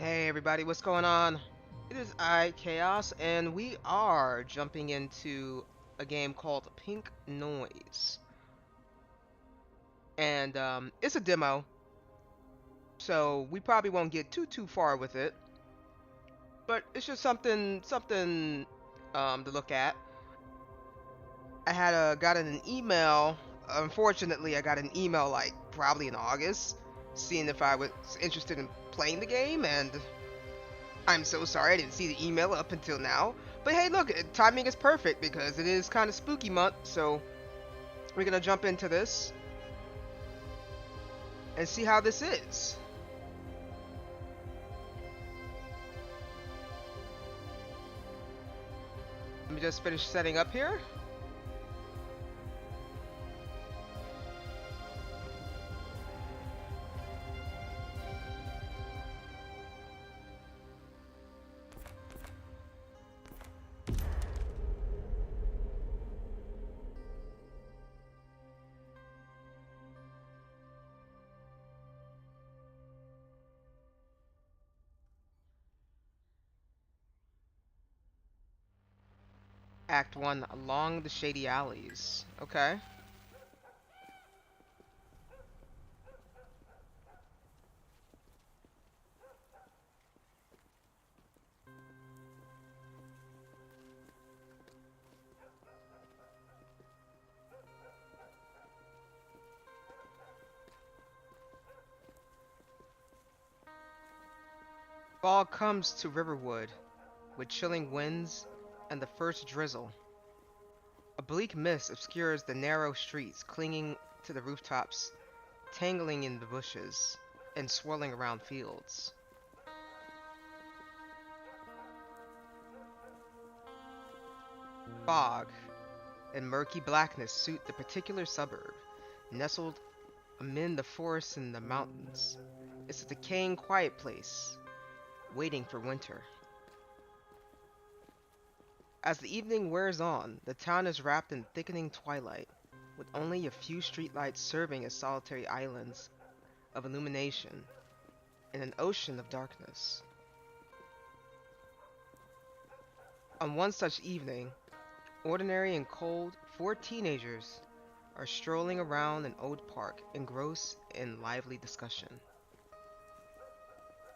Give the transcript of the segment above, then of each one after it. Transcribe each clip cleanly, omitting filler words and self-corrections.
Hey everybody, what's going on? It is I, Chaos, and we are jumping into a game called Pink Noise. And it's a demo, so we probably won't get too far with it. But it's just something to look at. I had got an email. Unfortunately, I got an email like probably in August, seeing if I was interested in playing the game, and I'm so sorry I didn't see the email up until now. But hey, look, timing is perfect because it is kind of spooky month, so we're gonna jump into this and see how this is. Let me just finish setting up here. Act 1, Along the Shady Alleys. Okay. Fall comes to Riverwood with chilling winds and the first drizzle. A bleak mist obscures the narrow streets, clinging to the rooftops, tangling in the bushes, and swirling around fields. Fog and murky blackness suit the particular suburb, nestled amid the forests and the mountains. It's a decaying, quiet place, waiting for winter. As the evening wears on, the town is wrapped in thickening twilight, with only a few streetlights serving as solitary islands of illumination in an ocean of darkness. On one such evening, ordinary and cold, four teenagers are strolling around an old park, engrossed in lively discussion.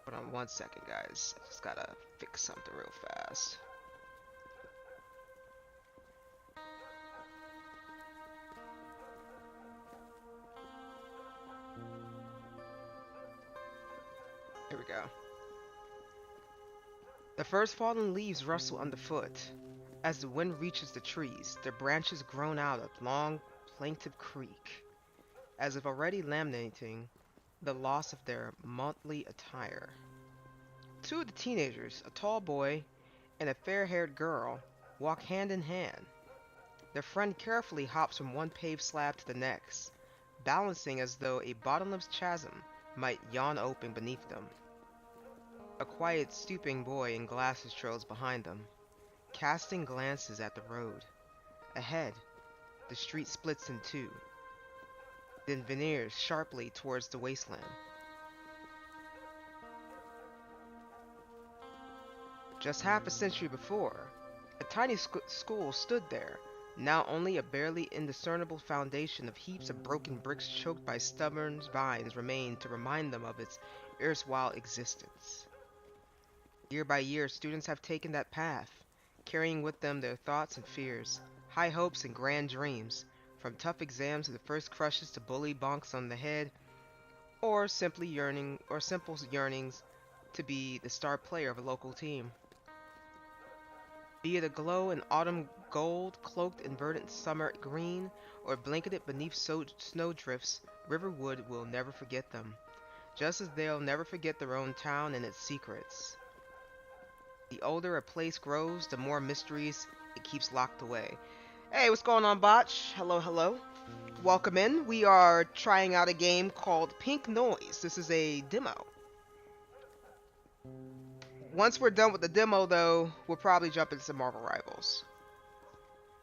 Hold on one second, guys. I just gotta fix something real fast. Here we go. The first fallen leaves rustle underfoot. As the wind reaches the trees, their branches groan out a long, plaintive creak, as if already lamenting the loss of their motley attire. Two of the teenagers, a tall boy and a fair-haired girl, walk hand in hand. Their friend carefully hops from one paved slab to the next, balancing as though a bottomless chasm might yawn open beneath them. A quiet, stooping boy in glasses trails behind them, casting glances at the road. Ahead, the street splits in two, then veers sharply towards the wasteland. Just half a century before, a tiny school stood there, now only a barely indiscernible foundation of heaps of broken bricks choked by stubborn vines remained to remind them of its erstwhile existence. Year by year, students have taken that path, carrying with them their thoughts and fears, high hopes and grand dreams, from tough exams to the first crushes to bully bonks on the head, or simple yearnings to be the star player of a local team. Be it aglow in autumn gold, cloaked in verdant summer green, or blanketed beneath snowdrifts, Riverwood will never forget them, just as they'll never forget their own town and its secrets. The older a place grows, the more mysteries it keeps locked away. Hey, what's going on, Botch? Hello, hello. Welcome in. We are trying out a game called Pink Noise. This is a demo. Once we're done with the demo, though, we'll probably jump into some Marvel Rivals.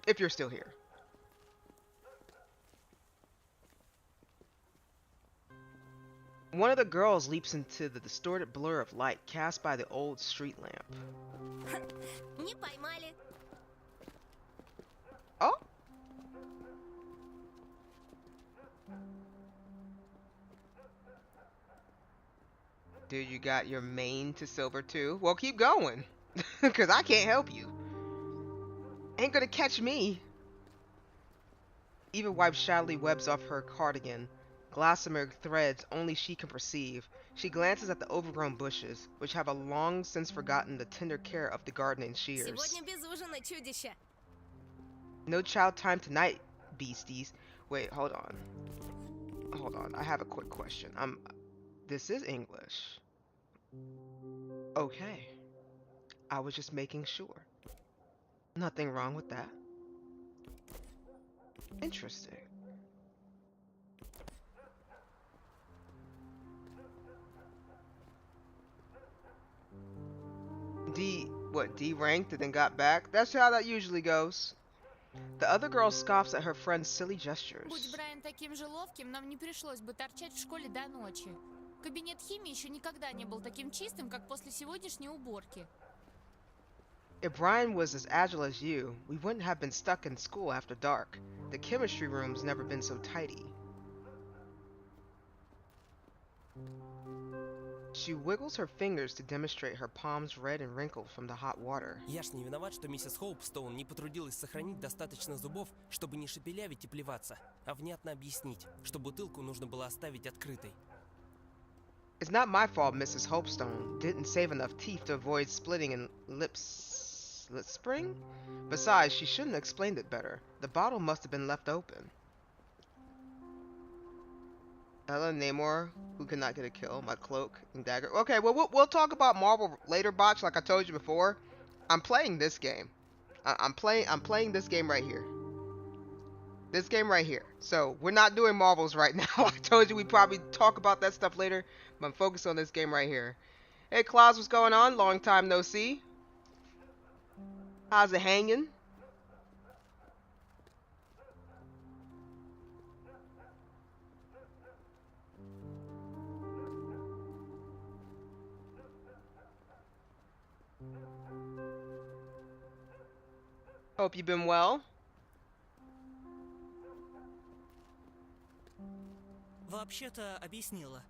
If you're still here. One of the girls leaps into the distorted blur of light cast by the old street lamp. Не поймали. Oh! Dude, you got your main to silver too? Well, keep going. Because I can't help you. Ain't gonna catch me. Eva wipes shadowy webs off her cardigan. Gossamer threads only she can perceive. She glances at the overgrown bushes, which have a long since forgotten the tender care of the gardening shears. Сегодня без ужина, чудище. No child time tonight, beasties. Wait, hold on. Hold on, I have a quick question. This is English. Okay. I was just making sure. Nothing wrong with that. Interesting. D ranked and then got back? That's how that usually goes. The other girl scoffs at her friend's silly gestures. Будь Брайан таким же ловким, нам не пришлось бы торчать в школе до ночи. Кабинет химии еще никогда не был таким чистым, как после сегодняшней уборки. If Brian was as agile as you, we wouldn't have been stuck in school after dark. The chemistry room's never been so tidy. She wiggles her fingers to demonstrate her palms red and wrinkled from the hot water. Я ж не виноват, что миссис Хоупстоун не потрудилась сохранить достаточно зубов, чтобы не шепелявить и плеваться, а внятно объяснить, что бутылку нужно было оставить открытой. It's not my fault Mrs. Hopestone didn't save enough teeth to avoid splitting in lip spring? Besides, she shouldn't have explained it better. The bottle must have been left open. Ella Namor, who could not get a kill, my cloak and dagger. Okay, well, we'll talk about Marvel later, Botch. Like I told you before, I'm playing this game. I'm playing this game right here. This game right here. So we're not doing Marvels right now. I told you we'd probably talk about that stuff later, but I'm focused on this game right here. Hey, Claus, what's going on? Long time no see. How's it hanging? Hope you've been well. Вообще-то объяснила.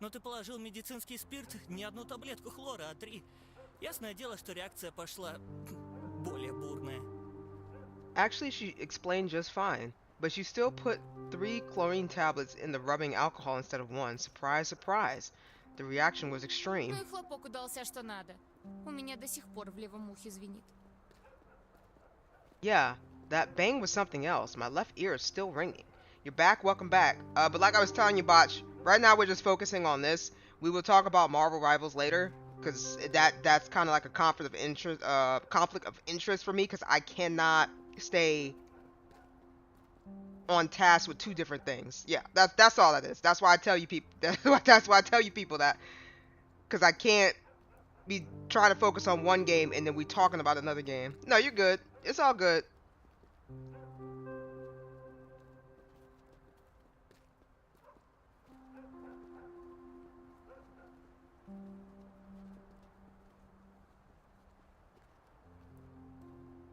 Но ты положил медицинский спирт не одну таблетку хлора, а 3. Ясное дело, что реакция пошла более бурная. Actually, she explained just fine, but you still put 3 chlorine tablets in the rubbing alcohol instead of 1. Surprise, surprise. The reaction was extreme. Ну и хлопок удался что надо. У меня до сих пор в левом ухе звенит. Yeah, that bang was something else. My left ear is still ringing. You're back, welcome back. But like I was telling you, Botch, right now we're just focusing on this. We will talk about Marvel Rivals later, because that's kind of like a conflict of interest for me, because I cannot stay on task with 2 different things. Yeah, that's all that is. That's why I tell you people. That's why I tell you people that, because I can't be trying to focus on one game and then we talking about another game. No, you're good. It's all good.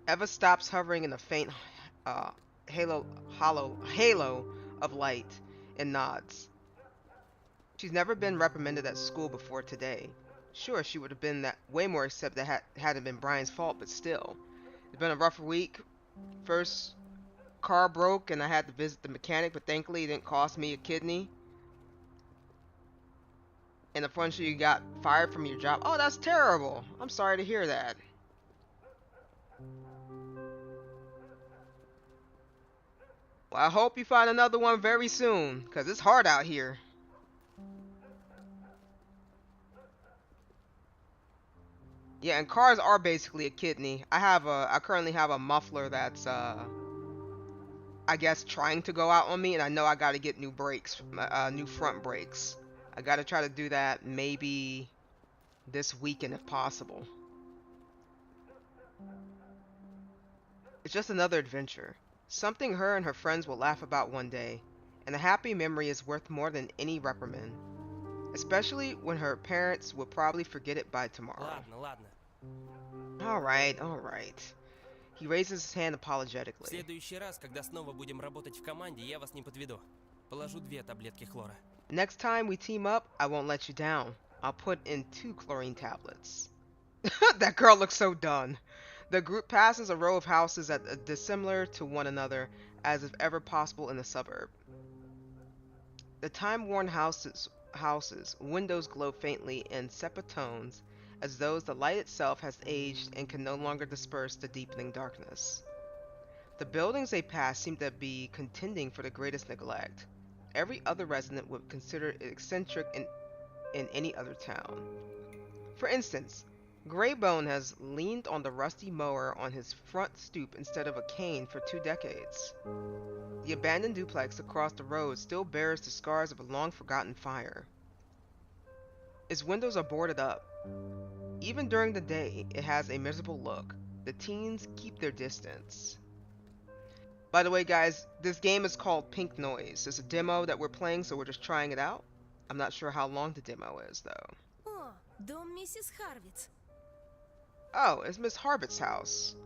Eva stops hovering in a faint halo of light and nods. She's never been reprimanded at school before today. Sure, she would have been that way more upset that hadn't been Brian's fault, but still. It's been a rough week. First, car broke and I had to visit the mechanic, but thankfully it didn't cost me a kidney. And unfortunately, you got fired from your job. Oh, that's terrible. I'm sorry to hear that. Well, I hope you find another one very soon, because it's hard out here. Yeah, and cars are basically a kidney. I currently have a muffler that's I guess trying to go out on me, and I know I got to get new brakes, new front brakes. I got to try to do that maybe this weekend if possible. It's just another adventure. Something her and her friends will laugh about one day, and a happy memory is worth more than any reprimand. especially when her parents would probably forget it by tomorrow. Ладно, ладно. Alright. He raises his hand В apologetically. следующий раз, когда снова будем работать в команде, я вас не подведу. Положу 2 таблетки хлора. Next time we team up, I won't let you down. I'll put in 2 chlorine tablets. That girl looks so done. The group passes a row of houses that dissimilar to one another as if ever possible in the suburb. The time-worn houses, windows glow faintly in sepia tones, as though the light itself has aged and can no longer disperse the deepening darkness. The buildings they pass seem to be contending for the greatest neglect. Every other resident would consider it eccentric in any other town. For instance, Greybone has leaned on the rusty mower on his front stoop instead of a cane for 2 decades. The abandoned duplex across the road still bears the scars of a long-forgotten fire. Its windows are boarded up. Even during the day, it has a miserable look. The teens keep their distance. By the way, guys, this game is called Pink Noise. It's a demo that we're playing, so we're just trying it out. I'm not sure how long the demo is, though. О, дом миссис Харвиц. Oh, it's Miss Harbett's house.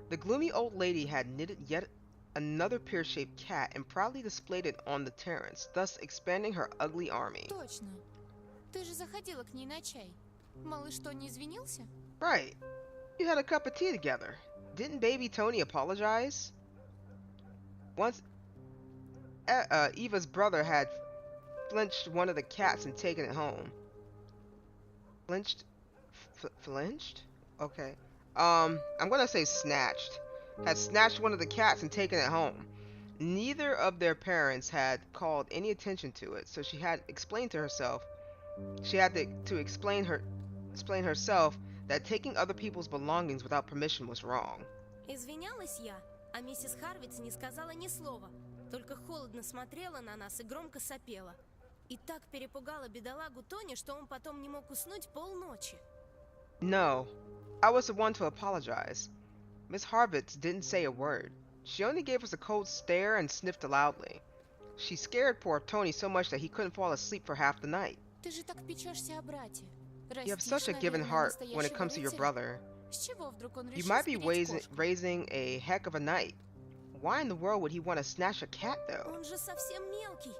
The gloomy old lady had knitted yet another pear-shaped cat and proudly displayed it on the terrace, thus expanding her ugly army. Точно. Ты же заходила к ней на чай. Малыш что, не извинился? Right. You had a cup of tea together. Didn't baby Tony apologize? Once Eva's brother had flinched one of the cats and taken it home. Flinched? Okay. I'm gonna say snatched. Had snatched one of the cats and taken it home. Neither of their parents had called any attention to it, so she had explained to herself. She had to explain herself that taking other people's belongings without permission was wrong. Извинялась я, а миссис Харвиц не сказала ни слова, только холодно смотрела на нас и громко сопела. И так перепугала бедолагу Тони, что он потом не мог уснуть полночи. No, I was the one to apologize. Miss Harvitz didn't say a word. She only gave us a cold stare and sniffed loudly. She scared poor Tony so much that he couldn't fall asleep for half the night. Ты же так печешься о брате. You have such a given heart when it comes to your brother. С чего вдруг он You решил might be сберечь кошку? raising a heck of a night. Why in the world would he want to snatch a cat, though? Он же совсем мелкий.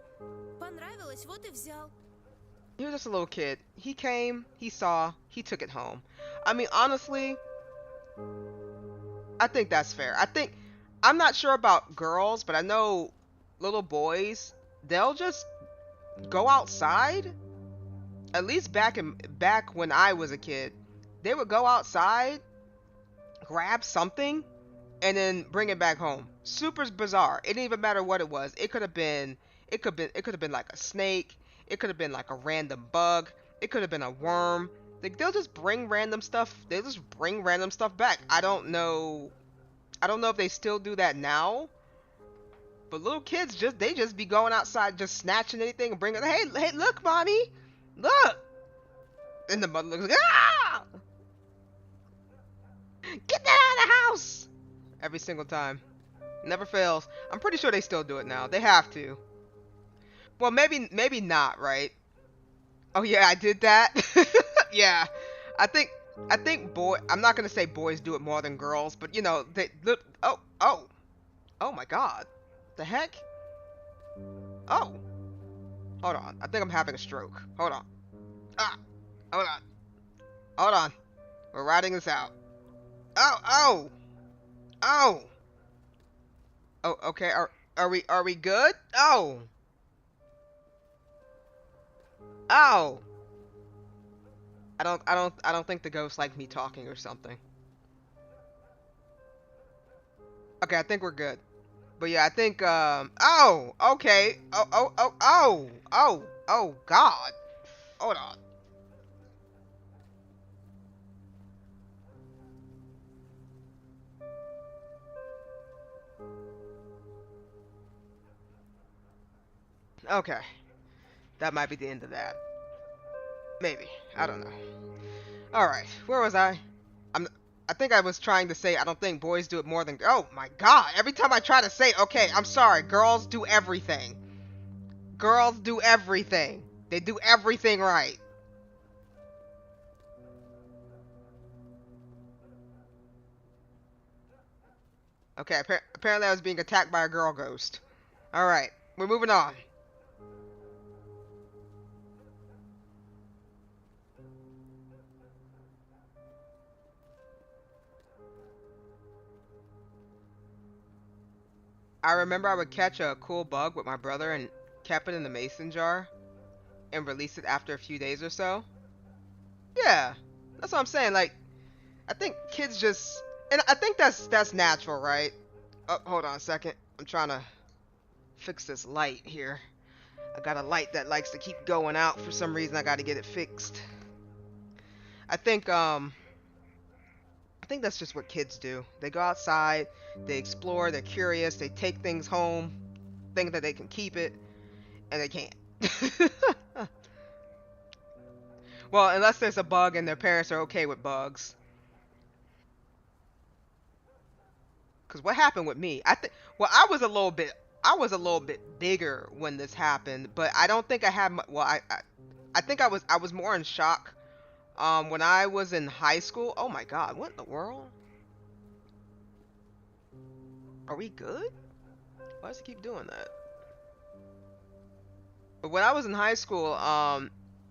Понравилось, вот и взял. He was just a little kid. He came, he saw, he took it home. I mean, honestly, I think that's fair. I'm not sure about girls, but I know little boys, they'll just go outside. At least back when I was a kid, they would go outside, grab something, and then bring it back home. Super bizarre. It didn't even matter what it was. It could have been like a snake. It could have been like a random bug. It could have been a worm. Like, they'll just bring random stuff. They'll just bring random stuff back. I don't know if they still do that now. But little kids they just be going outside, just snatching anything and bringing. Hey, look, mommy, look. And the mother looks like, ah! Get that out of the house! Every single time. Never fails. I'm pretty sure they still do it now. They have to. Well, maybe not, right? Oh yeah, I did that. Yeah. I think I'm not gonna say boys do it more than girls, but you know, they look. Oh my God. The heck? Oh. Hold on. I think I'm having a stroke. Hold on. Hold on. We're riding this out. Oh. Okay. Are we good? Oh. I don't think the ghost liked me talking or something. Okay, I think we're good. But yeah, I think okay. Oh God. Hold on. Okay. That might be the end of that. Maybe. I don't know. Alright. Where was I? I think I was trying to say I don't think boys do it more than... Oh my God. Every time I try to say, okay, I'm sorry. Girls do everything. Girls do everything. They do everything right. Okay, apparently I was being attacked by a girl ghost. Alright, we're moving on. I remember I would catch a cool bug with my brother and kept it in the mason jar and release it after a few days or so. Yeah, that's what I'm saying. Like, I think kids just, and I think that's natural, right? Oh, hold on a second. I'm trying to fix this light here. I got a light that likes to keep going out for some reason. I got to get it fixed. I think that's just what kids do. They go outside, they explore, they're curious, they take things home, think that they can keep it, and they can't. Well, unless there's a bug and their parents are okay with bugs. Cause what happened with me? Well, I was a little bit bigger when this happened, but I don't think I had. Well, I think I was more in shock. When I was in high school. Oh my God, what in the world? Are we good? Why does it keep doing that? But when I was in high school,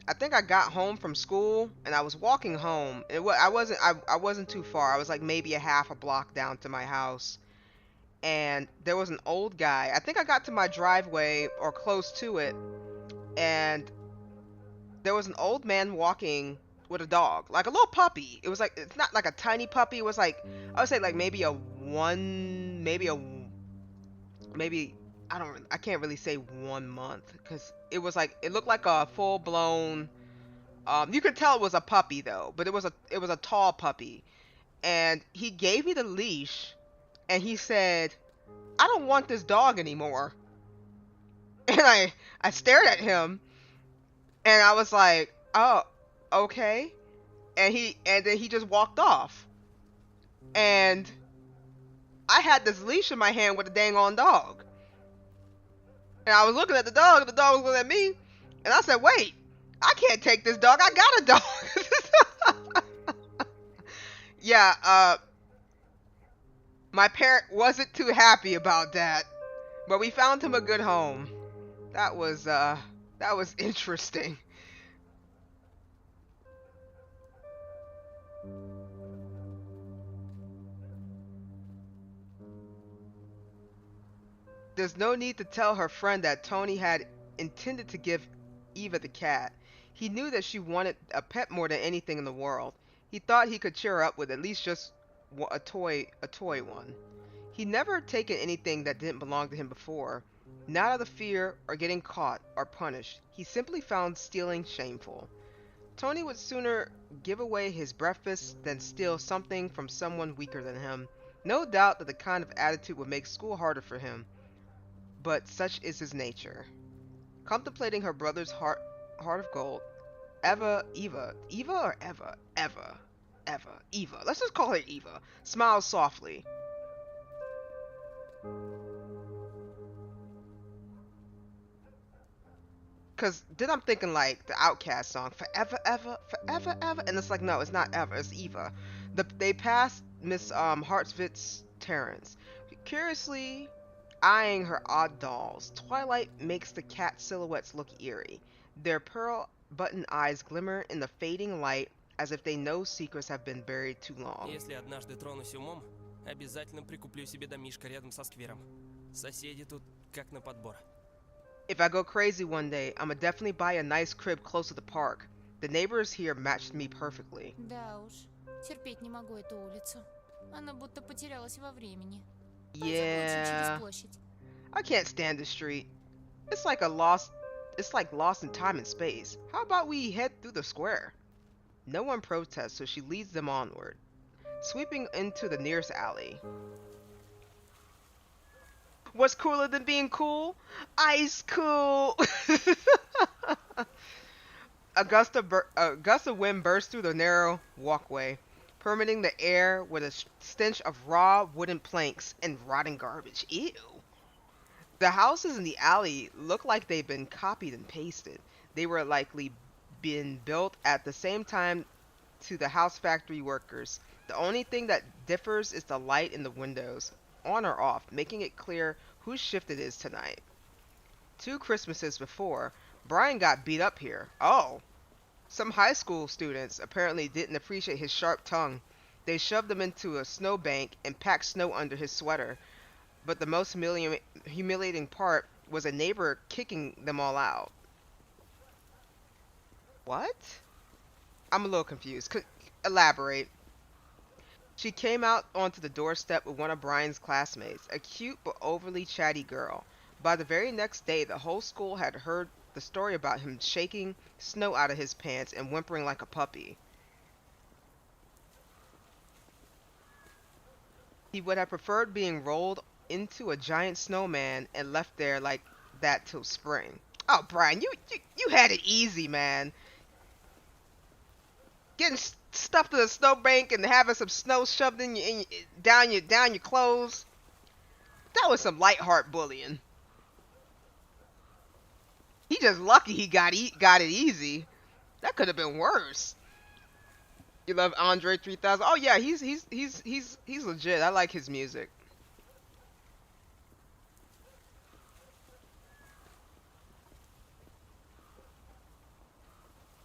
I think I got home from school and I was walking home. I wasn't too far. I was like maybe a half a block down to my house. And there was an old guy. I think I got to my driveway or close to it, and there was an old man walking with a dog, like a little puppy. It was like, it's not like a tiny puppy. It was like, I would say like maybe I can't really say 1 month because it was like, it looked like a full blown. You could tell it was a puppy though, but it was a tall puppy, and he gave me the leash. And he said, "I don't want this dog anymore." And I stared at him and I was like, "Oh, okay." And then he just walked off. And I had this leash in my hand with a dang on dog. And I was looking at the dog was looking at me, and I said, "Wait, I can't take this dog. I got a dog." Yeah, my parent wasn't too happy about that, but we found him a good home. That was interesting. There's no need to tell her friend that Tony had intended to give Eva the cat. He knew that she wanted a pet more than anything in the world. He thought he could cheer her up with at least just a toy one. He'd never taken anything that didn't belong to him before, not out of fear or getting caught or punished. He simply found stealing shameful. Tony would sooner give away his breakfast than steal something from someone weaker than him. No doubt that the kind of attitude would make school harder for him, but such is his nature. Contemplating her brother's heart of gold, Eva, let's just call her Eva, smiled softly. Cause then I'm thinking like the Outcast song, forever, ever, and it's like, no, it's not ever, it's Eva. They passed Miss Hartsvit's Terrence, curiously eyeing her odd dolls. Twilight makes the cat silhouettes look eerie. Their pearl button eyes glimmer in the fading light as if they know secrets have been buried too long. Если однажды тронусь умом, обязательно прикуплю себе домишко рядом со сквером. Соседи тут как на подбор. If I go crazy one day, I'ma definitely buy a nice crib close to the park. The neighbors here matched me perfectly. Да уж, терпеть не могу эту улицу. Она будто потерялась во времени. Пойдем лучше Yeah, через площадь. I can't stand the street. It's like lost in time and space. How about we head through the square? No one protests, so she leads them onward, sweeping into the nearest alley. What's cooler than being cool? Ice cool! A gust of wind burst through the narrow walkway, permeating the air with a stench of raw wooden planks and rotting garbage. Ew. The houses in the alley look like they've been copied and pasted. They were likely being built at the same time to the house factory workers. The only thing that differs is the light in the windows, on or off, making it clear whose shift it is tonight. 2 Christmases before, Brian got beat up here. Oh, some high school students apparently didn't appreciate his sharp tongue. They shoved him into a snowbank and packed snow under his sweater. But the most humiliating part was a neighbor kicking them all out. What? I'm a little confused. Could elaborate. She came out onto the doorstep with one of Brian's classmates, a cute but overly chatty girl. By the very next day, the whole school had heard the story about him shaking snow out of his pants and whimpering like a puppy. He would have preferred being rolled into a giant snowman and left there like that till spring. Oh, Brian, you had it easy, man. Getting stuffed in a snowbank and having some snow shoved down your clothes. That was some light heart bullying. He just lucky he got it easy. That could have been worse. You love Andre 3000? Oh yeah, he's legit. I like his music.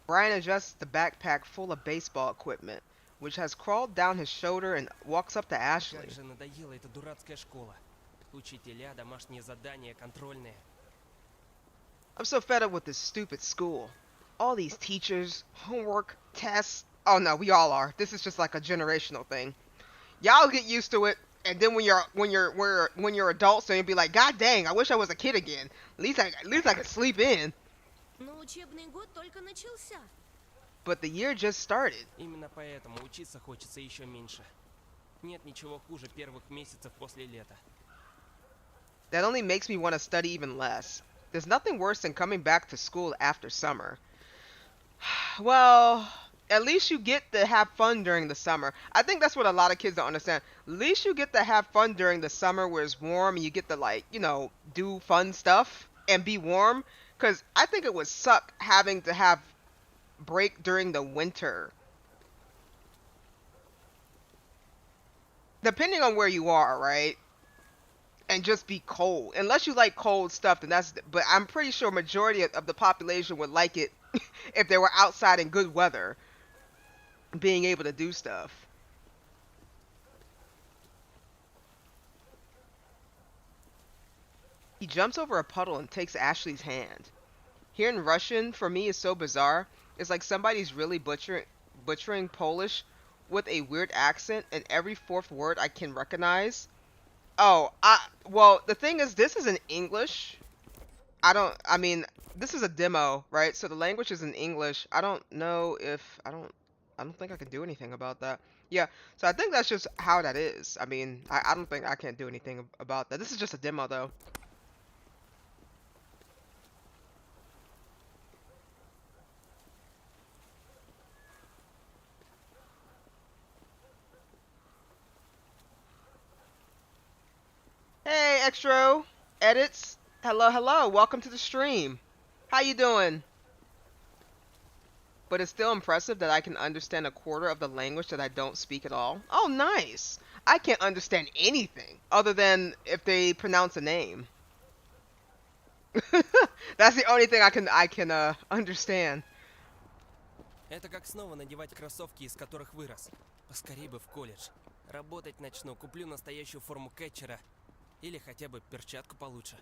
Brian adjusts the backpack full of baseball equipment, which has crawled down his shoulder, and walks up to Ashley. Как же надоела эта дурацкая школа. Учителя, домашние задания, контрольные. I'm so fed up with this stupid school. All these teachers, homework, tests. Oh no, we all are. This is just like a generational thing. Y'all get used to it, and then when you're adults, then you'll be like, God dang, I wish I was a kid again. At least I could sleep in. Но учебный год только начался. But the year just started. Именно поэтому учиться хочется еще меньше. Нет ничего хуже первых месяцев после лета. That only makes me want to study even less. There's nothing worse than coming back to school after summer. Well, at least you get to have fun during the summer. I think that's what a lot of kids don't understand. At least you get to have fun during the summer where it's warm and you get to, like, you know, do fun stuff and be warm. Because I think it would suck having to have break during the winter. Depending on where you are, right? And just be cold. Unless you like cold stuff, then that's... But I'm pretty sure majority of the population would like it if they were outside in good weather. Being able to do stuff. He jumps over a puddle and takes Ashley's hand. Hearing Russian, for me, is so bizarre. It's like somebody's really butchering Polish with a weird accent, and every fourth word I can recognize. Oh, well, the thing is, this is in English. I mean, this is a demo, right? So the language is in English. I don't know if, I don't think I can do anything about that. Yeah, so I think that's just how that is. I mean, I don't think I can do anything about that. This is just a demo, though. Hey, Extro, edits. Hello, welcome to the stream. How you doing? But it's still impressive that I can understand a quarter of the language that I don't speak at all. Oh, nice. I can't understand anything other than if they pronounce a name. That's the only thing I can understand. Это как снова надевать кроссовки, из которых вырос. Поскорей бы в колледж. Работать начну, куплю настоящую форму кетчера. Или хотя бы перчатку получше.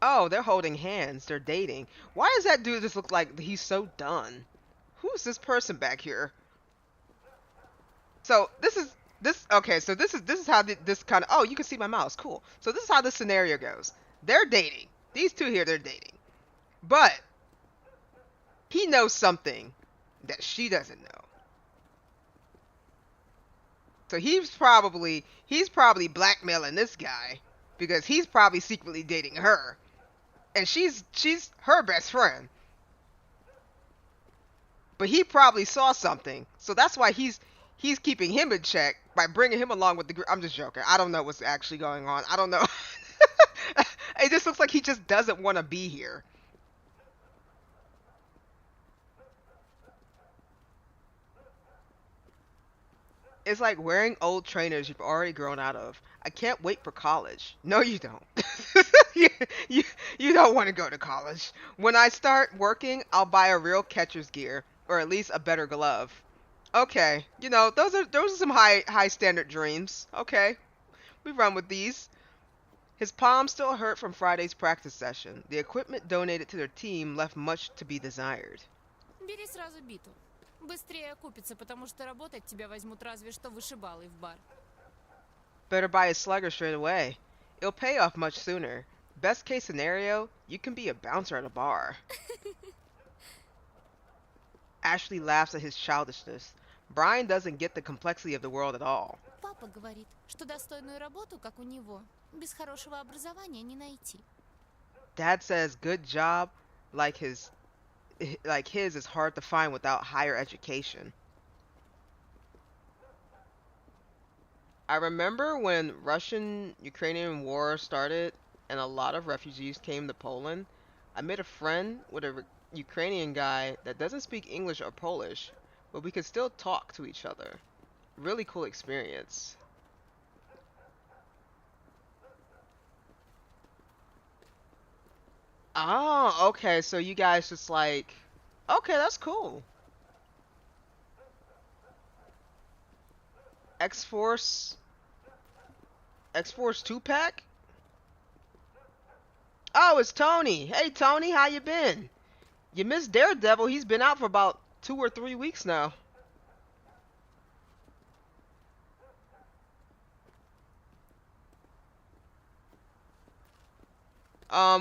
Oh, they're holding hands. They're dating. Why does that dude just look like he's so done? Who's this person back here? So okay, so this is how this kind of, oh, you can see my mouse. Cool. So this is how this scenario goes. They're dating. These two here, they're dating. But he knows something that she doesn't know. So he's probably blackmailing this guy because he's probably secretly dating her. And she's her best friend. But he probably saw something. So that's why he's keeping him in check by bringing him along with the group. I'm just joking. I don't know what's actually going on. I don't know. It just looks like he just doesn't want to be here. It's like wearing old trainers you've already grown out of. I can't wait for college. No, you don't. you, you, you don't want to go to college. When I start working, I'll buy a real catcher's gear, or at least a better glove. Okay, those are some high standard dreams. Okay, we run with these. His palm still hurt from Friday's practice session. The equipment donated to their team left much to be desired. Бери сразу биту. Быстрее окупится, потому что работать тебя возьмут разве что вышибалой в бар. Better buy a slugger straight away. It'll pay off much sooner. Best case scenario, you can be a bouncer at a bar. Ashley laughs at his childishness. Brian doesn't get the complexity of the world at all. Папа говорит, что достойную работу, как у него, без хорошего образования не найти. Dad says good job like his is hard to find without higher education. I remember when Russian-Ukrainian war started and a lot of refugees came to Poland. I made a friend with a Ukrainian guy that doesn't speak English or Polish, but we could still talk to each other. Really cool experience. Oh, okay, so you guys just like... Okay, that's cool. X-Force 2-pack? Oh, it's Tony. Hey, Tony, how you been? You missed Daredevil. He's been out for about 2 or 3 weeks now.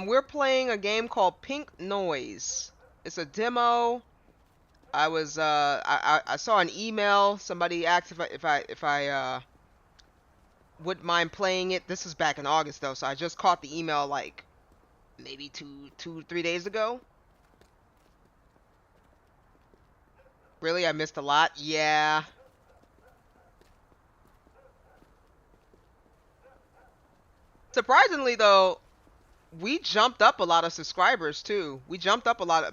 We're playing a game called Pink Noise. It's a demo. I saw an email. Somebody asked if I wouldn't mind playing it. This was back in August though, so I just caught the email like maybe 3 days ago. Really, I missed a lot. Yeah. Surprisingly though, we jumped up a lot of subscribers too. We jumped up a lot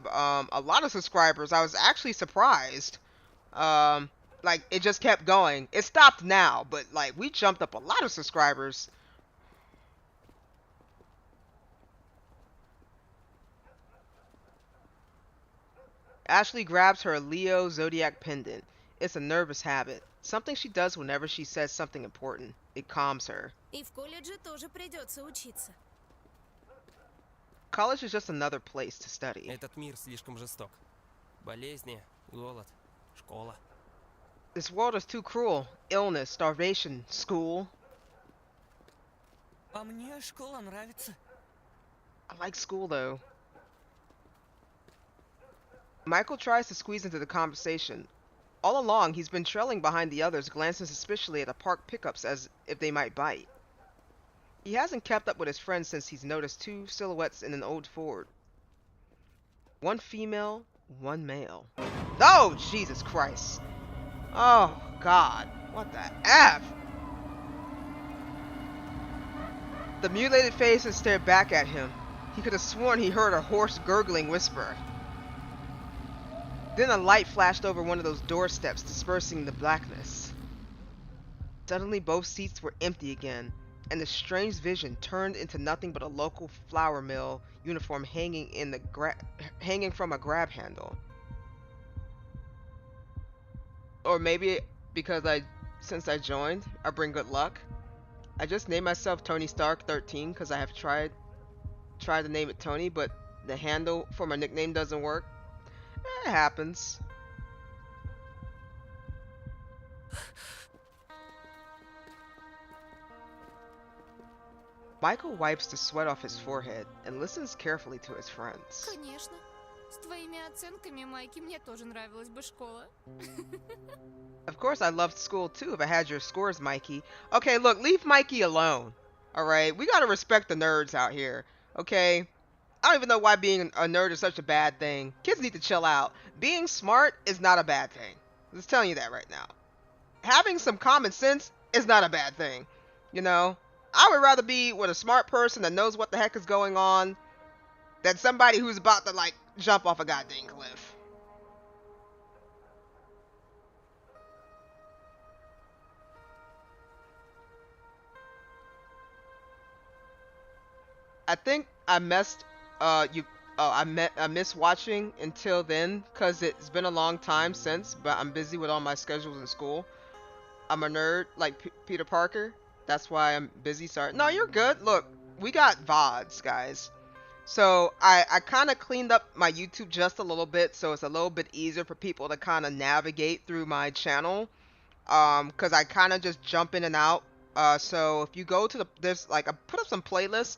of subscribers. I was actually surprised. Like it just kept going. It stopped now, but like we jumped up a lot of subscribers. Ashley grabs her Leo zodiac pendant. It's a nervous habit. Something she does whenever she says something important. It calms her. И в колледже тоже придется учиться. College is just another place to study. Этот мир слишком жесток. Болезни, голод, школа. This world is too cruel. Illness, starvation, school. А мне школа нравится. I like school though. Michael tries to squeeze into the conversation. All along, he's been trailing behind the others, glancing suspiciously at the parked pickups as if they might bite. He hasn't kept up with his friends since he's noticed 2 silhouettes in an old Ford. 1 female, 1 male. Oh, Jesus Christ. Oh, God. What the F? The mutilated faces stared back at him. He could have sworn he heard a hoarse gurgling whisper. Then a light flashed over one of those doorsteps, dispersing the blackness. Suddenly, both seats were empty again, and the strange vision turned into nothing but a local flour mill uniform hanging from a grab handle. Or maybe because since I joined, I bring good luck. I just named myself Tony Stark 13 because I have tried to name it Tony, but the handle for my nickname doesn't work. It happens. Michael wipes the sweat off his forehead and listens carefully to his friends. Конечно. С твоими оценками, Майки, мне тоже нравилась бы школа. Of course I loved school too if I had your scores, Mikey. Okay, look, leave Mikey alone. Alright, we gotta respect the nerds out here. Okay? I don't even know why being a nerd is such a bad thing. Kids need to chill out. Being smart is not a bad thing. I'm just telling you that right now. Having some common sense is not a bad thing. You know? I would rather be with a smart person that knows what the heck is going on than somebody who's about to, like, jump off a goddamn cliff. I think I messed you I miss watching Until Then because it's been a long time since, but I'm busy with all my schedules in school. I'm a nerd like Peter Parker. That's why I'm busy. Sorry. No, you're good. Look, we got VODs, guys. So I kind of cleaned up my YouTube just a little bit, so it's a little bit easier for people to kind of navigate through my channel. Because I kind of just jump in and out. So if you go to there's like, I put up some playlists.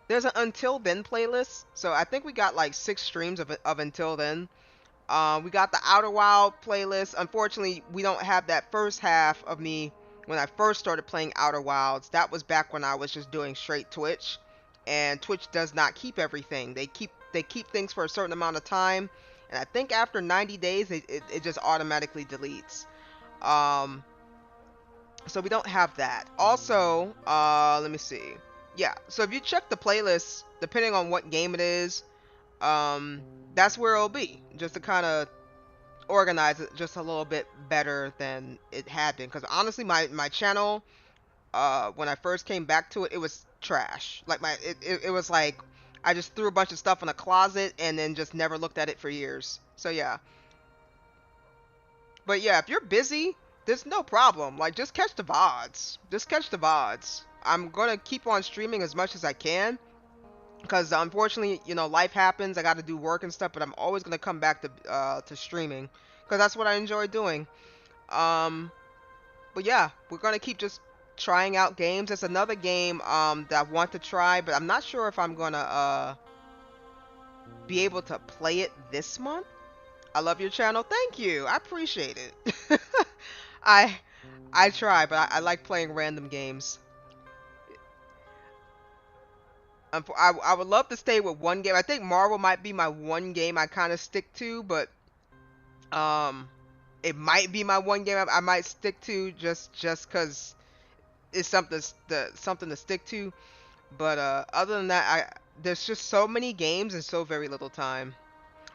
There's an Until Then playlist. So I think we got like 6 streams of Until Then. We got the Outer Wild playlist. Unfortunately, we don't have that first half of me when I first started playing Outer Wilds. That was back when I was just doing straight Twitch. And Twitch does not keep everything. They keep things for a certain amount of time. And I think after 90 days, it just automatically deletes. So we don't have that. Also, let me see. Yeah, so if you check the playlist, depending on what game it is, that's where it'll be. Just to kind of organize it just a little bit better than it had been. Because honestly, my channel, when I first came back to it, it was trash. Like it was like I just threw a bunch of stuff in a closet and then just never looked at it for years. So yeah. But yeah, if you're busy, there's no problem. Like, just catch the VODs. Just catch the VODs. I'm gonna keep on streaming as much as I can. Because unfortunately, you know, life happens. I gotta do work and stuff. But I'm always gonna come back to streaming. Because that's what I enjoy doing. But yeah, we're gonna keep just trying out games. There's another game that I want to try. But I'm not sure if I'm gonna be able to play it this month. I love your channel. Thank you. I appreciate it. I try, but I like playing random games. I would love to stay with one game. I think Marvel might be my one game I kind of stick to, but it might be my one game I might stick to just because it's something to stick to. But other than that, there's just so many games and so very little time.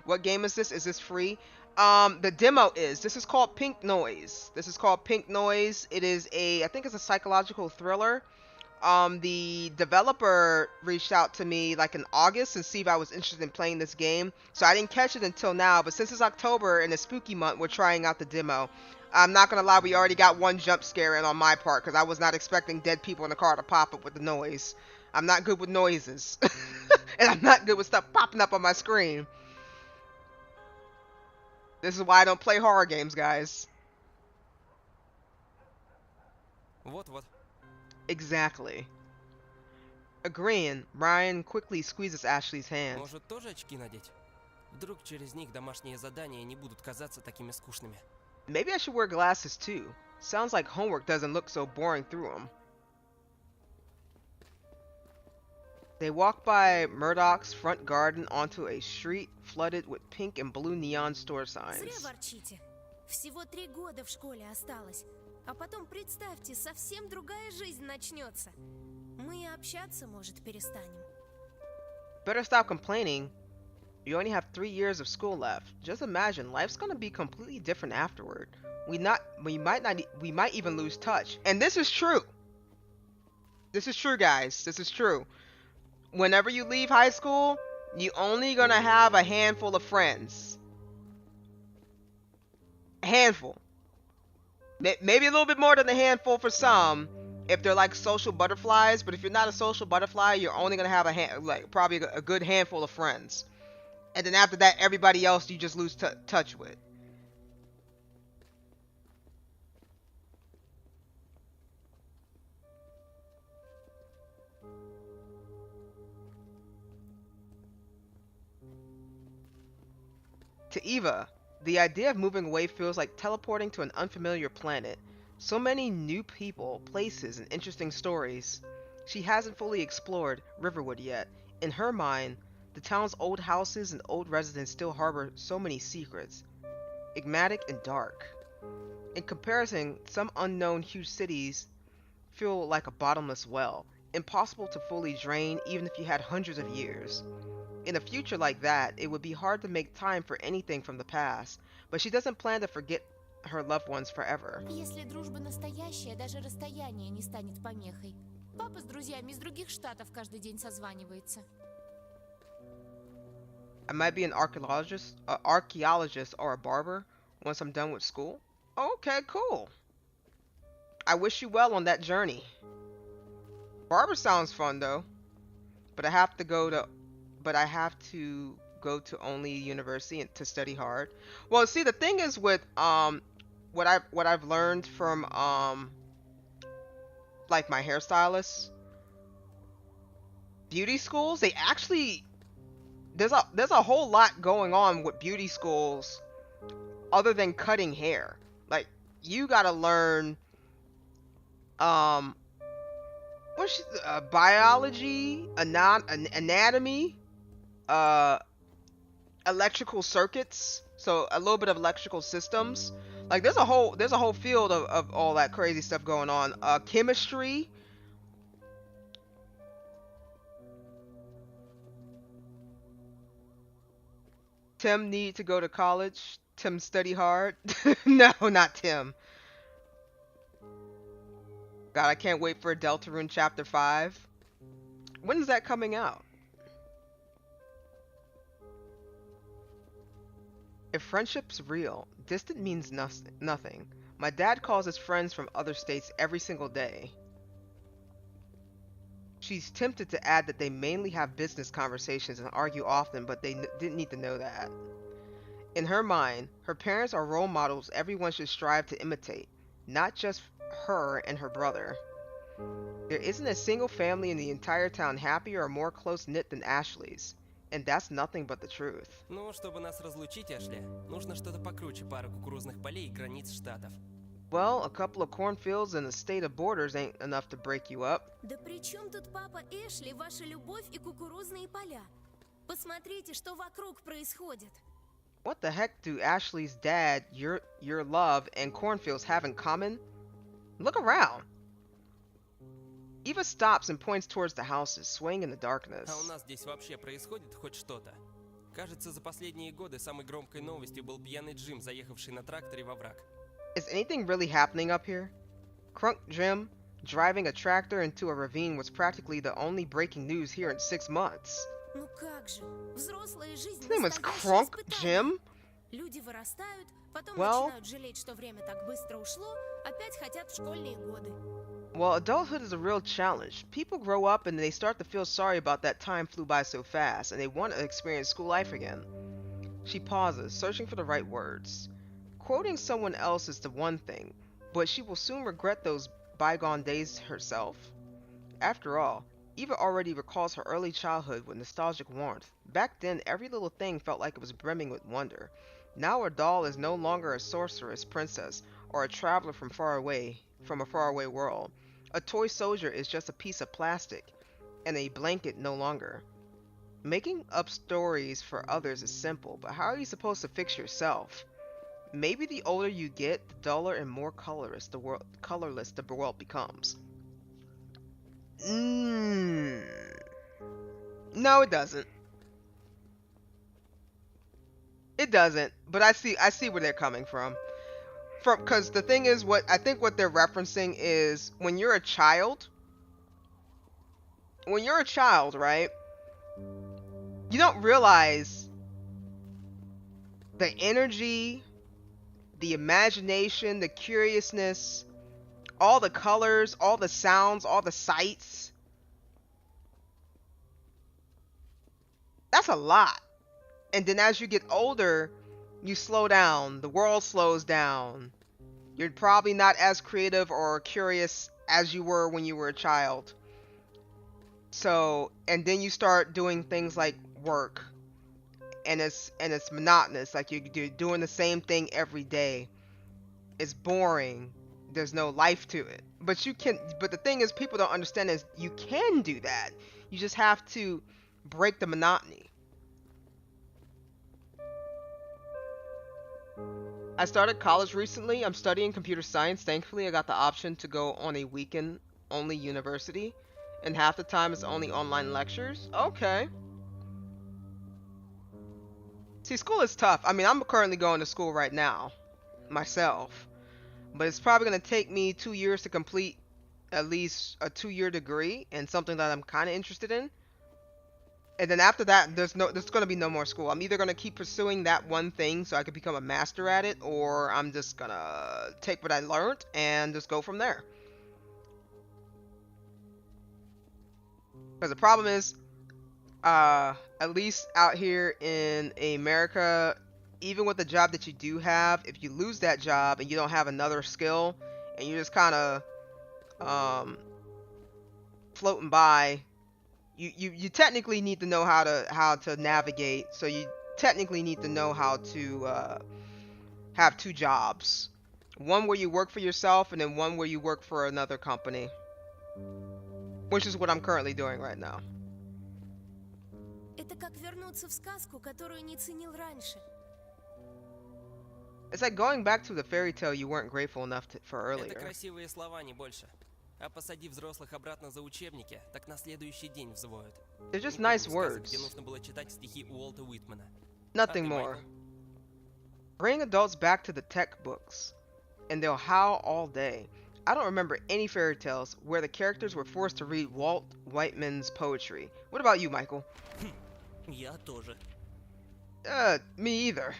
What game is this? Is this free? The demo is. This is called Pink Noise. This is called Pink Noise. It is I think it's a psychological thriller. The developer reached out to me like in August and see if I was interested in playing this game. So I didn't catch it until now, but since it's October and it's spooky month, we're trying out the demo. I'm not gonna lie, we already got one jump scare in on my part because I was not expecting dead people in the car to pop up with the noise. I'm not good with noises. And I'm not good with stuff popping up on my screen. This is why I don't play horror games, guys. Вот-вот. Exactly. Agreeing, Ryan quickly squeezes Ashley's hand. Может, тоже очки надеть? Вдруг через них домашние задания не будут казаться такими скучными. Maybe I should wear glasses too. Sounds like homework doesn't look so boring through them. They walk by Murdoch's front garden onto a street flooded with pink and blue neon store signs. Зря ворчите. Всего 3 года в школе осталось. А потом, представьте, совсем другая жизнь начнется. Мы и общаться, может, перестанем. Better stop complaining. You only have 3 years of school left. Just imagine, life's gonna be completely different afterward. We might even lose touch. And this is true. This is true, guys. This is true. Whenever you leave high school, you're only gonna have a handful of friends. A handful. Maybe a little bit more than a handful for some, if they're like social butterflies. But if you're not a social butterfly, you're only gonna have probably a good handful of friends. And then after that, everybody else you just lose touch with. To Eva, the idea of moving away feels like teleporting to an unfamiliar planet. So many new people, places, and interesting stories. She hasn't fully explored Riverwood yet. In her mind, the town's old houses and old residents still harbor so many secrets, enigmatic and dark. In comparison, some unknown huge cities feel like a bottomless well, impossible to fully drain even if you had hundreds of years. In a future like that, it would be hard to make time for anything from the past, but she doesn't plan to forget her loved ones forever. Если дружба настоящая, даже расстояние не станет помехой. Папа с друзьями из других штатов каждый день созванивается. I might be an archaeologist or a barber once I'm done with school. Okay, cool. I wish you well on that journey. Barber sounds fun though, but I have to go to only university and to study hard. Well, see, the thing is with what I've learned from like my hairstylist, beauty schools, they actually there's a whole lot going on with beauty schools other than cutting hair. Like, you gotta learn biology, anatomy, electrical circuits, so a little bit of electrical systems. Like, there's a whole field of all that crazy stuff going on. Chemistry. Tim need to go to college. Tim study hard. No, not Tim. God, I can't wait for Deltarune Chapter 5. When is that coming out? If friendship's real, distant means nothing. My dad calls his friends from other states every single day. She's tempted to add that they mainly have business conversations and argue often, but they didn't need to know that. In her mind, her parents are role models everyone should strive to imitate, not just her and her brother. There isn't a single family in the entire town happier or more close-knit than Ashley's, and that's nothing but the truth. Ну, чтобы нас разлучить, Эшли, нужно что-то покруче пары кукурузных полей и границ штатов. Well, a couple of cornfields and a state of borders ain't enough to break you up. Да при чем тут, папа Эшли, ваша любовь и кукурузные поля? Посмотрите, что вокруг происходит. What the heck do Ashley's dad, your love, and cornfields have in common? Look around. Eva stops and points towards the houses, swaying in the darkness. А у нас здесь вообще происходит хоть что-то? Кажется, за последние годы самой громкой новостью был пьяный Джим, заехавший на тракторе во враг. Is anything really happening up here? Crunk Jim driving a tractor into a ravine was practically the only breaking news here in 6 months. Ну как же, взрослая жизнь His name was настоящее Crunk испытание. Jim? Люди вырастают, потом Well- начинают жалеть, что время так быстро ушло, опять хотят в школьные годы. Well, adulthood is a real challenge. People grow up and they start to feel sorry about that time flew by so fast, and they want to experience school life again. She pauses, searching for the right words. Quoting someone else is the one thing, but she will soon regret those bygone days herself. After all, Eva already recalls her early childhood with nostalgic warmth. Back then, every little thing felt like it was brimming with wonder. Now her doll is no longer a sorceress princess or a traveler from a faraway world. A toy soldier is just a piece of plastic, and a blanket no longer. Making up stories for others is simple, but how are you supposed to fix yourself? Maybe the older you get, the duller and more colorless the world becomes. No, it doesn't. It doesn't, but I see where they're coming from. Because the thing is, what they're referencing is when you're a child, right? You don't realize the energy, the imagination, the curiousness, all the colors, all the sounds, all the sights. That's a lot. And then as you get older, you slow down. The world slows down. You're probably not as creative or curious as you were when you were a child. So, and then you start doing things like work, and it's monotonous. Like you're doing the same thing every day. It's boring. There's no life to it. But the thing is, people don't understand is you can do that. You just have to break the monotony. I started college recently. I'm studying computer science. Thankfully, I got the option to go on a weekend-only university, and half the time it's only online lectures. Okay. See, school is tough. I mean, I'm currently going to school right now, myself, but it's probably going to take me 2 years to complete at least a 2-year degree and something that I'm kind of interested in. And then after that, there's going to be no more school. I'm either going to keep pursuing that one thing so I can become a master at it, or I'm just going to take what I learned and just go from there. Because the problem is, at least out here in America, even with the job that you do have, if you lose that job and you don't have another skill and you're just kind of floating by, you technically need to know how to navigate. So you technically need to know how to have 2 jobs, one where you work for yourself and then one where you work for another company, which is what I'm currently doing right now. Это как вернуться в сказку, которую не ценил раньше. It's like going back to the fairy tale you weren't grateful enough for earlier. Это красивые слова, не больше. А посади взрослых обратно за учебники, так на следующий день взвоют. They're just nice Сказок, words. где нужно было читать стихи Уолта Уитмана. Nothing ты, more. Майкл? Bring adults back to the tech books, and they'll howl all day. I don't remember any fairy tales where the characters were forced to read Walt Whitman's poetry. What about you, Michael? Я тоже. Me either.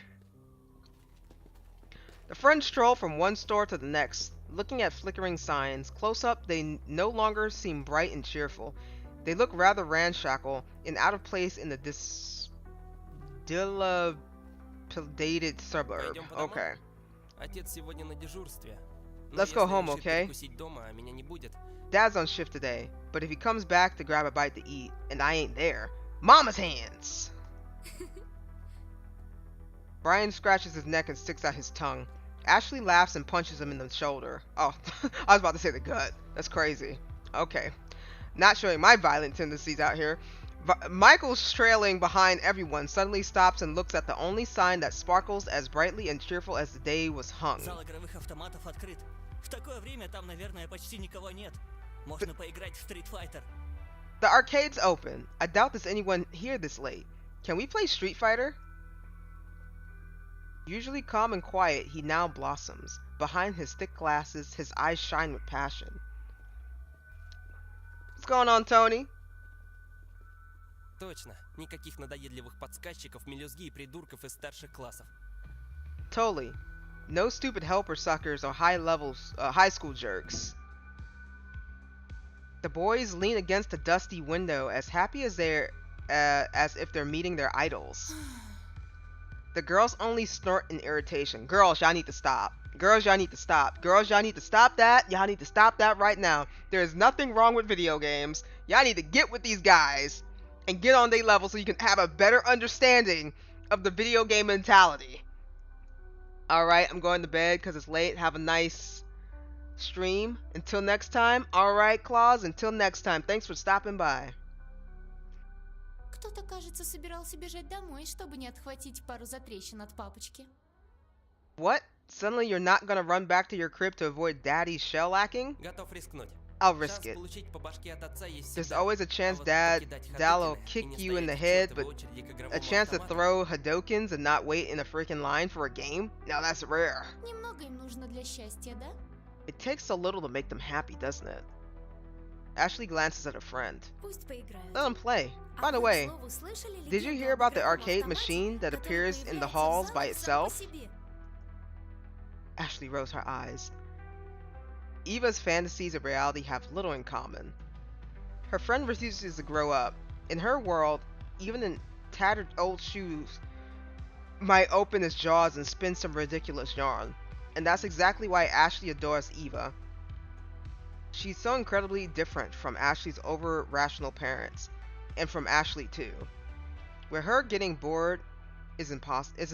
The friends stroll from one store to the next, looking at flickering signs. Close up, they no longer seem bright and cheerful. They look rather ramshackle and out of place in the dilapidated suburb. Пойдем по домам? Okay. Отец сегодня на дежурстве. Но Let's go если home, решит okay? перекусить дома, а меня не будет. Dad's on shift today, but if he comes back to grab a bite to eat and I ain't there, Mama's hands! Brian scratches his neck and sticks out his tongue. Ashley laughs and punches him in the shoulder. Oh, I was about to say the gut. That's crazy. Okay. Not showing my violent tendencies out here. Michael's trailing behind everyone suddenly stops and looks at the only sign that sparkles as brightly and cheerful as the day was hung. Зал игровых автоматов открыт. В такое время там, наверное, почти никого нет. Можно поиграть в Street Fighter. The arcade's open. I doubt there's anyone here this late. Can we play Street Fighter? Usually calm and quiet, he now blossoms. Behind his thick glasses, his eyes shine with passion. What's going on, Tony? Точно. Никаких надоедливых подсказчиков, мелюзги и придурков из старших классов. Totally. No stupid helper suckers or high school jerks. The boys lean against the dusty window as happy as if they're meeting their idols. The girls only snort in irritation. Girls, y'all need to stop. Girls, y'all need to stop. Girls, y'all need to stop that. Y'all need to stop that right now. There is nothing wrong with video games. Y'all need to get with these guys and get on their level so you can have a better understanding of the video game mentality. Alright, I'm going to bed because it's late. Have a nice stream. Until next time. Alright, Claus. Until next time. Thanks for stopping by. Кто-то, кажется, собирался бежать домой, чтобы не отхватить пару затрещин от папочки. What? Suddenly you're not gonna run back to your crib to avoid daddy's shell-lacking? Готов рискнуть. I'll risk Шанс it. получить по башке от отца есть There's всегда. always a chance А вот Dad покидать will Hadouken kick и не you in the стоять в head, чертовой but очереди к a игровому chance to автомату. throw Hadokens and not wait in a freaking line for a game? Now that's rare. Немного им нужно для счастья, да? It takes so little to make them happy, doesn't it? Ashley glances at her friend. Пусть поиграют. Let them play. А By the вы, к way, слову, слышали did you легенду hear об about the игровом arcade автомате, machine that который appears in the появляется в halls by залах сам по itself? себе? Ashley rolls her eyes. Eva's fantasies and reality have little in common. Her friend refuses to grow up. In her world, even in tattered old shoes might open his jaws and spin some ridiculous yarn. And that's exactly why Ashley adores Eva. She's so incredibly different from Ashley's over-rational parents, and from Ashley too. With her, getting bored is an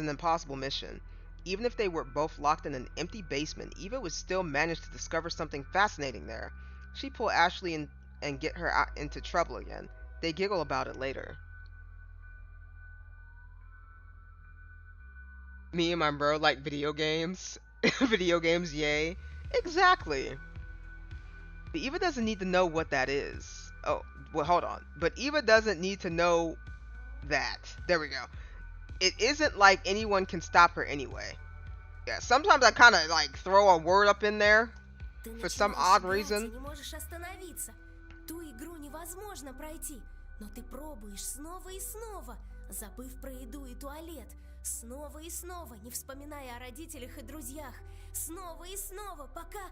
impossible mission. Even if they were both locked in an empty basement, Eva would still manage to discover something fascinating there. She'd pull Ashley in and get her out into trouble again. They giggle about it later. Me and my bro like video games. Video games, yay. Exactly. But Eva doesn't need to know what that is. Oh, well, hold on. But Eva doesn't need to know that. There we go. It isn't like anyone can stop her anyway. Yeah, sometimes I kind of like throw a word up in there Ты for some начинаешь odd играть и reason. не можешь остановиться. Ту игру невозможно пройти, но ты пробуешь снова и снова, забыв про еду и туалет. Снова и снова, не вспоминая о родителях и друзьях. Снова и снова, пока...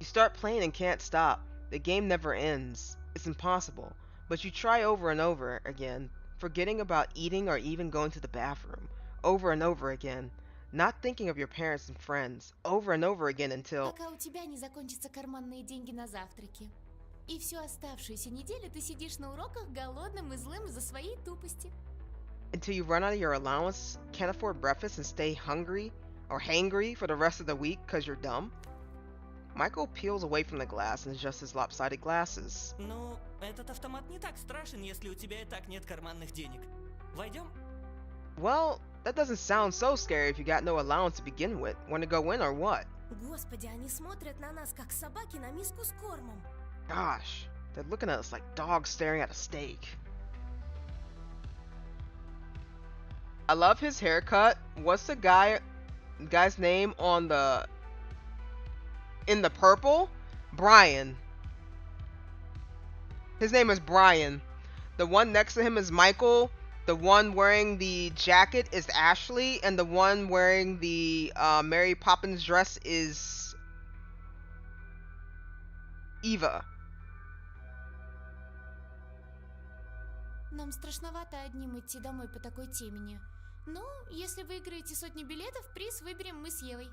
You start playing and can't stop. The game never ends. It's impossible. But you try over and over again, forgetting about eating or even going to the bathroom. Over and over again. Not thinking of your parents and friends. Over and over again until... Пока у тебя не закончатся карманные деньги на завтраки. И всю оставшуюся неделю ты сидишь на уроках голодным и злым из-за своей тупости. Until you run out of your allowance, can't afford breakfast and stay hungry or hangry for the rest of the week because you're dumb. Michael peels away from the glass and adjusts his lopsided glasses. Ну, этот автомат не так страшен, если у тебя и так нет карманных денег. Войдем? Well, that doesn't sound so scary if you got no allowance to begin with. Want to go in or what? Господи, они смотрят на нас, как собаки на миску с кормом. Gosh, they're looking at us like dogs staring at a steak. I love his haircut. What's the guy's name on the in the purple? Brian. His name is Brian. The one next to him is Michael. The one wearing the jacket is Ashley, and the one wearing the Mary Poppins dress is Eva. Нам страшновато одним идти домой по такой темени. Ну, если выиграете сотни билетов, приз выберем мы с Евой.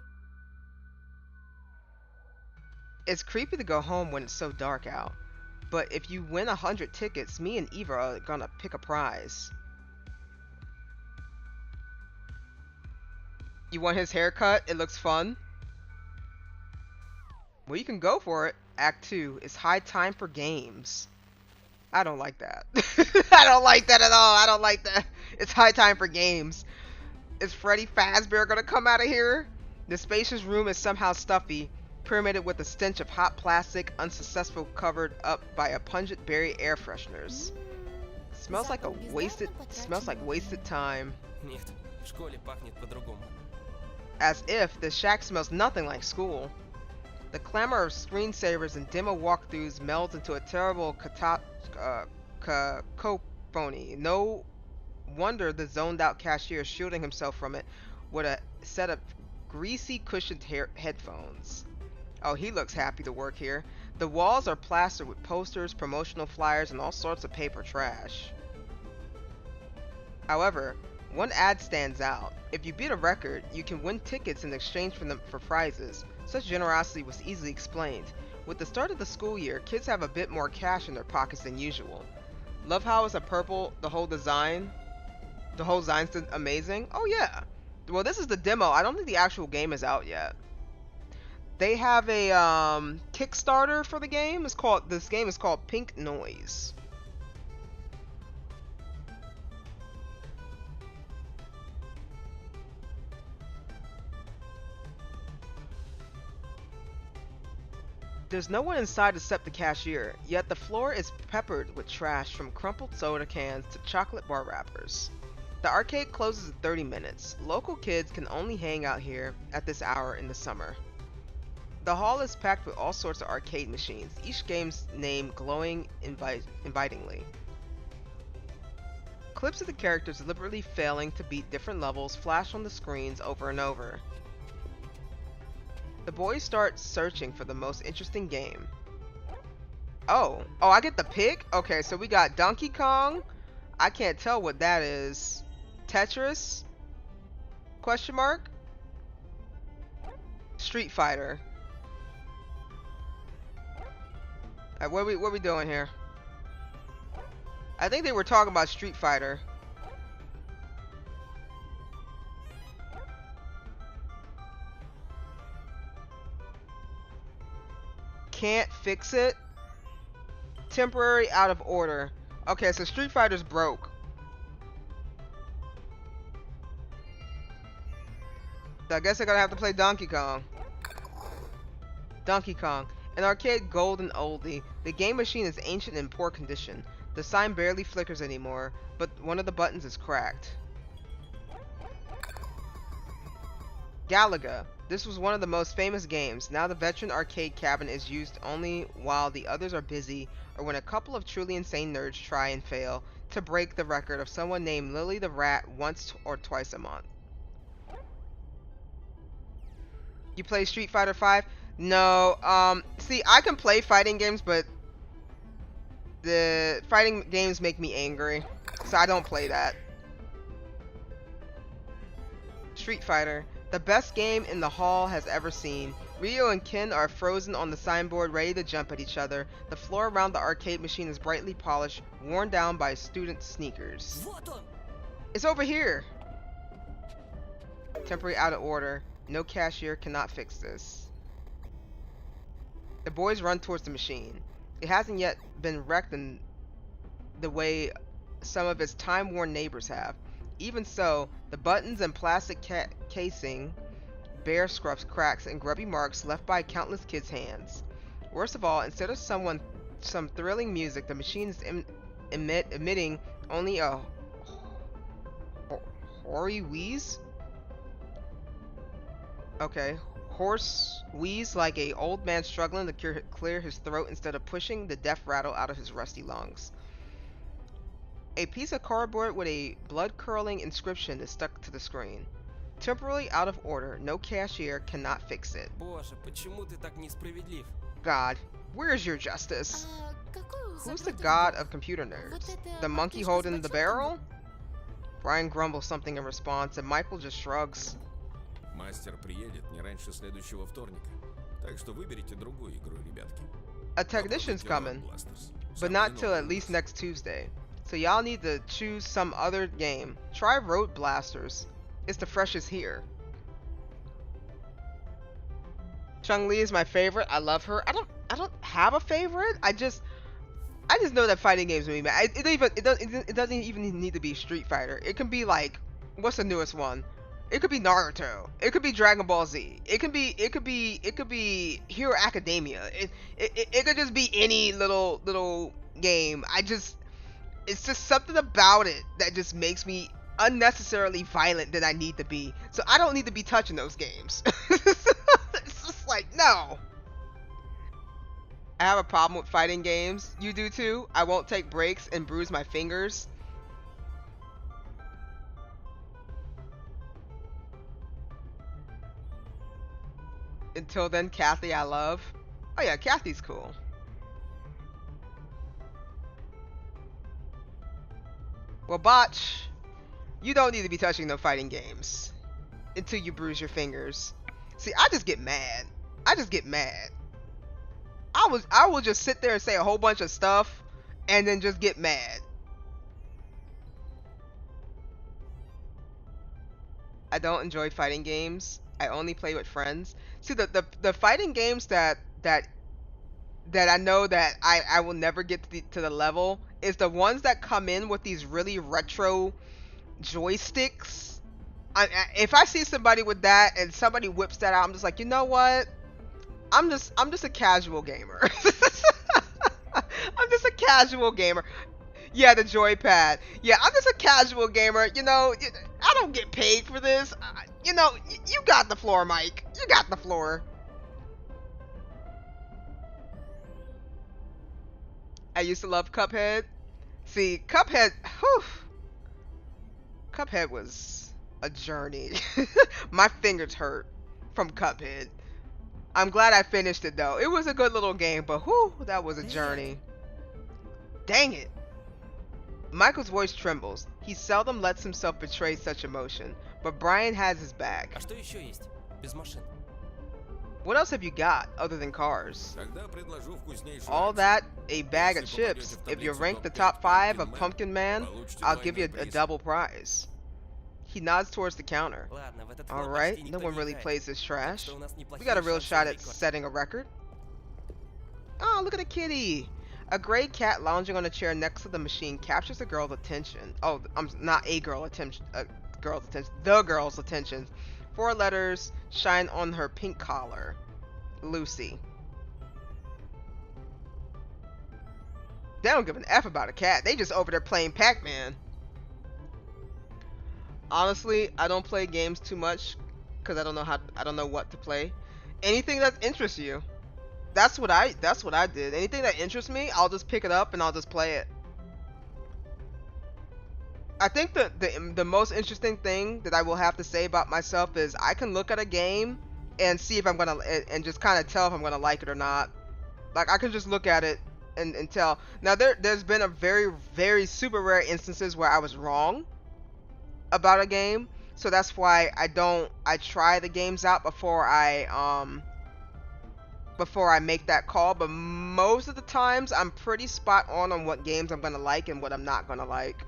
It's creepy to go home when it's so dark out. But if you win 100 tickets, me and Eva are gonna pick a prize. You want his haircut? It looks fun. Well, you can go for it. Act 2. It's high time for games. I don't like that. I don't like that at all. I don't like that. It's high time for games. Is Freddy Fazbear gonna come out of here? The spacious room is somehow stuffy, pyramided with a stench of hot plastic, unsuccessful covered up by a pungent berry air fresheners. Smells like wasted time. Нет, в школе пахнет по-другому. As if the shack smells nothing like school. The clamor of screensavers and demo walkthroughs melds into a terrible cacophony. No wonder the zoned out cashier is shielding himself from it with a set of greasy cushioned headphones. Oh, he looks happy to work here. The walls are plastered with posters, promotional flyers, and all sorts of paper trash. However, one ad stands out. If you beat a record, you can win tickets in exchange for prizes. Such generosity was easily explained. With the start of the school year, kids have a bit more cash in their pockets than usual. Love how it's a purple, the whole design's amazing. Oh yeah. Well, this is the demo. I don't think the actual game is out yet. They have a Kickstarter for the game. This game is called Pink Noise. There's no one inside except the cashier, yet the floor is peppered with trash from crumpled soda cans to chocolate bar wrappers. The arcade closes in 30 minutes. Local kids can only hang out here at this hour in the summer. The hall is packed with all sorts of arcade machines, each game's name glowing invitingly. Clips of the characters deliberately failing to beat different levels flash on the screens over and over. The boys start searching for the most interesting game. Oh, I get the pick? Okay, so we got Donkey Kong. I can't tell what that is. Tetris? Question mark? Street Fighter. What are we doing here? I think they were talking about Street Fighter. Can't fix it. Temporary out of order. Okay, so Street Fighter's broke. So I guess I'm gonna have to play Donkey Kong. Donkey Kong. An arcade golden oldie. The game machine is ancient and in poor condition. The sign barely flickers anymore, but one of the buttons is cracked. Galaga. This was one of the most famous games. Now the veteran arcade cabin is used only while the others are busy, or when a couple of truly insane nerds try and fail to break the record of someone named Lily the Rat once or twice a month. You play Street Fighter 5? No. See, I can play fighting games, but the fighting games make me angry, so I don't play that. Street Fighter, the best game in the hall has ever seen. Ryo and Ken are frozen on the signboard, ready to jump at each other. The floor around the arcade machine is brightly polished, worn down by student sneakers. Вот он! It's over here! Temporary out of order. No cashier cannot fix this. The boys run towards the machine. It hasn't yet been wrecked in the way some of its time-worn neighbors have. Even so, the buttons and plastic casing bear scruffs, cracks, and grubby marks left by countless kids' hands. Worst of all, instead of some thrilling music, the machine is emitting only a hoary wheeze? Okay. Hoarse wheeze like a old man struggling to clear his throat instead of pushing the death rattle out of his rusty lungs. A piece of cardboard with a blood-curdling inscription is stuck to the screen. Temporarily out of order, no cashier cannot fix it. Боже, почему ты так несправедлив? God, where is your justice? Какой у Who's the заблюдок god был? of computer nerds? Вот это The monkey мальчишка с holding the бочонком? barrel? Brian grumbles something in response, and Michael just shrugs. Мастер приедет не раньше следующего вторника. Так что выберите другую игру, ребятки. A technician's Попробуйте coming, Lanisters. but Самый not till новый at least ужас. next Tuesday. So y'all need to choose some other game. Try Road Blasters. It's the freshest here. Chun-Li is my favorite. I love her. I don't have a favorite. I just know that fighting games make me mad. It doesn't even need to be Street Fighter. It can be like, what's the newest one? It could be Naruto. It could be Dragon Ball Z. It could be Hero Academia. It could just be any little game. It's just something about it that just makes me unnecessarily violent than I need to be. So I don't need to be touching those games. It's just like, no. I have a problem with fighting games. You do too. I won't take breaks and bruise my fingers. Until then, Kathy I love. Oh yeah, Kathy's cool. Well, Botch, you don't need to be touching no fighting games until you bruise your fingers. See, I just get mad. I will just sit there and say a whole bunch of stuff and then just get mad. I don't enjoy fighting games. I only play with friends. See, the fighting games that I know that I will never get to the level is the ones that come in with these really retro joysticks. If I see somebody with that and somebody whips that out, I'm just like, you know what? I'm just a casual gamer. I'm just a casual gamer. Yeah, the joypad. Yeah, I'm just a casual gamer. You know, I don't get paid for this. You know, you got the floor, Mike. You got the floor. I used to love Cuphead. See, Cuphead, whew. Cuphead was a journey. My fingers hurt from Cuphead. I'm glad I finished it though. It was a good little game, but whew, that was a journey. Dang it. Michael's voice trembles. He seldom lets himself betray such emotion, but Brian has his back. А что еще есть? Без машин. What else have you got other than cars? Тогда предложу вкуснейшую All акцию. that, a bag of Если chips. попадете в If you таблицу rank the топ-5 top 5 of Pumpkin Pumpkin Man, получите I'll give you двойной a приз. double prize. He nods towards the counter. Ладно, в этот флот почти Alright, никто no one не really играет, plays this так trash. что у нас We неплохие got a real шансы shot на at рекорд. setting a record. Oh, look at a kitty. A gray cat lounging on a chair next to the machine captures the girl's attention. Oh, I'm not a girl attention. Girl's attention. The girl's attention. 4 letters shine on her pink collar. Lucy. They don't give an F about a cat. They just over there playing Pac-Man. Honestly, I don't play games too much because I don't know what to play. Anything that interests you. That's what I did. Anything that interests me, I'll just pick it up and I'll just play it. I think the most interesting thing that I will have to say about myself is I can look at a game and see if I'm gonna and just kind of tell if I'm gonna like it or not. Like I can just look at it and tell. Now there's been a very super rare instances where I was wrong about a game, so that's why I try the games out before I make that call. But most of the times I'm pretty spot on what games I'm gonna like and what I'm not gonna like.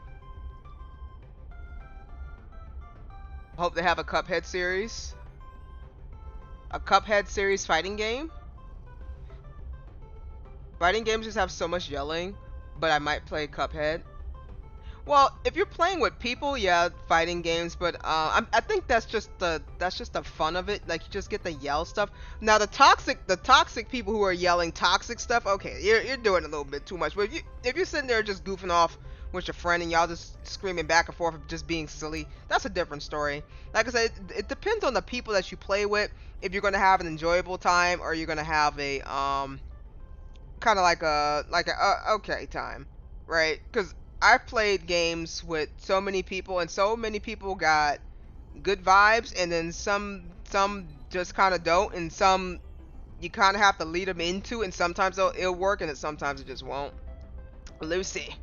Hope they have a Cuphead series. A Cuphead series fighting game. Fighting games just have so much yelling, but I might play Cuphead. Well, if you're playing with people, yeah, fighting games, but I think that's just the fun of it. Like you just get to yell stuff. Now the toxic people who are yelling toxic stuff, okay, you're doing a little bit too much. But if you're sitting there just goofing off with your friend and y'all just screaming back and forth of just being silly, that's a different story. Like I said, it depends on the people that you play with, if you're gonna have an enjoyable time or you're gonna have a kind of like a okay time, right? Because I've played games with so many people and so many people got good vibes, and then some just kind of don't, and some you kind of have to lead them into, and sometimes it'll work and sometimes it just won't. Lucy.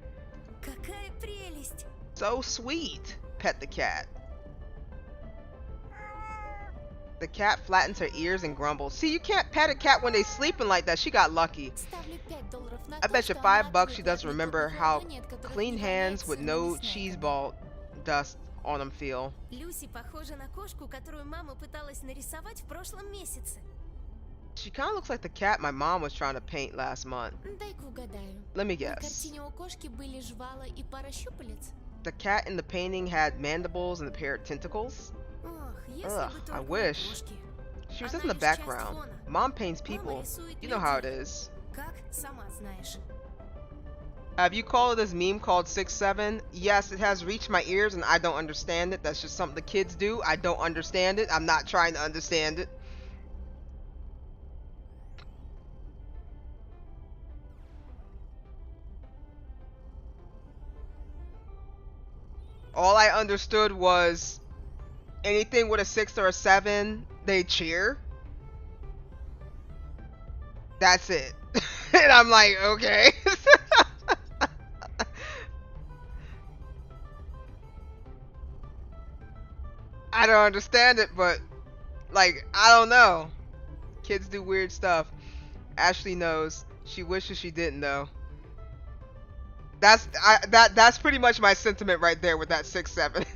Какая прелесть! So sweet. Pet the cat. The cat flattens her ears and grumbles. See, you can't pet a cat when they sleeping like that. She got lucky. Ставлю $5 на I то, bet you что она $5 she ответит doesn't на remember тот how планет, которых clean не hands with валяется no на cheese снегу. ball dust on them feel. Люси похожа на кошку, которую мама пыталась нарисовать в прошлом месяце. She kind of looks like the cat my mom was trying to paint last month. Дай-ка угадаю. Let me На guess. картине у кошки были жвала и пара щупалец? The cat in the painting had mandibles and a pair of tentacles. Ох, если Ugh, бы I только у wish. кошки. She was Она in the лишь часть background. фона. Mom paints Мама people. рисует You know how it людей. is. Как? Сама знаешь. Have you called this meme called 6-7? Yes, it has reached my ears and I don't understand it. That's just something the kids do. I don't understand it. I'm not trying to understand it. All I understood was anything with a 6 or a 7, they cheer. That's it. And I'm like, okay. I don't understand it, but like, I don't know. Kids do weird stuff. Ashley knows. She wishes she didn't though. That's pretty much my sentiment right there with that 6-7.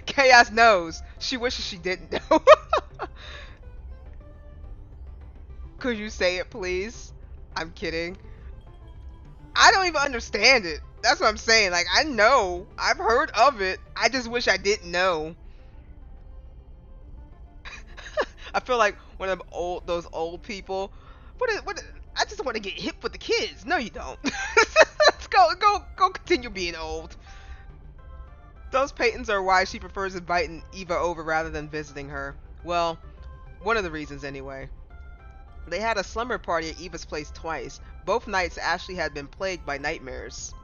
Chaos knows. She wishes she didn't know. Could you say it, please? I'm kidding. I don't even understand it. That's what I'm saying. Like, I know. I've heard of it. I just wish I didn't know. I feel like one of them those old people. I just want to get hip with the kids. No, you don't. Let's go continue being old. Those paintings are why she prefers inviting Eva over rather than visiting her. Well, one of the reasons anyway. They had a slumber party at Eva's place twice. Both nights Ashley had been plagued by nightmares.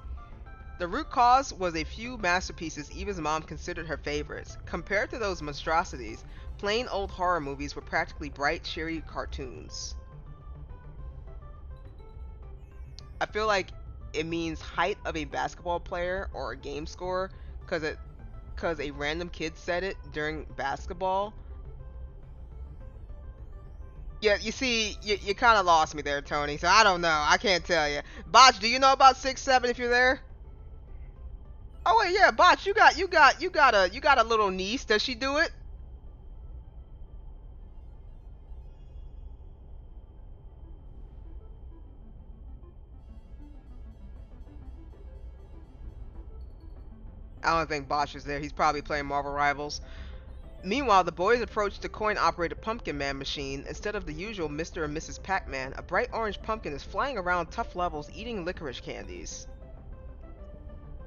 The root cause was a few masterpieces Eva's mom considered her favorites. Compared to those monstrosities, plain old horror movies were practically bright, cheery cartoons. I feel like it means height of a basketball player or a game score because a random kid said it during basketball. Yeah, you see, you kind of lost me there, Tony. So I don't know. I can't tell you. Botch, do you know about 6-7 if you're there? Oh wait, yeah, Botch, you got a little niece. Does she do it? I don't think Botch is there. He's probably playing Marvel Rivals. Meanwhile, the boys approached the coin-operated Pumpkin Man machine. Instead of the usual Mr. and Mrs. Pac-Man, a bright orange pumpkin is flying around tough levels eating licorice candies.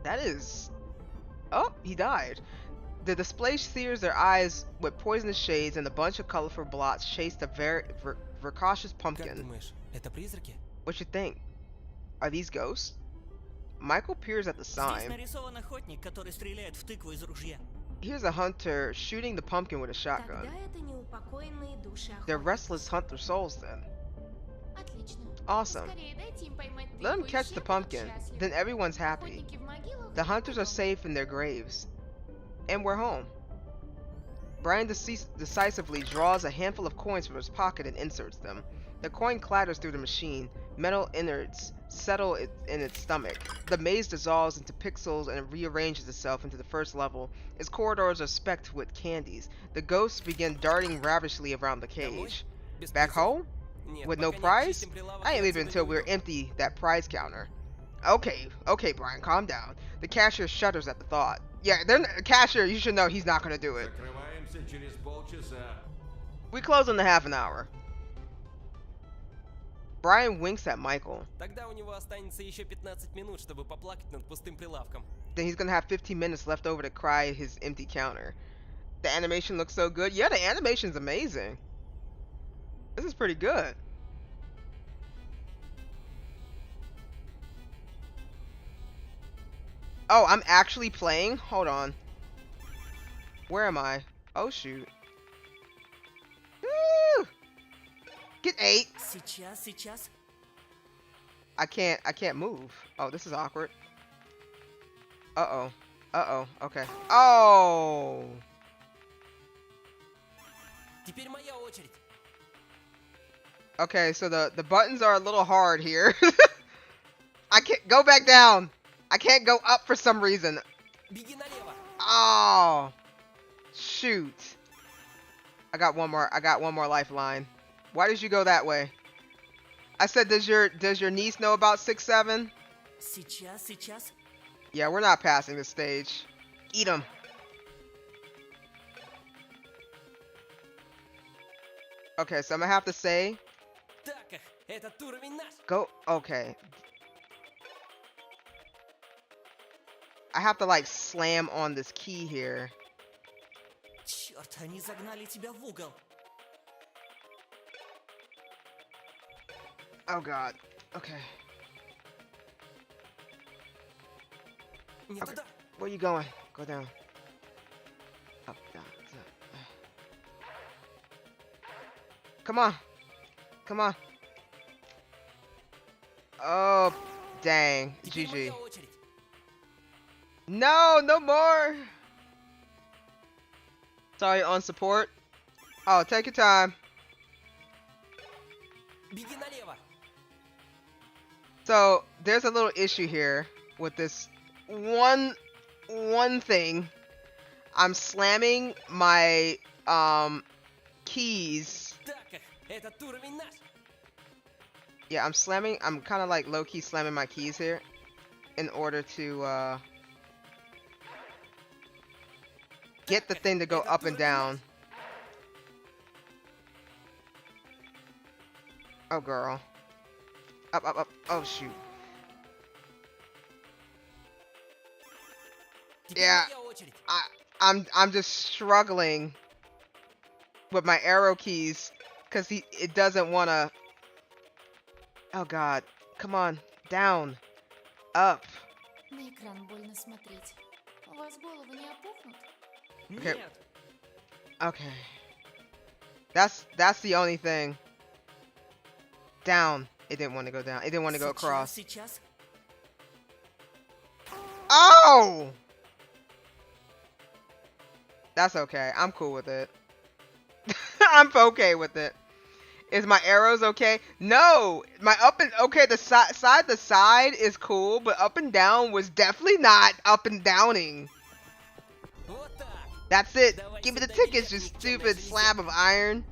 That is... Oh, he died. The display sears their eyes with poisonous shades, and a bunch of colorful blots chase the vercautious Как pumpkin. думаешь, это призраки? What you think? Are these ghosts? Michael peers at the Здесь sign. нарисован охотник, который стреляет в тыкву из ружья. Here's a hunter shooting the pumpkin with a shotgun. Тогда это неупокоенные души They're охотников. restless hunt their souls then. Отлично. Awesome. Скорее дайте им поймать Let them тыкву, и catch все the будут pumpkin. счастливы. Then everyone's happy. Охотники в могилах, The hunters are потом. safe in their graves. And we're home. Brian decisively draws a handful of coins from his pocket and inserts them. The coin clatters through the machine. Metal innards settle in its stomach. The maze dissolves into pixels and rearranges itself into the first level. Its corridors are specked with candies. The ghosts begin darting ravishly around the cage. Без Back призов? home? Нет, With no пока не prize? очистим прилавок, I я ain't leaving отсюда until не we're уйду. empty that prize counter. Okay, Brian, calm down. The cashier shudders at the thought. Yeah, cashier, you should know he's not gonna do it. Закрываемся через полчаса. We close in a half an hour. Brian winks at Michael. Тогда у него останется еще 15 минут, чтобы поплакать над пустым прилавком. Then he's gonna have 15 minutes left over to cry at his empty counter. The animation looks so good. Yeah, the animation's amazing. This is pretty good. Oh, I'm actually playing? Hold on. Where am I? Oh, shoot. Woo! Get 8. Сейчас. I can't move. Oh, this is awkward. Uh-oh. Okay. Oh! Теперь моя очередь. Okay, so the buttons are a little hard here. I can't go back down. I can't go up for some reason. Беги налево. Oh, shoot. I got one more lifeline. Why did you go that way? I said, does your niece know about 6-7? Сейчас. Yeah, we're not passing this stage. Eat them. Okay, so I'm gonna have to say, Так, этот уровень наш. go. Okay. I have to like slam on this key here. Черт, они загнали тебя в угол. Oh God. Okay. Не Okay. туда. Where you going? Go down. Up, down, up. Come on. Come on. Oh, dang. Теперь GG. моя очередь. No, no more. Sorry, on support. Oh, take your time. Беги налево. So, there's a little issue here with this one thing. I'm slamming my keys. Так, этот уровень наш. Yeah, I'm kind of like low-key slamming my keys here in order to get the thing to go up and down. Oh, girl. Up. Oh, shoot. Теперь Yeah. моя очередь. I'm just struggling with my arrow keys because it doesn't want to. Oh God, come on, down, up. На экран больно смотреть. У вас головы не опухнут? Okay. Нет. Okay, that's the only thing. Down. It didn't want to go down. It didn't want to go across. Сейчас. Oh! That's okay. I'm cool with it. I'm okay with it. Is my arrows okay? No! My up and... Okay, the side to side is cool, but up and down was definitely not up and downing. Вот так. That's it. Give me the tickets, you stupid slab of iron.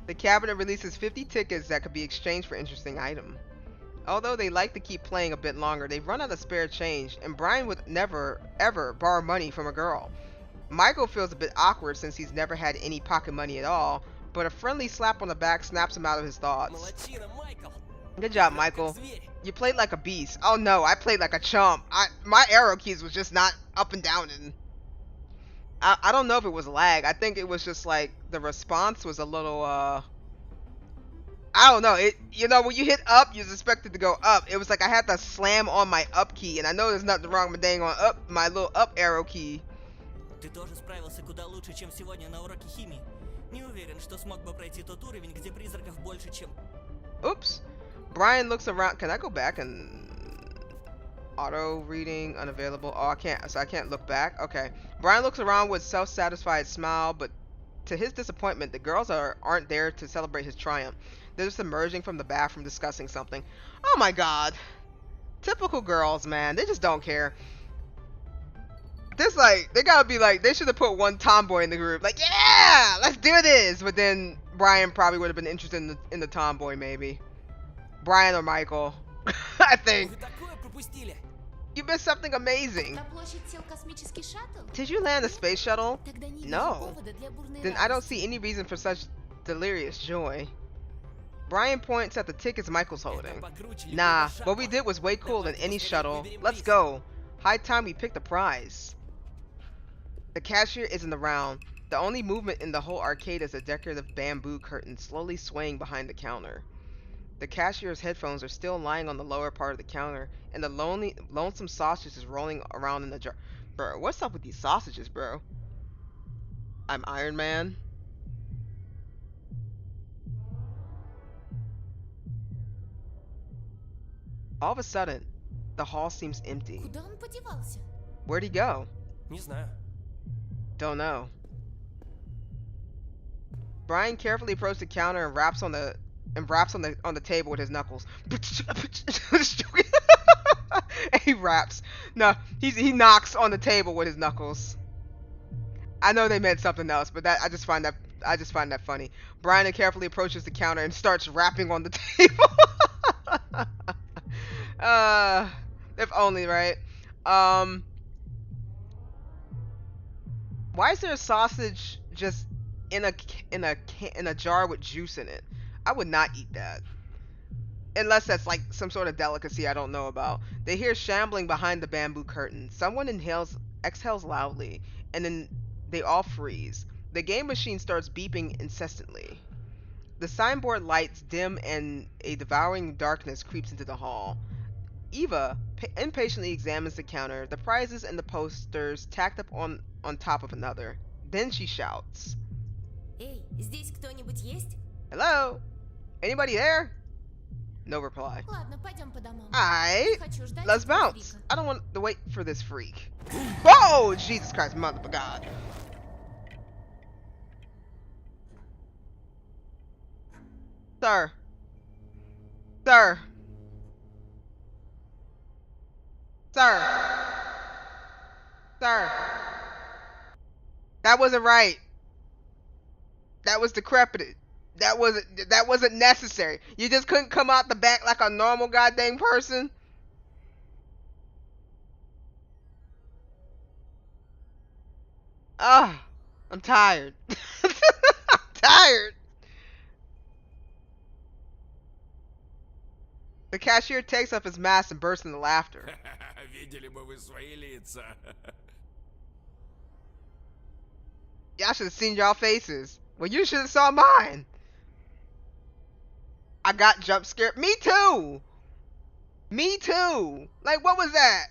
The cabinet releases 50 tickets that could be exchanged for interesting item. Although they like to keep playing a bit longer, they've run out of spare change, and Brian would never, ever borrow money from a girl. Michael feels a bit awkward since he's never had any pocket money at all, but a friendly slap on the back snaps him out of his thoughts. Молодчина, Майкл. Good job, Как Michael. зверь. You played like a beast. Oh no, I played like a chump. My arrow keys was just not up and down, and I don't know if it was lag. I think it was just like the response was a little I don't know. When you hit up, you're expected to go up. It was like I had to slam on my up key, and I know there's nothing wrong with dang on up my little up arrow key. Ты тоже справился куда лучше, чем сегодня на уроке химии. Не уверен, что смог бы пройти тот уровень, где призраков больше, чем... Oops. Brian looks around. Can I go back and auto reading unavailable? Oh, I can't. So I can't look back. Okay. Brian looks around with self-satisfied smile, but to his disappointment, the girls aren't there to celebrate his triumph. They're just emerging from the bathroom discussing something. Oh my god. Typical girls, man. They just don't care. This they gotta be like, they should have put one tomboy in the group. Like, yeah, let's do this. But then Brian probably would have been interested in the tomboy, maybe. Brian or Michael. I think. You missed something amazing. Did you land a space shuttle? No. Then I don't see any reason for such delirious joy. Brian points at the tickets Michael's holding. Nah, what we did was way cooler than any shuttle. Let's go. High time we picked a prize. The cashier isn't around. The only movement in the whole arcade is a decorative bamboo curtain slowly swaying behind the counter. The cashier's headphones are still lying on the lower part of the counter, and the lonesome sausage is rolling around in the jar. Bro, what's up with these sausages, bro? I'm Iron Man. All of a sudden, the hall seems empty. Куда он подевался? Where'd he go? Не знаю. Don't know. Brian carefully approached the counter and raps on the table with his knuckles. He raps. No, he knocks on the table with his knuckles. I know they meant something else, but I just find that funny. Brian carefully approaches the counter and starts rapping on the table. If only, right? Why is there a sausage just in a jar with juice in it? I would not eat that. Unless that's like some sort of delicacy I don't know about. They hear shambling behind the bamboo curtain. Someone exhales loudly, and then they all freeze. The game machine starts beeping incessantly. The signboard lights dim and a devouring darkness creeps into the hall. Eva impatiently examines the counter, the prizes and the posters tacked up on top of another. Then she shouts. Эй, здесь кто-нибудь есть? Hello? Anybody there? No reply. Ладно, пойдем по домам. Alright, Хочу ждать let's этого bounce. фрика. I don't want to wait for this freak. Whoa! Jesus Christ, mother of God. Sir. Sir. Sir. Sir. That wasn't right. That was decrepit. That wasn't necessary. You just couldn't come out the back like a normal goddamn person. Ah, I'm tired. I'm tired. The cashier takes off his mask and bursts into laughter. Видели бы вы свои лица. Y'all should have seen y'all faces. Well, you should have saw mine. I got jump scared. Me too. Me too. Like, what was that?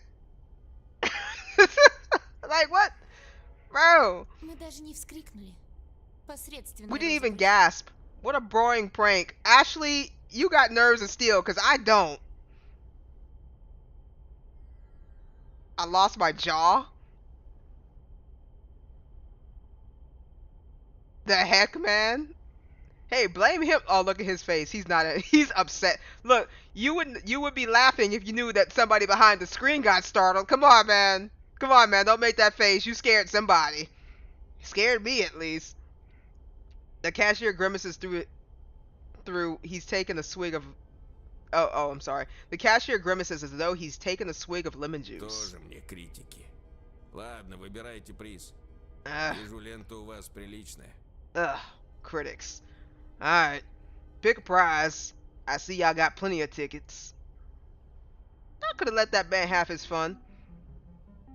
Like, what? Bro. Мы даже не вскрикнули. Посредственно. We didn't even gasp. What a boring prank. Ashley, you got nerves of steel, because I don't. I lost my jaw. The heck, man? Hey, blame him. Oh, look at his face. He's upset. Look, you would be laughing if you knew that somebody behind the screen got startled. Come on, man. Come on, man. Don't make that face. You scared somebody. You scared me, at least. The cashier grimaces through. He's taken a swig of. Oh, I'm sorry. The cashier grimaces as though he's taken a swig of lemon juice. Тоже мне критики. Ладно, выбирайте приз. Вижу, лента у вас приличная. Ugh, critics. Alright, pick a prize. I see y'all got plenty of tickets. I could have let that man have his fun.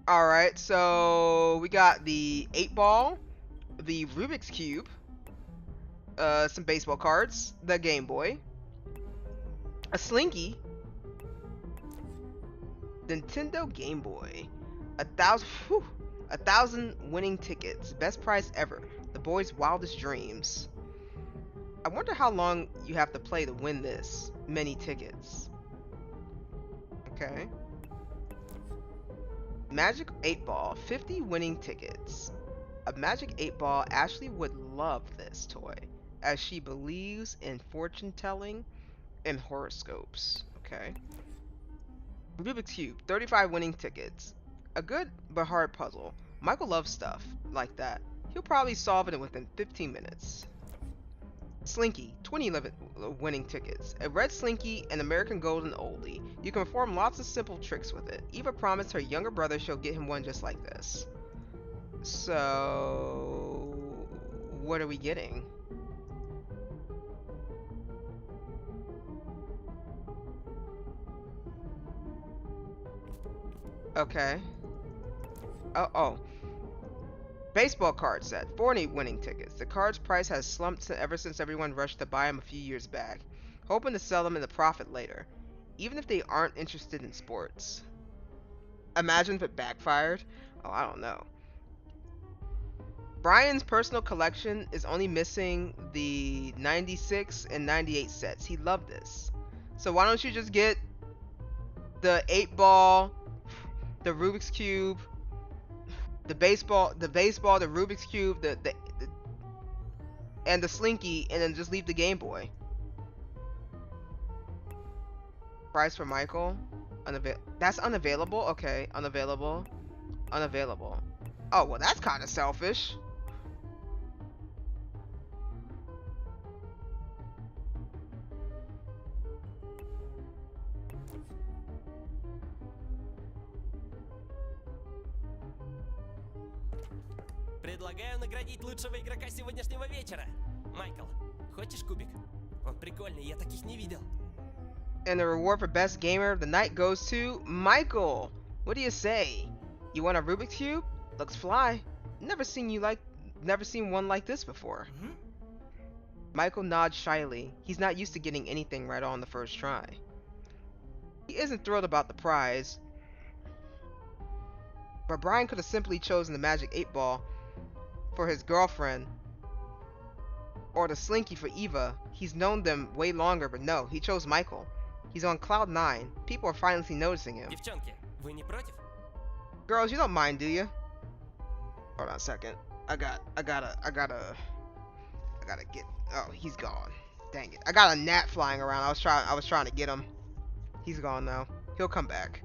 Alright, so we got the 8-ball, the Rubik's Cube, some baseball cards, the Game Boy, a Slinky, Nintendo Game Boy, a thousand winning tickets, best prize ever, the boy's wildest dreams. I wonder how long you have to play to win this many tickets. Okay. Magic 8-ball, 50 winning tickets. A Magic 8-ball. Ashley would love this toy, as she believes in fortune telling and horoscopes. Okay. Rubik's Cube, 35 winning tickets. A good but hard puzzle. Michael loves stuff like that. He'll probably solve it within 15 minutes. Slinky, 20 winning tickets. A red Slinky, an American Golden oldie. You can perform lots of simple tricks with it. Eva promised her younger brother she'll get him one just like this. So, what are we getting? Okay. Oh. Baseball card set, 40 winning tickets. The card's price has slumped ever since everyone rushed to buy them a few years back, hoping to sell them in a profit later, even if they aren't interested in sports. Imagine if it backfired. Oh, I don't know. Brian's personal collection is only missing the 96 and 98 sets. He loved this. So why don't you just get the 8-ball, the Rubik's Cube, the baseball, the Rubik's Cube, and the Slinky, and then just leave the Game Boy. Price for Michael? That's unavailable? Okay, unavailable. Oh, well, that's kind of selfish. Предлагаю наградить лучшего игрока сегодняшнего вечера. Майкл, хочешь кубик? Он прикольный, я таких не видел. And the reward for best gamer of the night goes to Michael. What do you say? You want a Rubik's Cube? Looks fly. Never seen one like this before. Michael nods shyly. He's not used to getting anything right on the first try. He isn't thrilled about the prize, but Brian could have simply chosen the Magic 8-ball for his girlfriend, or the Slinky for Eva. He's known them way longer, but no, he chose Michael. He's on cloud 9. People are finally noticing him. Девчонки, вы не против? Girls, you don't mind, do you? Hold on a second. I gotta get. Oh, he's gone. Dang it! I got a gnat flying around. I was trying to get him. He's gone now. He'll come back.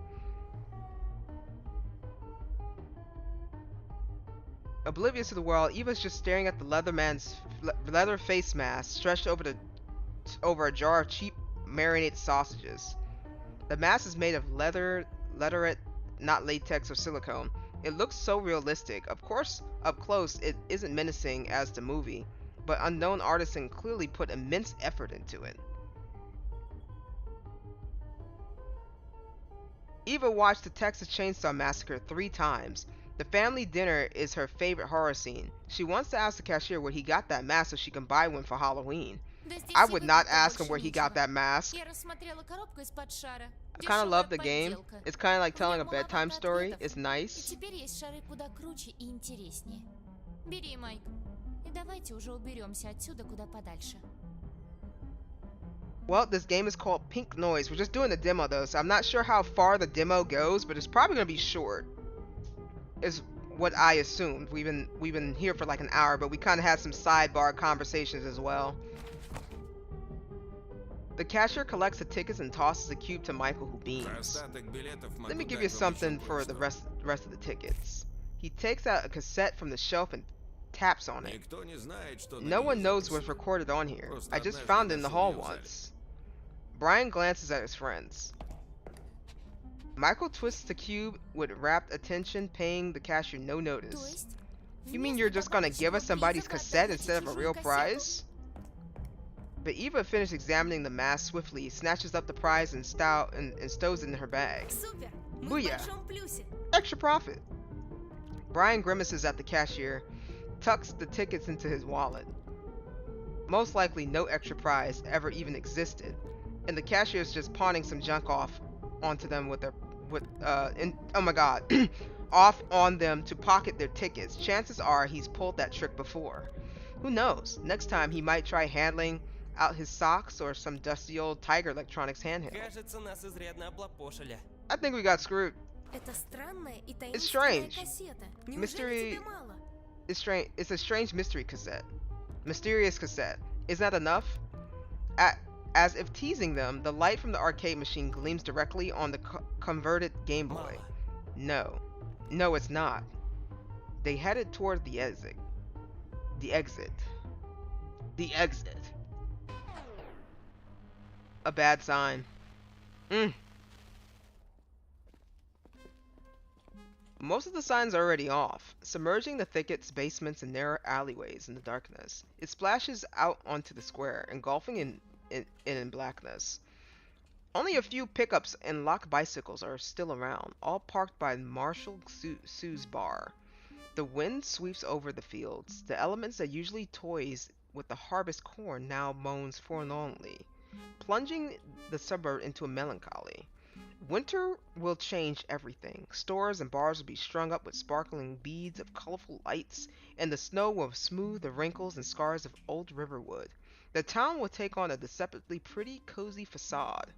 Oblivious to the world, Eva's just staring at the leather face mask stretched over a jar of cheap marinated sausages. The mask is made of leatherette, not latex or silicone. It looks so realistic. Of course, up close, it isn't menacing as the movie, but unknown artisan clearly put immense effort into it. Eva watched the Texas Chainsaw Massacre 3 times. The family dinner is her favorite horror scene. She wants to ask the cashier where he got that mask so she can buy one for Halloween. I would not ask him where he got that mask. I kind of love the game. It's kind of like telling a bedtime story. It's nice. Бери, Майк. И давайте уже уберемся отсюда куда подальше. Well, this game is called Pink Noise. We're just doing the demo though, so I'm not sure how far the demo goes, but it's probably gonna be short. Is what I assumed. We've been here for like an hour, but we kind of had some sidebar conversations as well. The cashier collects the tickets and tosses the cube to Michael, who beams. Let me give you something for the rest of the tickets. He takes out a cassette from the shelf and taps on it. No one knows what's recorded on here. I just found it in the hall once. Brian glances at his friends. Michael twists the cube with rapt attention, paying the cashier no notice. You mean you're just gonna give us somebody's cassette instead of a real prize? But Eva finished examining the mask swiftly, snatches up the prize and stows it in her bag. Супер! Мы в Booyah. большом плюсе. Extra profit. Brian grimaces at the cashier, tucks the tickets into his wallet. Most likely no extra prize ever even existed, and the cashier is just pawning some junk off onto them off on them to pocket their tickets. Chances are he's pulled that trick before. Who knows? Next time he might try handling out his socks or some dusty old Tiger Electronics handheld. Кажется, нас изрядно облапошили. I think we got screwed. Это странная и It's таинственная strange. кассета. Mystery- Неужели тебе мало? It's a strange mystery cassette. Mysterious cassette. Is that enough? As if teasing them, the light from the arcade machine gleams directly on the converted Game Boy. Мало. No, it's not. They headed toward the exit. The exit. A bad sign. Most of the signs are already off, submerging the thickets, basements, and narrow alleyways in the darkness. It splashes out onto the square, engulfing in blackness. Only a few pickups and locked bicycles are still around, all parked by Marshall Sue's bar. The wind sweeps over the fields. The elements that usually toys with the harvest corn now moans forlornly, plunging the suburb into a melancholy. Winter will change everything. Stores and bars will be strung up with sparkling beads of colorful lights, and the snow will smooth the wrinkles and scars of old Riverwood. The town will take on a deceptively pretty, cozy facade.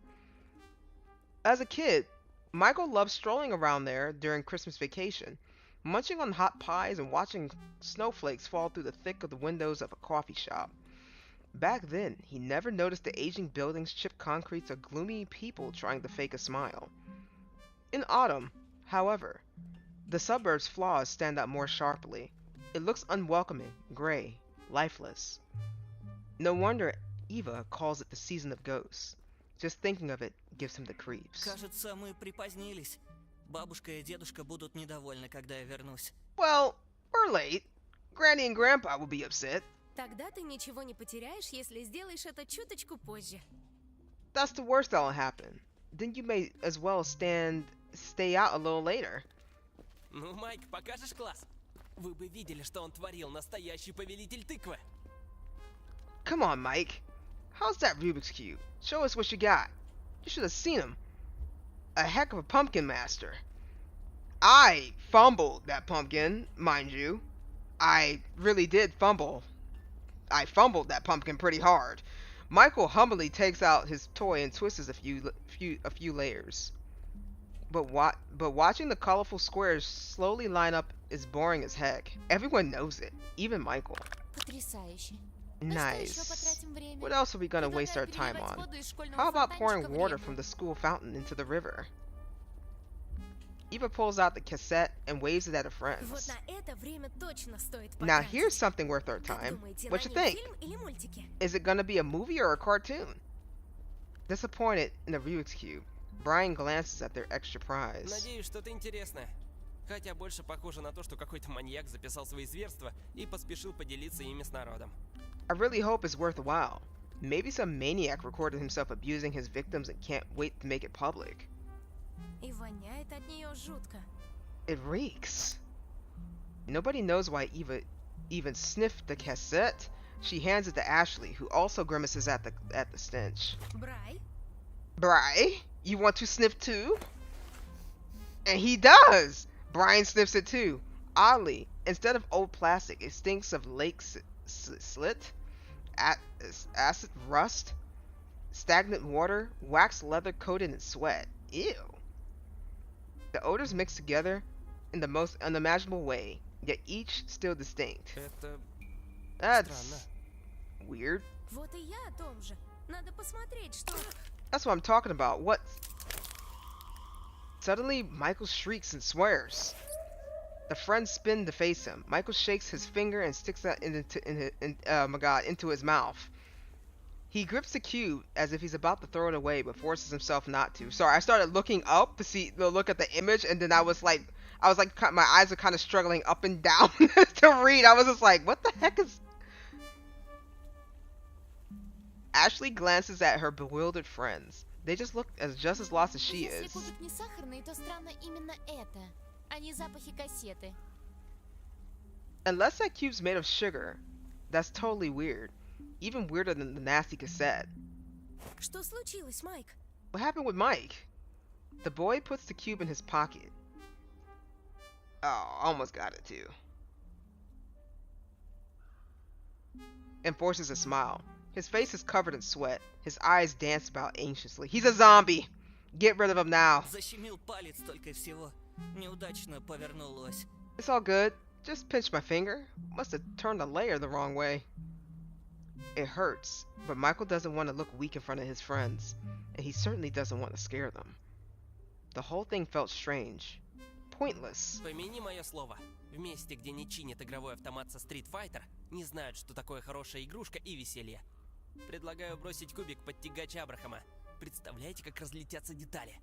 As a kid, Michael loved strolling around there during Christmas vacation, munching on hot pies and watching snowflakes fall through the thick of the windows of a coffee shop. Back then, he never noticed the aging buildings, chipped concretes, or gloomy people trying to fake a smile. In autumn, however, the suburb's flaws stand out more sharply. It looks unwelcoming, gray, lifeless. No wonder Eva calls it the season of ghosts. Just thinking of it gives him the creeps. Кажется, мы припозднились. Бабушка и дедушка будут недовольны, когда я вернусь. Well, we're late. Granny and Grandpa will be upset. Тогда ты ничего не потеряешь, если сделаешь это чуточку позже. That's the worst that'll happen. Then you may as well stay out a little later. Ну, Майк, покажешь класс? Вы бы видели, что он творил, настоящий повелитель тыквы. Come on, Mike. How's that Rubik's Cube? Show us what you got. You should have seen him. A heck of a pumpkin master. I fumbled that pumpkin, mind you. I really did fumble. I fumbled that pumpkin pretty hard. Michael humbly takes out his toy and twists a few layers. But watching the colorful squares slowly line up is boring as heck. Everyone knows it, even Michael. Потрясающе. Nice. What else are we gonna waste our time on? How about pouring water from the school fountain into the river? Eva pulls out the cassette and waves it at her Вот friends. на это время точно стоит Now потратить. here's something worth our Как time. думаете, What you на think? нем фильм или мультики? Is it gonna be a movie or a cartoon? Disappointed in the Rubik's Cube, Brian glances at their extra prize. Надеюсь, что-то интересное. Хотя больше похоже на то, что какой-то маньяк записал свои зверства и поспешил поделиться ими с народом. I really hope it's worth a while. Maybe some maniac recorded himself abusing his victims and can't wait to make it public. И воняет от нее жутко. It reeks. Nobody knows why Eva even sniffed the cassette. She hands it to Ashley, who also grimaces at the stench. Брай, Bri, you want to sniff too? And he does! Brian sniffs it too. Oddly, instead of old plastic, it stinks of lake slit, acid rust, stagnant water, waxed leather coated in sweat. Ew. The odors mix together in the most unimaginable way, yet each still distinct. Это That's weird. вот и я о том же. Надо посмотреть, что... That's what I'm talking about. What? Suddenly, Michael shrieks and swears. The friends spin to face him. Michael shakes his finger and sticks that into his mouth. He grips the cube as if he's about to throw it away, but forces himself not to. Sorry, I started looking up to look at the image, and then I was like, my eyes are kind of struggling up and down to read. I was just like, what the heck is? Ashley glances at her bewildered friends. They just look just as lost as she Если is. кубик не сахарный, то странно именно это, а не запахи кассеты. Unless that cube's made of sugar, that's totally weird. Even weirder than the nasty cassette. Что случилось, Майк? What happened with Mike? The boy puts the cube in his pocket. Oh, almost got it too. And forces a smile. His face is covered in sweat. His eyes dance about anxiously. He's a zombie! Get rid of him now. Защемил палец только и всего. Неудачно повернулось. It's all good. Just pinched my finger. Must have turned the layer the wrong way. It hurts, but Michael doesn't want to look weak in front of his friends, and he certainly doesn't want to scare them. The whole thing felt strange. Pointless. Помяни мое слово. В месте, где не чинят игровой автомат со Street Fighter, не знают, что такое хорошая игрушка и веселье. Предлагаю бросить кубик под тягач Абрахама. Представляете, как разлетятся детали?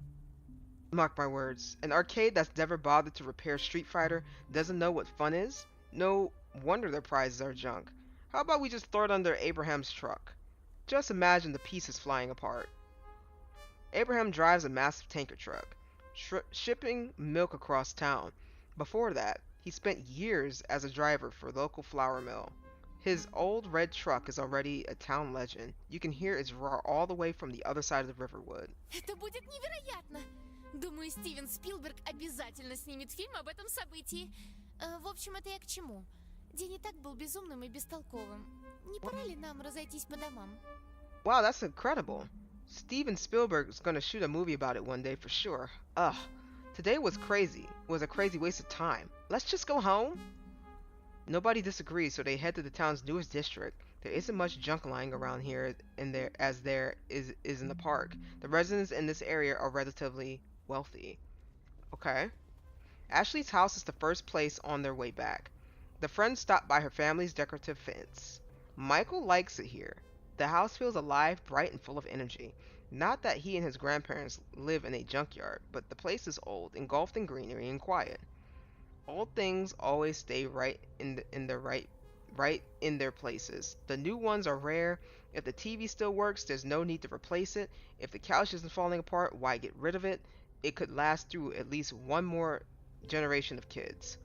Mark my words, an arcade that's never bothered to repair Street Fighter doesn't know what fun is? No wonder their prizes are junk. How about we just throw it under Abraham's truck? Just imagine the pieces flying apart. Abraham drives a massive tanker truck, shipping milk across town. Before that, he spent years as a driver for a local flour mill. His old red truck is already a town legend. You can hear its roar all the way from the other side of the Riverwood. Это будет невероятно! Думаю, Стивен Спилберг обязательно снимет фильм об этом событии. В общем, это я к чему? День и так был безумным и бестолковым. Не пора ли нам разойтись по домам? Wow, that's incredible. Steven Spielberg is gonna shoot a movie about it one day for sure. Ugh. Today was crazy. It was a crazy waste of time. Let's just go home? Nobody disagrees, so they head to the town's newest district. There isn't much junk lying around here as there is in the park. The residents in this area are relatively wealthy. Okay. Ashley's house is the first place on their way back. The friends stop by her family's decorative fence. Michael likes it here. The house feels alive, bright, and full of energy. Not that he and his grandparents live in a junkyard, but the place is old, engulfed in greenery and quiet. Old things always stay right in their places. The new ones are rare. If the TV still works, there's no need to replace it. If the couch isn't falling apart, why get rid of it? It could last through at least one more generation of kids.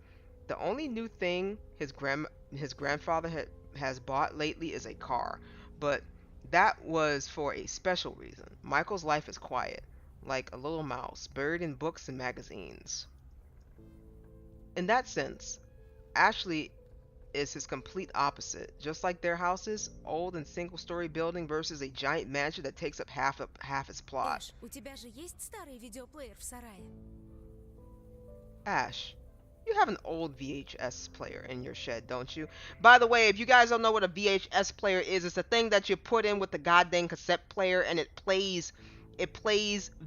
The only new thing his grandfather has bought lately is a car, but that was for a special reason. Michael's life is quiet, like a little mouse buried in books and magazines. In that sense, Ashley is his complete opposite. Just like their houses, old and single-story building versus a giant mansion that takes up half its plot. Эш, у тебя же есть старый видеоплеер в сарае? Ash, you have an old VHS player in your shed, don't you? By the way, if you guys don't know what a VHS player is, it's the thing that you put in with the goddamn cassette player and it plays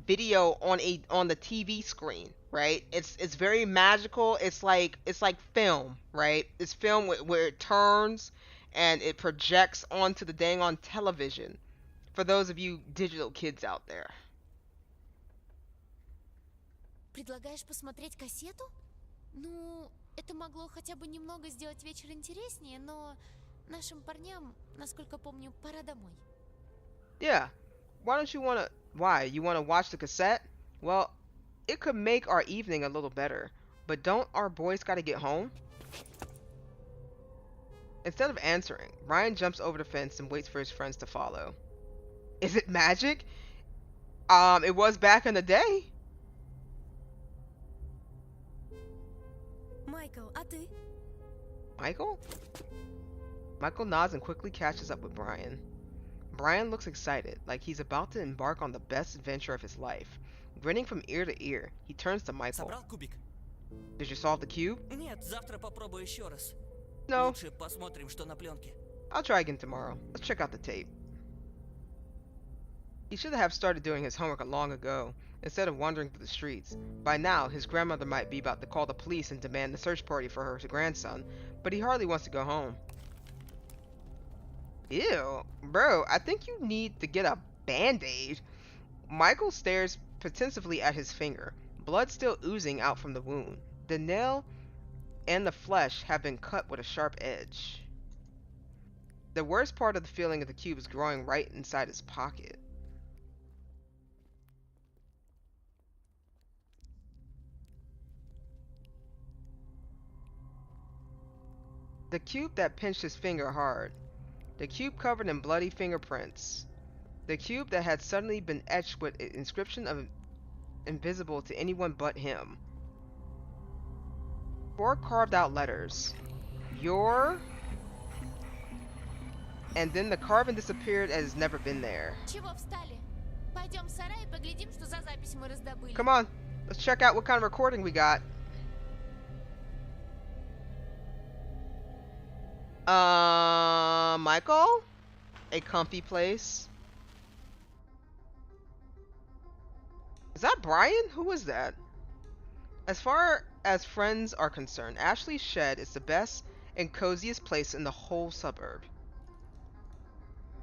video on the TV screen, right? It's very magical. It's like film, right? It's film where it turns and it projects onto the dang on television. For those of you digital kids out there. Предлагаешь посмотреть кассету? Ну, это могло хотя бы немного сделать вечер интереснее, но нашим парням, насколько помню, пора домой. Yeah. Why? You wanna watch the cassette? Well, it could make our evening a little better. But don't our boys gotta get home? Instead of answering, Ryan jumps over the fence and waits for his friends to follow. Is it magic? It was back in the day. Майкл, а ты? Michael? Michael nods and quickly catches up with Brian. Brian looks excited, like he's about to embark on the best adventure of his life. Grinning from ear to ear, he turns to Michael. Собрал кубик? Did you solve the cube? Нет, завтра попробую еще раз. No. Лучше посмотрим, что на пленке. I'll try again tomorrow. Let's check out the tape. He should have started doing his homework long ago, instead of wandering through the streets. By now, his grandmother might be about to call the police and demand a search party for her grandson, but he hardly wants to go home. Ew, bro, I think you need to get a band-aid. Michael stares pensively at his finger, blood still oozing out from the wound. The nail and the flesh have been cut with a sharp edge. The worst part of the feeling of the cube is growing right inside his pocket. The cube that pinched his finger hard. The cube covered in bloody fingerprints. The cube that had suddenly been etched with an inscription of invisible to anyone but him. 4 carved out letters. Your... And then the carving disappeared as it's never been there. Чего встали? Пойдем в сарай и поглядим, что за запись мы раздобыли. Come on, let's check out what kind of recording we got. Michael? A comfy place. Is that Brian? Who is that? As far as friends are concerned, Ashley's shed is the best and coziest place in the whole suburb.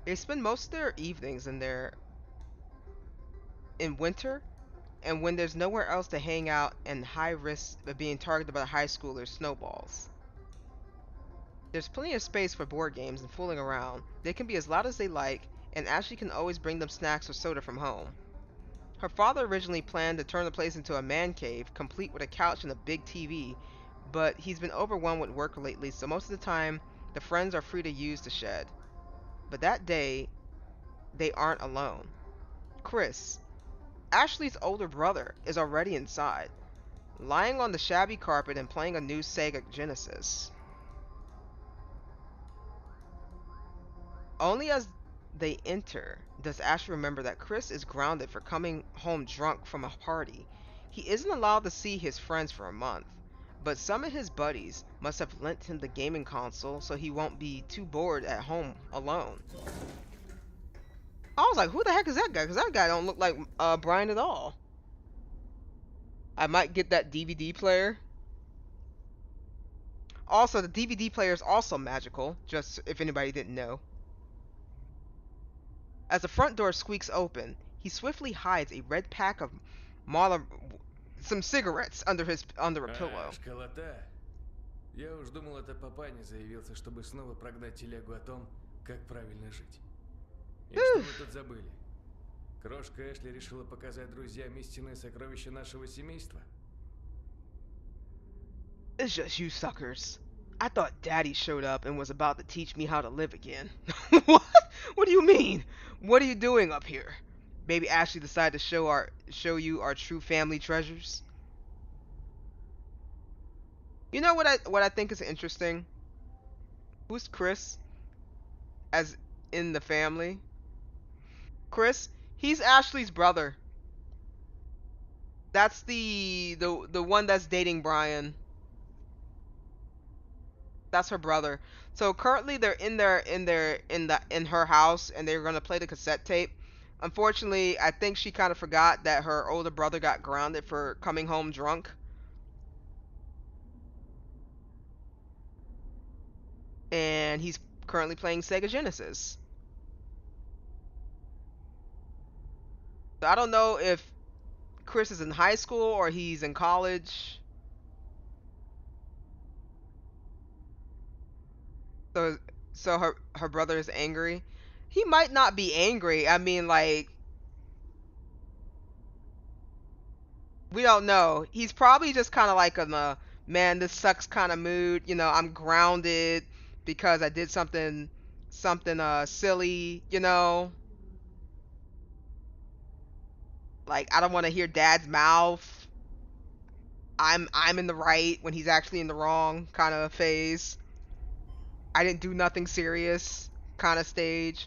They spend most of their evenings in winter, and when there's nowhere else to hang out and high risk of being targeted by high schoolers' snowballs. There's plenty of space for board games and fooling around. They can be as loud as they like, and Ashley can always bring them snacks or soda from home. Her father originally planned to turn the place into a man cave, complete with a couch and a big TV, but he's been overwhelmed with work lately, so most of the time, the friends are free to use the shed. But that day, they aren't alone. Chris, Ashley's older brother, is already inside, lying on the shabby carpet and playing a new Sega Genesis. Only as they enter does Ashley remember that Chris is grounded for coming home drunk from a party. He isn't allowed to see his friends for a month, but some of his buddies must have lent him the gaming console so he won't be too bored at home alone. I was like, who the heck is that guy? Because that guy don't look like Brian at all. I might get that DVD player. Also, the DVD player is also magical, just if anybody didn't know. As the front door squeaks open, he swiftly hides a red pack of some cigarettes under a pillow. Школота. Я уж думал, это папаня заявился, чтобы снова прогнать телегу о том, как правильно жить. И что вы тут забыли? Крошка Эшли решила показать друзьям истинное сокровище нашего семейства? It's just you suckers. I thought Daddy showed up and was about to teach me how to live again. What? What do you mean? What are you doing up here? Maybe Ashley decided to show you our true family treasures. You know what I think is interesting? Who's Chris? As in the family? Chris, he's Ashley's brother. That's the one that's dating Brian. That's her brother. So currently they're in her house and they're gonna play the cassette tape. Unfortunately, I think she kind of forgot that her older brother got grounded for coming home drunk. And he's currently playing Sega Genesis. So I don't know if Chris is in high school or he's in college. So her brother is angry. He might not be angry. I mean, like, we don't know. He's probably just kind of like in a man, this sucks kind of mood. You know, I'm grounded because I did something silly. You know, like I don't want to hear Dad's mouth. I'm in the right when he's actually in the wrong kind of phase. I didn't do nothing serious kind of stage.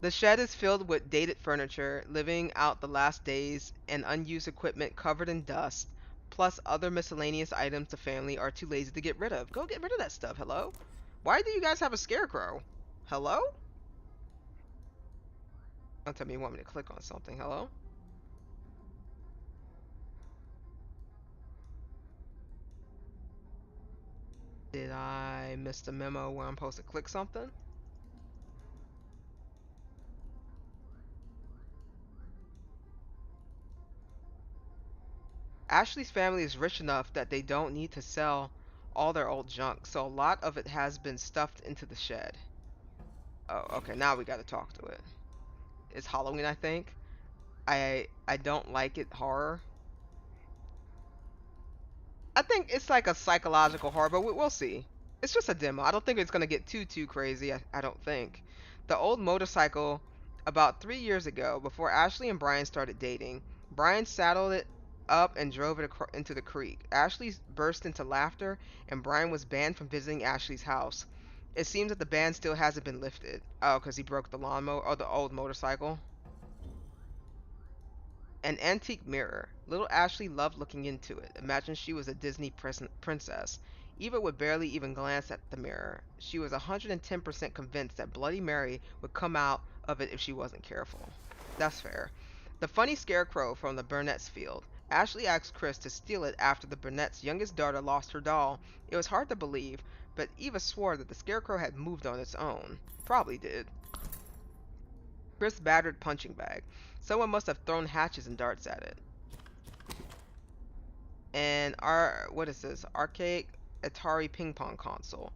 The shed is filled with dated furniture, living out the last days, and unused equipment covered in dust, plus other miscellaneous items the family are too lazy to get rid of. Go get rid of that stuff, hello? Why do you guys have a scarecrow? Hello? Don't tell me you want me to click on something, hello? Did I miss the memo where I'm supposed to click something? Ashley's family is rich enough that they don't need to sell all their old junk, so a lot of it has been stuffed into the shed. Oh, okay, now we gotta talk to it. It's Halloween, I think. I don't like it horror. I think it's like a psychological horror, but we'll see. It's just a demo. I don't think it's gonna get too crazy. I don't think. The old motorcycle about 3 years ago, before Ashley and Brian started dating, Brian saddled it up and drove it into the creek. Ashley burst into laughter, and Brian was banned from visiting Ashley's house. It seems that the ban still hasn't been lifted. Oh, because he broke the lawnmower or the old motorcycle. An antique mirror. Little Ashley loved looking into it. Imagine she was a Disney princess. Eva would barely even glance at the mirror. She was 110% convinced that Bloody Mary would come out of it if she wasn't careful. That's fair. The funny scarecrow from the Burnett's field. Ashley asked Chris to steal it after the Burnett's youngest daughter lost her doll. It was hard to believe, but Eva swore that the scarecrow had moved on its own. Probably did. Chris' battered punching bag. Someone must have thrown hatches and darts at it. And what is this? Arcade Atari ping pong console.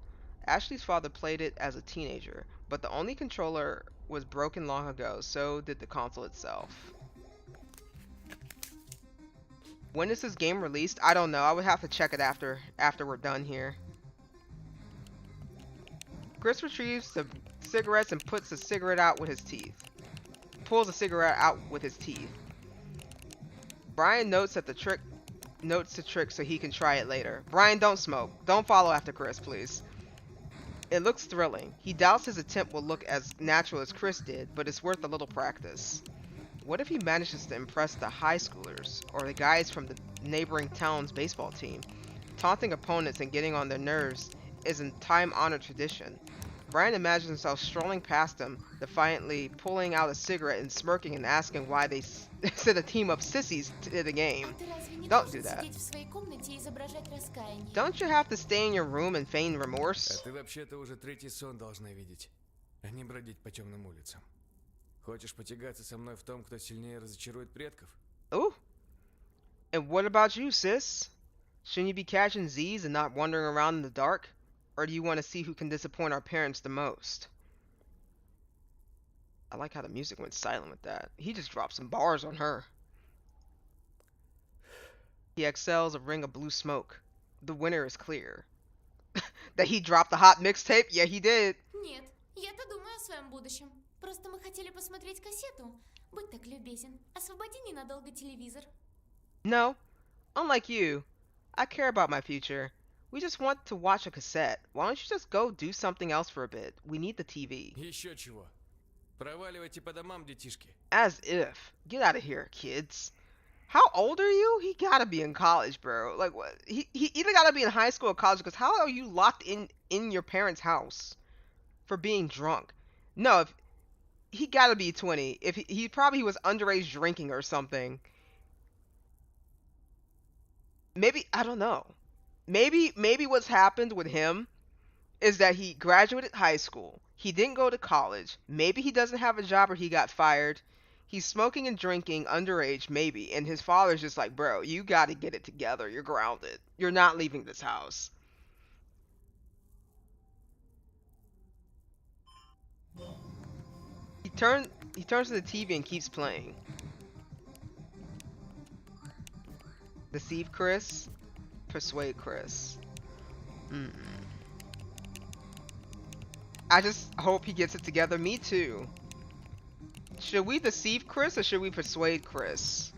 Ashley's father played it as a teenager, but the only controller was broken long ago, so did the console itself. When is this game released? I don't know. I would have to check it after we're done here. Chris retrieves the cigarettes and puts the cigarette out with his teeth. Pulls a cigarette out with his teeth. Brian notes the trick so he can try it later. Brian, don't smoke. Don't follow after Chris, please. It looks thrilling. He doubts his attempt will look as natural as Chris did, but it's worth a little practice. What if he manages to impress the high schoolers or the guys from the neighboring town's baseball team? Taunting opponents and getting on their nerves is a time-honored tradition. Brian imagines himself strolling past them, defiantly pulling out a cigarette and smirking and asking why they sent a team of sissies to the game. Don't do that. Don't you have to stay in your room and feign remorse? А ты вообще-то уже третий сон должна видеть, а не бродить по темным улицам. Хочешь потягаться со мной в том, кто сильнее разочарует предков? Ooh. And what about you, sis? Shouldn't you be catching Z's and not wandering around in the dark? Or do you want to see who can disappoint our parents the most? I like how the music went silent with that. He just dropped some bars on her. He exhales a ring of blue smoke. The winner is clear. That he dropped the hot mixtape? Yeah, he did. Нет, я-то думаю о своем будущем. Просто мы хотели посмотреть кассету. Будь так любезен, освободи ненадолго телевизор. No, unlike you, I care about my future. We just want to watch a cassette. Why don't you just go do something else for a bit? We need the TV. Еще чего. Проваливайте по домам, детишки. As if. Get out of here, kids. How old are you? He gotta be in college, bro. Like, what? He either gotta be in high school or college, because how are you locked in your parents' house for being drunk? No, if he gotta be 20. If he probably was underage drinking or something. Maybe, I don't know. Maybe what's happened with him is that he graduated high school. He didn't go to college. Maybe he doesn't have a job or he got fired. He's smoking and drinking underage, maybe. And his father's just like, bro, you got to get it together. You're grounded. You're not leaving this house. He turns to the TV and keeps playing. Deceive Chris. Persuade Chris. I just hope he gets it together. Me too. Should we deceive Chris or should we persuade Chris?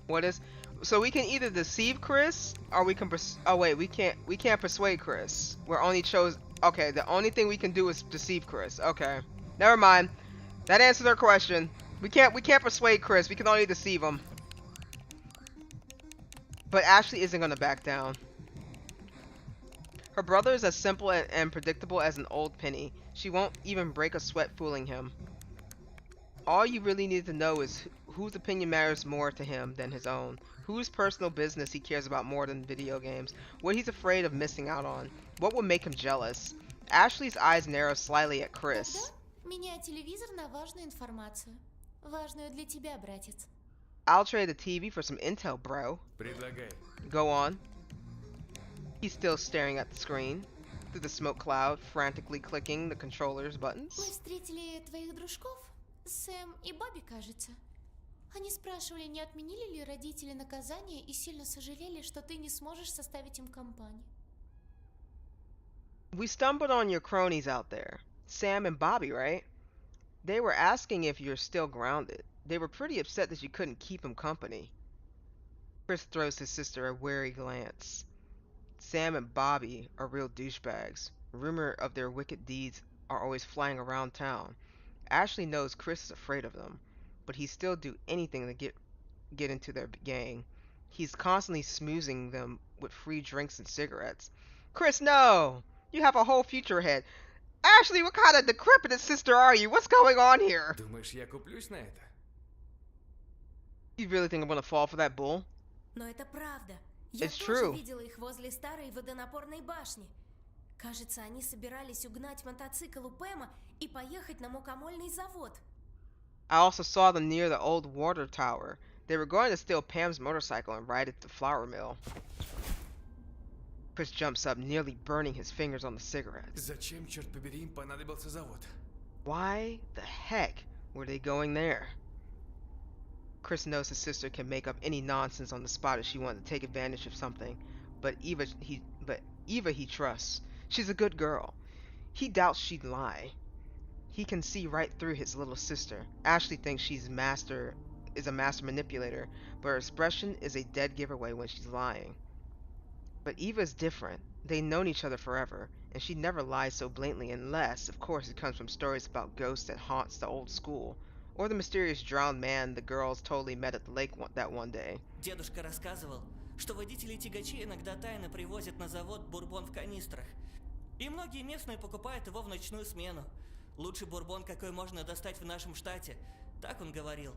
What is? So we can either deceive Chris or we can oh wait, we can't persuade Chris. We're only chose. Okay, the only thing we can do is deceive Chris. Okay, never mind. That answers our question. We can't persuade Chris. We can only deceive him. But Ashley isn't gonna back down. Her brother is as simple and predictable as an old penny. She won't even break a sweat fooling him. All you really need to know is whose opinion matters more to him than his own. Whose personal business he cares about more than video games? What he's afraid of missing out on? What will make him jealous? Ashley's eyes narrow slightly at Тогда Chris. меняй телевизор на важную информацию. Важную для тебя, братец. I'll trade the TV for some intel, bro. Предлагай. Go on. He's still staring at the screen through the smoke cloud, frantically clicking the controller's Мы buttons. встретили твоих дружков, Сэм и Бобби, кажется. Они спрашивали, не отменили ли родители наказание и сильно сожалели, что ты не сможешь составить им компанию. We stumbled on your cronies out there. Sam and Bobby, right? They were asking if you're still grounded. They were pretty upset that you couldn't keep him company. Chris throws his sister a wary glance. Sam and Bobby are real douchebags. Rumor of their wicked deeds are always flying around town. Ashley knows Chris is afraid of them, but he'd still do anything to get into their gang. He's constantly smoozing them with free drinks and cigarettes. Chris, no! You have a whole future ahead. Ashley, what kind of decrepit sister are you? What's going on here? Думаешь, я куплюсь на это? You really think I'm gonna fall for that bull? Но это правда. Я It's тоже true. видела их возле старой водонапорной башни. Кажется, они собирались угнать мотоцикл у Пэма и поехать на мукомольный завод. I also saw them near the old water tower. They were going to steal Pam's motorcycle and ride it to the flour mill. Chris jumps up, nearly burning his fingers on the cigarettes. Зачем, черт побери, им понадобился завод? Why the heck were they going there? Chris knows his sister can make up any nonsense on the spot if she wanted to take advantage of something, but Eva he trusts. She's a good girl. He doubts she'd lie. He can see right through his little sister. Ashley thinks she's a master manipulator, but her expression is a dead giveaway when she's lying. But Eva's different. They've known each other forever, and she never lies so blatantly unless, of course, it comes from stories about ghosts that haunts the old school, or the mysterious drowned man the girls totally met at the lake that one day. Дедушка рассказывал, что водители тягачей иногда тайно привозят на завод бурбон в канистрах. И многие местные покупают его в ночную смену. Лучший бурбон, какой можно достать в нашем штате. Так он говорил.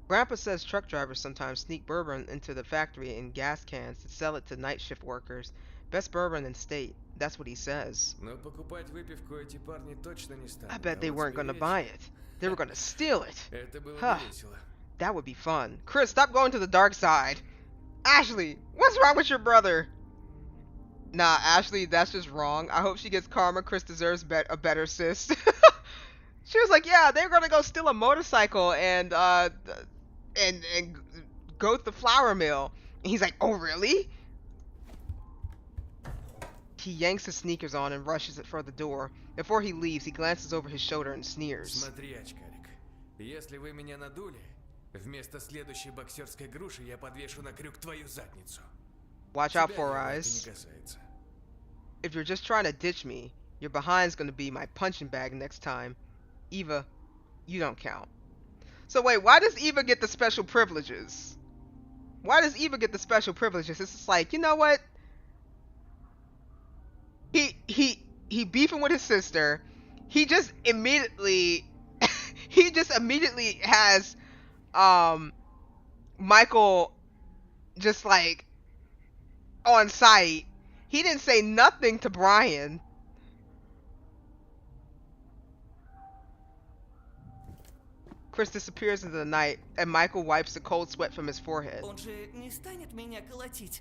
Grandpa says truck drivers sometimes sneak bourbon into the factory in gas cans to sell it to night shift workers. Best bourbon in state. That's what he says. Но покупать выпивку эти парни точно не станут. I bet а they вот weren't gonna сперечь- buy it. They were gonna steal it. Это было Huh. бы весело. That would be fun. Chris, stop going to the dark side. Ashley, what's wrong with your brother? Nah, Ashley, that's just wrong. I hope she gets karma. Chris deserves a better sis. She was like, yeah, they're gonna go steal a motorcycle and go to the flour mill. And he's like, oh really? He yanks his sneakers on and rushes it for the door. Before he leaves, he glances over his shoulder and sneers. Смотри, очкарик. Если вы меня надули, вместо следующей боксерской груши я подвешу на крюк твою задницу. Watch out, Тебя Four его это Eyes. не касается. If you're just trying to ditch me, your behind's gonna be my punching bag next time. Eva, you don't count. So wait, why does Eva get the special privileges? Why does Eva get the special privileges? It's just like, you know what? He beefing with his sister. He just immediately has Michael just like on site. He didn't say nothing to Brian. Chris disappears into the night, and Michael wipes the cold sweat from his forehead. Он же не станет меня колотить.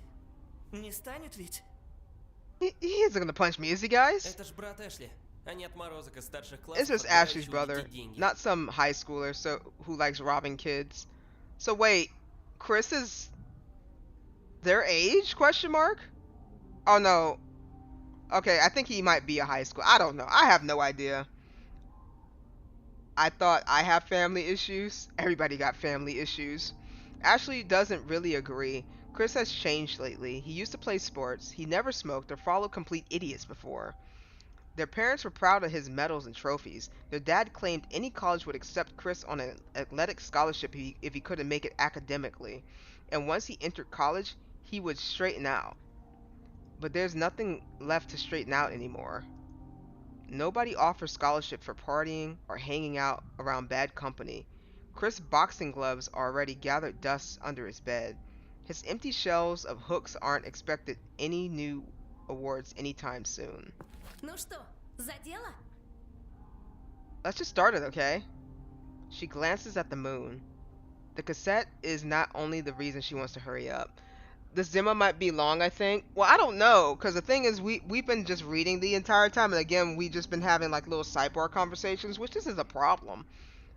Не станет ведь? He isn't gonna punch me, is he, guys? Это ж брат Эшли, а не отморозок из старших It's классов, just отбирающий Ashley's у brother, детей деньги. not some high schooler who likes robbing kids. So wait, Chris is their age? Question mark? Oh no. Okay, I think he might be a high school. I don't know. I have no idea. I thought I have family issues. Everybody got family issues. Ashley doesn't really agree. Chris has changed lately. He used to play sports. He never smoked or followed complete idiots before. Their parents were proud of his medals and trophies. Their dad claimed any college would accept Chris on an athletic scholarship if he couldn't make it academically. And once he entered college, he would straighten out. But there's nothing left to straighten out anymore. Nobody offers scholarship for partying or hanging out around bad company. Chris' boxing gloves already gathered dust under his bed. His empty shelves of hooks aren't expected any new awards anytime soon. Ну что, за дело? Let's just start it, okay? She glances at the moon. The cassette is not only the reason she wants to hurry up. This demo might be long, I think. Well, I don't know, because the thing is, we've been just reading the entire time, and again, we just been having like little sidebar conversations, which this is a problem.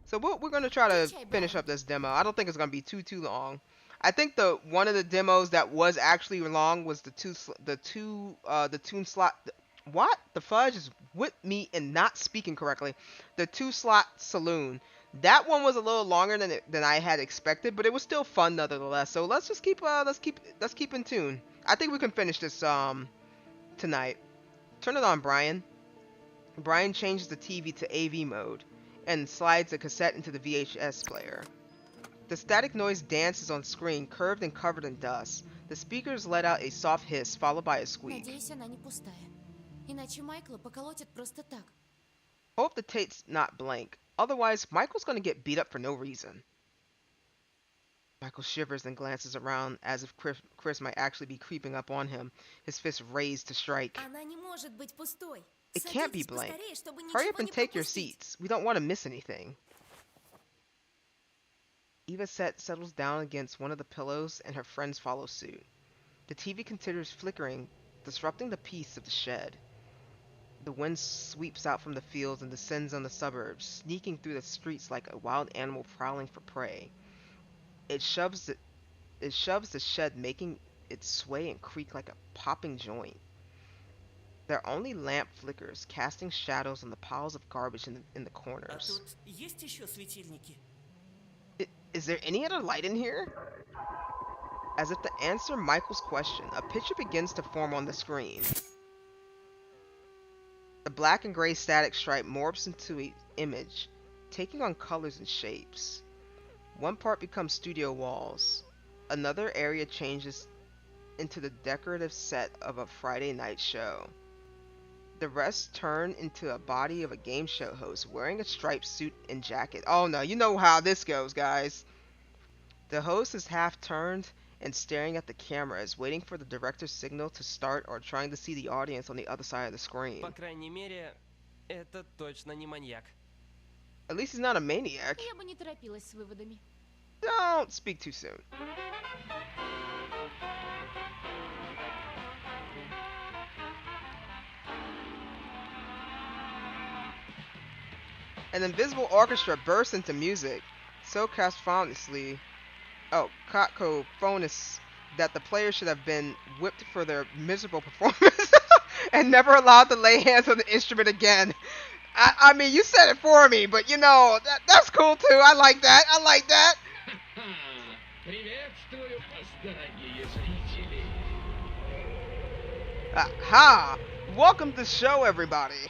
So we're going to try to finish up this demo. I don't think it's going to be too long. I think the one of the demos that was actually long was the tune slot. What the fudge is with me and not speaking correctly? The 2-slot saloon. That one was a little longer than I had expected, but it was still fun nonetheless. So let's just keep in tune. I think we can finish this tonight. Turn it on, Brian. Brian changes the TV to AV mode and slides the cassette into the VHS player. The static noise dances on screen, curved and covered in dust. The speakers let out a soft hiss, followed by a squeak. Надеюсь, она не пустая. Иначе Майкла поколотят просто так. Hope the tape's not blank. Otherwise, Michael's gonna get beat up for no reason. Michael shivers and glances around as if Chris might actually be creeping up on him, his fist raised to strike. Она не может быть пустой. It can't be Садитесь blank. поскорее, чтобы Hurry ничего up and не take your пропустить. seats. We don't want to miss anything. Eva settles down against one of the pillows and her friends follow suit. The TV continues flickering, disrupting the peace of the shed. The wind sweeps out from the fields and descends on the suburbs, sneaking through the streets like a wild animal prowling for prey. It shoves the shed, making it sway and creak like a popping joint. Their only lamp flickers, casting shadows on the piles of garbage in the А corners. тут есть еще светильники? Is there any other light in here? As if to answer Michael's question, a picture begins to form on the screen. The black and gray static stripe morphs into an image, taking on colors and shapes. One part becomes studio walls. Another area changes into the decorative set of a Friday night show. The rest turn into a body of a game show host wearing a striped suit and jacket. Oh no, you know how this goes, guys. The host is half turned and staring at the cameras, waiting for the director's signal to start or trying to see the audience on the other side of the screen. По крайней мере, это точно не маньяк. At least he's not a maniac. Я бы не торопилась с выводами. Don't speak too soon. An invisible orchestra bursts into music, so cacophonous that the players should have been whipped for their miserable performance and never allowed to lay hands on the instrument again. I mean, you said it for me, but you know, that's cool too. I like that. I like that. Приветствую вас, дорогие зрители. Aha! Welcome to the show, everybody.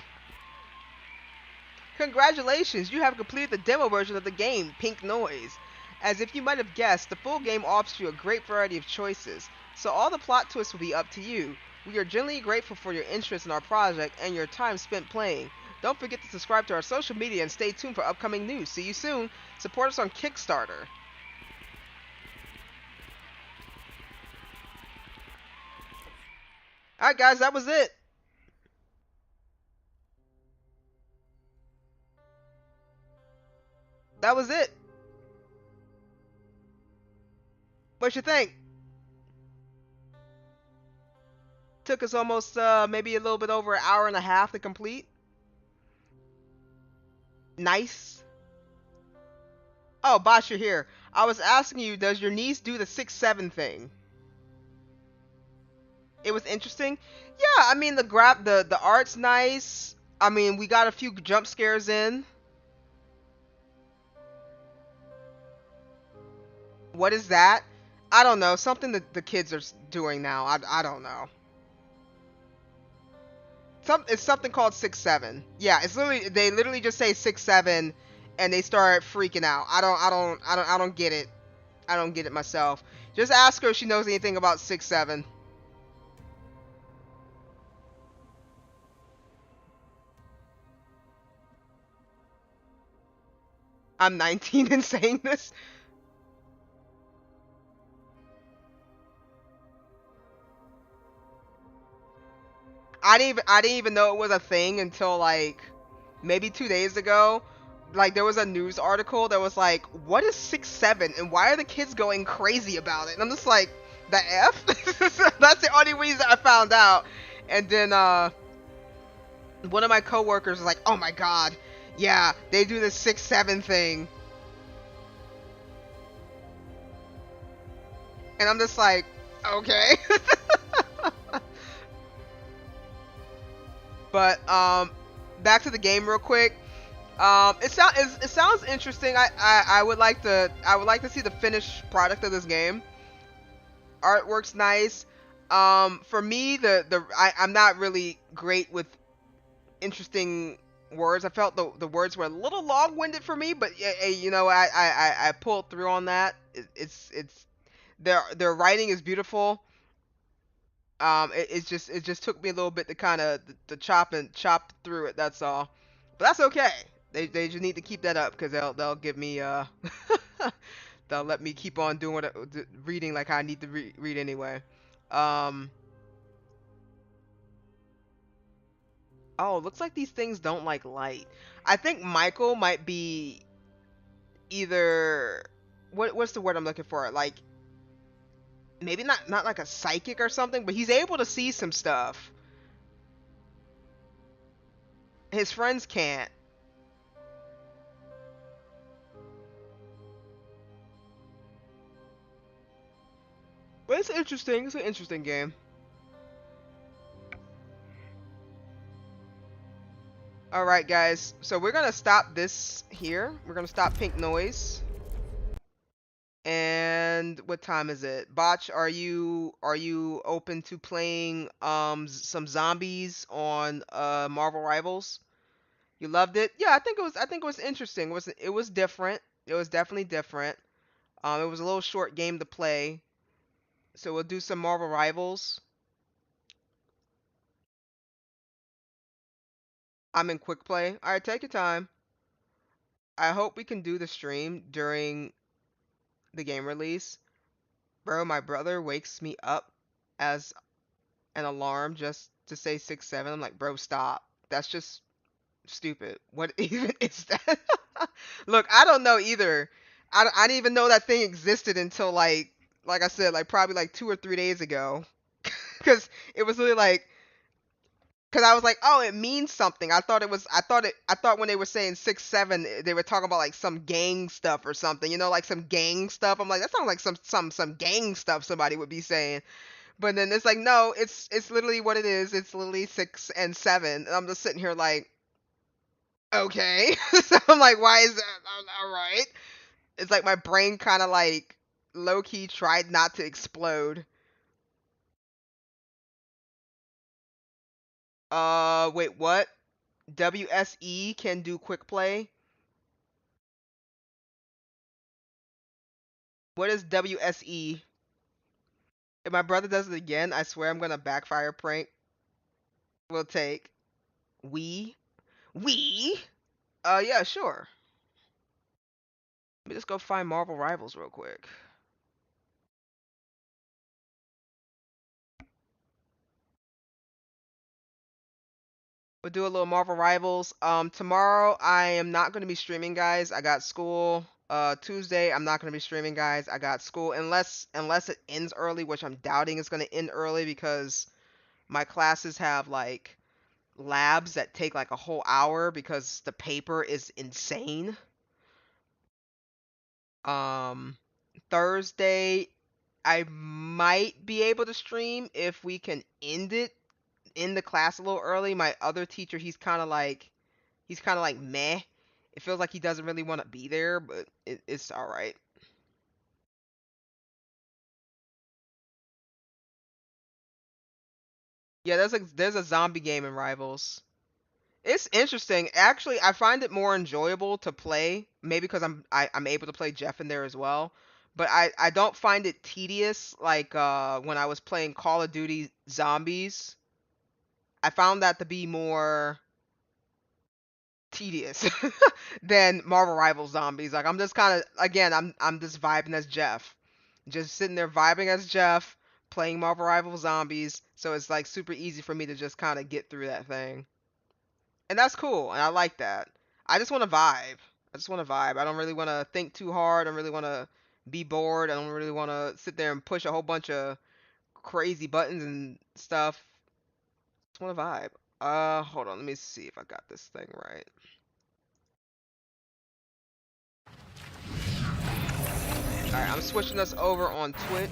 Congratulations, you have completed the demo version of the game, Pink Noise. As if you might have guessed, the full game offers you a great variety of choices, so all the plot twists will be up to you. We are genuinely grateful for your interest in our project and your time spent playing. Don't forget to subscribe to our social media and stay tuned for upcoming news. See you soon. Support us on Kickstarter. Alright guys, that was it. That was it. What you think? Took us almost maybe a little bit over an hour and a half to complete. Nice. Oh, Bosh, you're here. I was asking you, does your niece do the 6-7 thing? It was interesting. Yeah, I mean the art's nice. I mean, we got a few jump scares in. What is that? I don't know. Something that the kids are doing now. I don't know. It's something called 6-7. Yeah, it's literally they literally just say 6-7, and they start freaking out. I don't get it. I don't get it myself. Just ask her if she knows anything about 6-7. I'm 19 and saying this. I didn't even know it was a thing until like maybe 2 days ago. Like there was a news article that was like, "What is 6'7" and why are the kids going crazy about it?" And I'm just like, "The F?" That's the only reason I found out. And then one of my coworkers was like, "Oh my god, yeah, they do this 6'7" thing," and I'm just like, "Okay." But back to the game real quick. It sounds interesting. I would like to see the finished product of this game. Artwork's nice. For me, I'm not really great with interesting words. I felt the words were a little long-winded for me, but you know, I pulled through on that. It's their writing is beautiful. It just took me a little bit to kind of to chop through it. That's all, but that's okay. They just need to keep that up because they'll give me they'll let me keep on doing it, reading like I need to read anyway. Um. Oh, looks like these things don't like light. I think Michael might be either what's the word I'm looking for? Like maybe not like a psychic or something, but he's able to see some stuff. His friends can't. But it's interesting. It's an interesting game. Alright guys, so we're gonna stop this here. We're gonna stop pink noise. And what time is it? Botch, are you open to playing some zombies on Marvel Rivals? You loved it? Yeah, I think it was interesting. It was different. It was definitely different. It was a little short game to play. So we'll do some Marvel Rivals. I'm in quick play. All right, take your time. I hope we can do the stream during the game release. Bro, my brother wakes me up as an alarm just to say 6'7". I'm like, bro, stop. That's just stupid. What even is that? Look, I don't know either. I didn't even know that thing existed until like I said, like probably like 2 or 3 days ago. Because it was really like, because I was like, oh, it means something. I thought when they were saying 6'7", they were talking about like some gang stuff or something, you know, like some gang stuff. I'm like, that sounds like some gang stuff somebody would be saying. But then it's like, no, it's literally what it is. It's literally 6 and 7. And I'm just sitting here like, okay. So I'm like, why is that? All right. It's like my brain kind of like low key tried not to explode. Wait, what? WSE can do quick play? What is WSE? If my brother does it again, I swear I'm gonna backfire prank. We'll take. We? We? Yeah, sure. Let me just go find Marvel Rivals real quick. We'll do a little Marvel Rivals. Tomorrow I am not gonna be streaming, guys. I got school. Tuesday I'm not gonna be streaming, guys. I got school unless it ends early, which I'm doubting it's gonna end early because my classes have like labs that take like a whole hour because the paper is insane. Um, Thursday I might be able to stream if we can end the class a little early. My other teacher, he's kind of like meh. It feels like he doesn't really want to be there, but it's all right. Yeah, there's a zombie game in Rivals. It's interesting. Actually, I find it more enjoyable to play, maybe because I'm able to play Jeff in there as well. But I don't find it tedious like when I was playing Call of Duty Zombies. I found that to be more tedious than Marvel Rivals Zombies. Like I'm just kind of again I'm just vibing as Jeff. Just sitting there vibing as Jeff, playing Marvel Rivals Zombies, so it's like super easy for me to just kind of get through that thing. And that's cool, and I like that. I just want to vibe. I just want to vibe. I don't really want to think too hard. I don't really want to be bored. I don't really want to sit there and push a whole bunch of crazy buttons and stuff. Just want to vibe. Hold on. Let me see if I got this thing right. Alright, I'm switching us over on Twitch.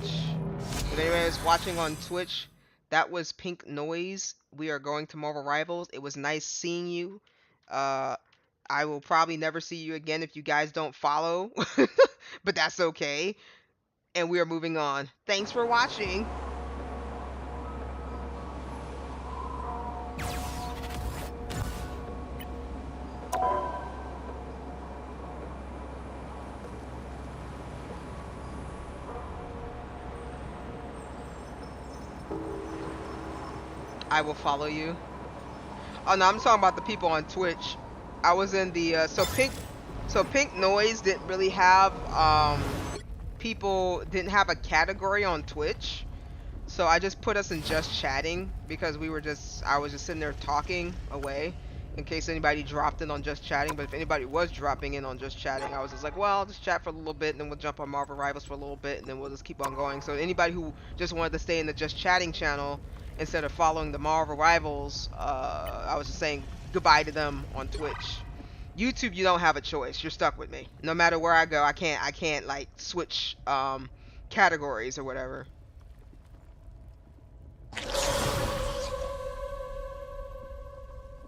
If anyone is watching on Twitch, that was Pink Noise. We are going to Marvel Rivals. It was nice seeing you. I will probably never see you again if you guys don't follow. But that's okay. And we are moving on. Thanks for watching. I will follow you. Oh no, I'm talking about the people on Twitch. I was in the so Pink Noise didn't really have people didn't have a category on Twitch. So I just put us in just chatting because I was just sitting there talking away in case anybody dropped in on just chatting. But if anybody was dropping in on just chatting, I was just like, well, I'll just chat for a little bit and then we'll jump on Marvel Rivals for a little bit and then we'll just keep on going. So anybody who just wanted to stay in the just chatting channel instead of following the Marvel Rivals, I was just saying goodbye to them on Twitch. YouTube, you don't have a choice. You're stuck with me. No matter where I go, I can't like switch categories or whatever.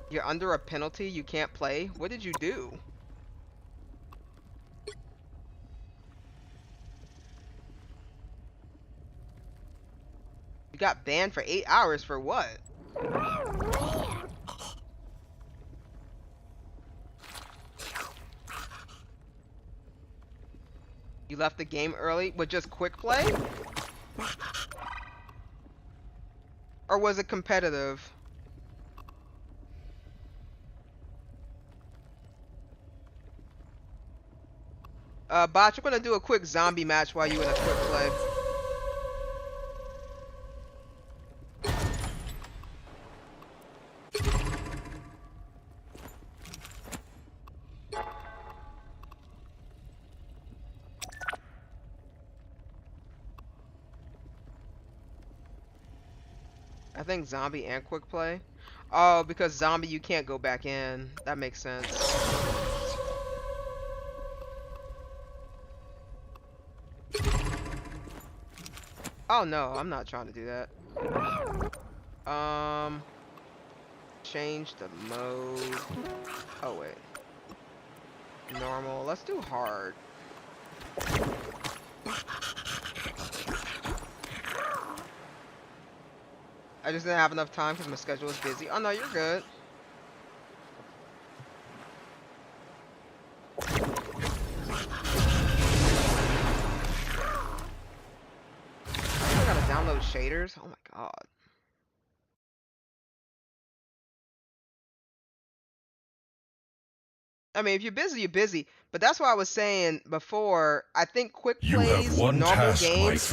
You're under a penalty. You can't play. What did you do? You got banned for 8 hours for what? You left the game early with just quick play? Or was it competitive? Botch, we're gonna do a quick zombie match while you in a quick play. I think zombie and quick play. Oh, because zombie you can't go back in. That makes sense. Oh no, I'm not trying to do that. Change the mode. Oh wait. Normal. Let's do hard. I just didn't have enough time because my schedule was busy. Oh no, you're good. I gotta download shaders. Oh my god. I mean, if you're busy, you're busy. But that's why I was saying before. I think quick plays, normal games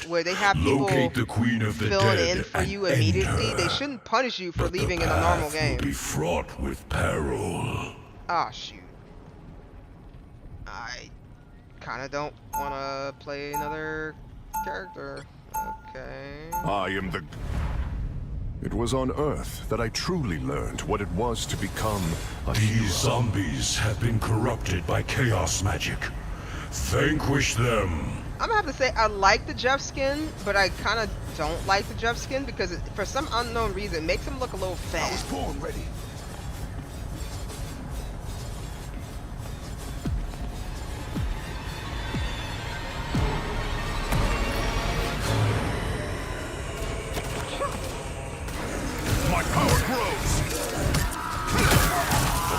where they have people filling in for you immediately, they shouldn't punish you for leaving in a normal game. Be fraught with peril. Ah, shoot. I kind of don't want to play another character. Okay. I am the... It was on Earth that I truly learned what it was to become a hero. These zombies have been corrupted by chaos magic. Vanquish them. I'm gonna have to say I like the Jeff skin, but I kind of don't like the Jeff skin because for some unknown reason it makes him look a little fat. I was born ready. My power grows.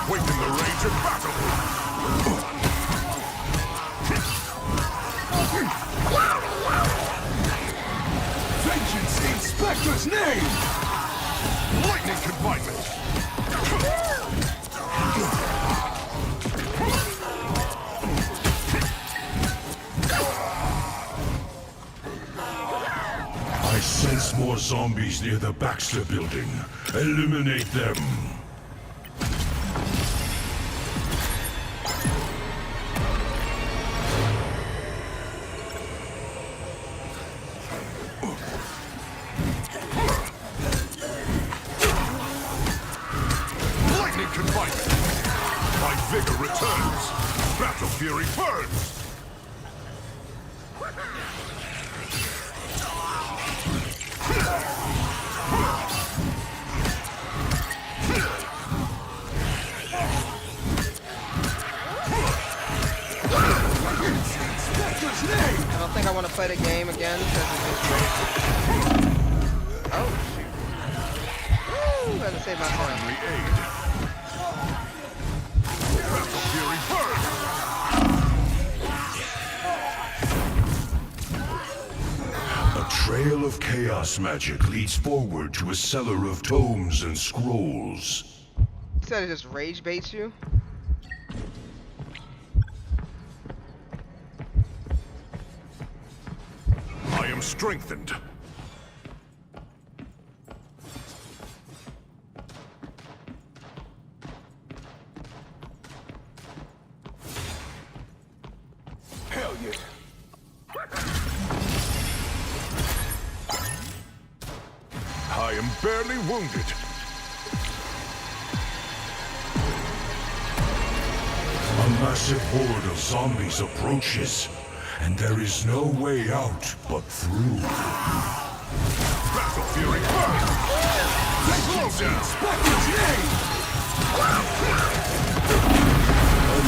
Awaken the rage of battle. Vengeance in Spectre's name! Lightning confinement! I more zombies near the Baxter building. Eliminate them. Lightning confinement. My vigor returns. Battle fury burns. I don't think I want to play the game again because it's just oh shoot. Woo, better save my time. Timely aid. Battle fury burns. A trail of chaos magic leads forward to a cellar of tomes and scrolls. You said it just rage baits you? I am strengthened. Hell yeah. I am barely wounded. A massive horde of zombies approaches, and there is no way out but through. Battle Fury burn! Slow down!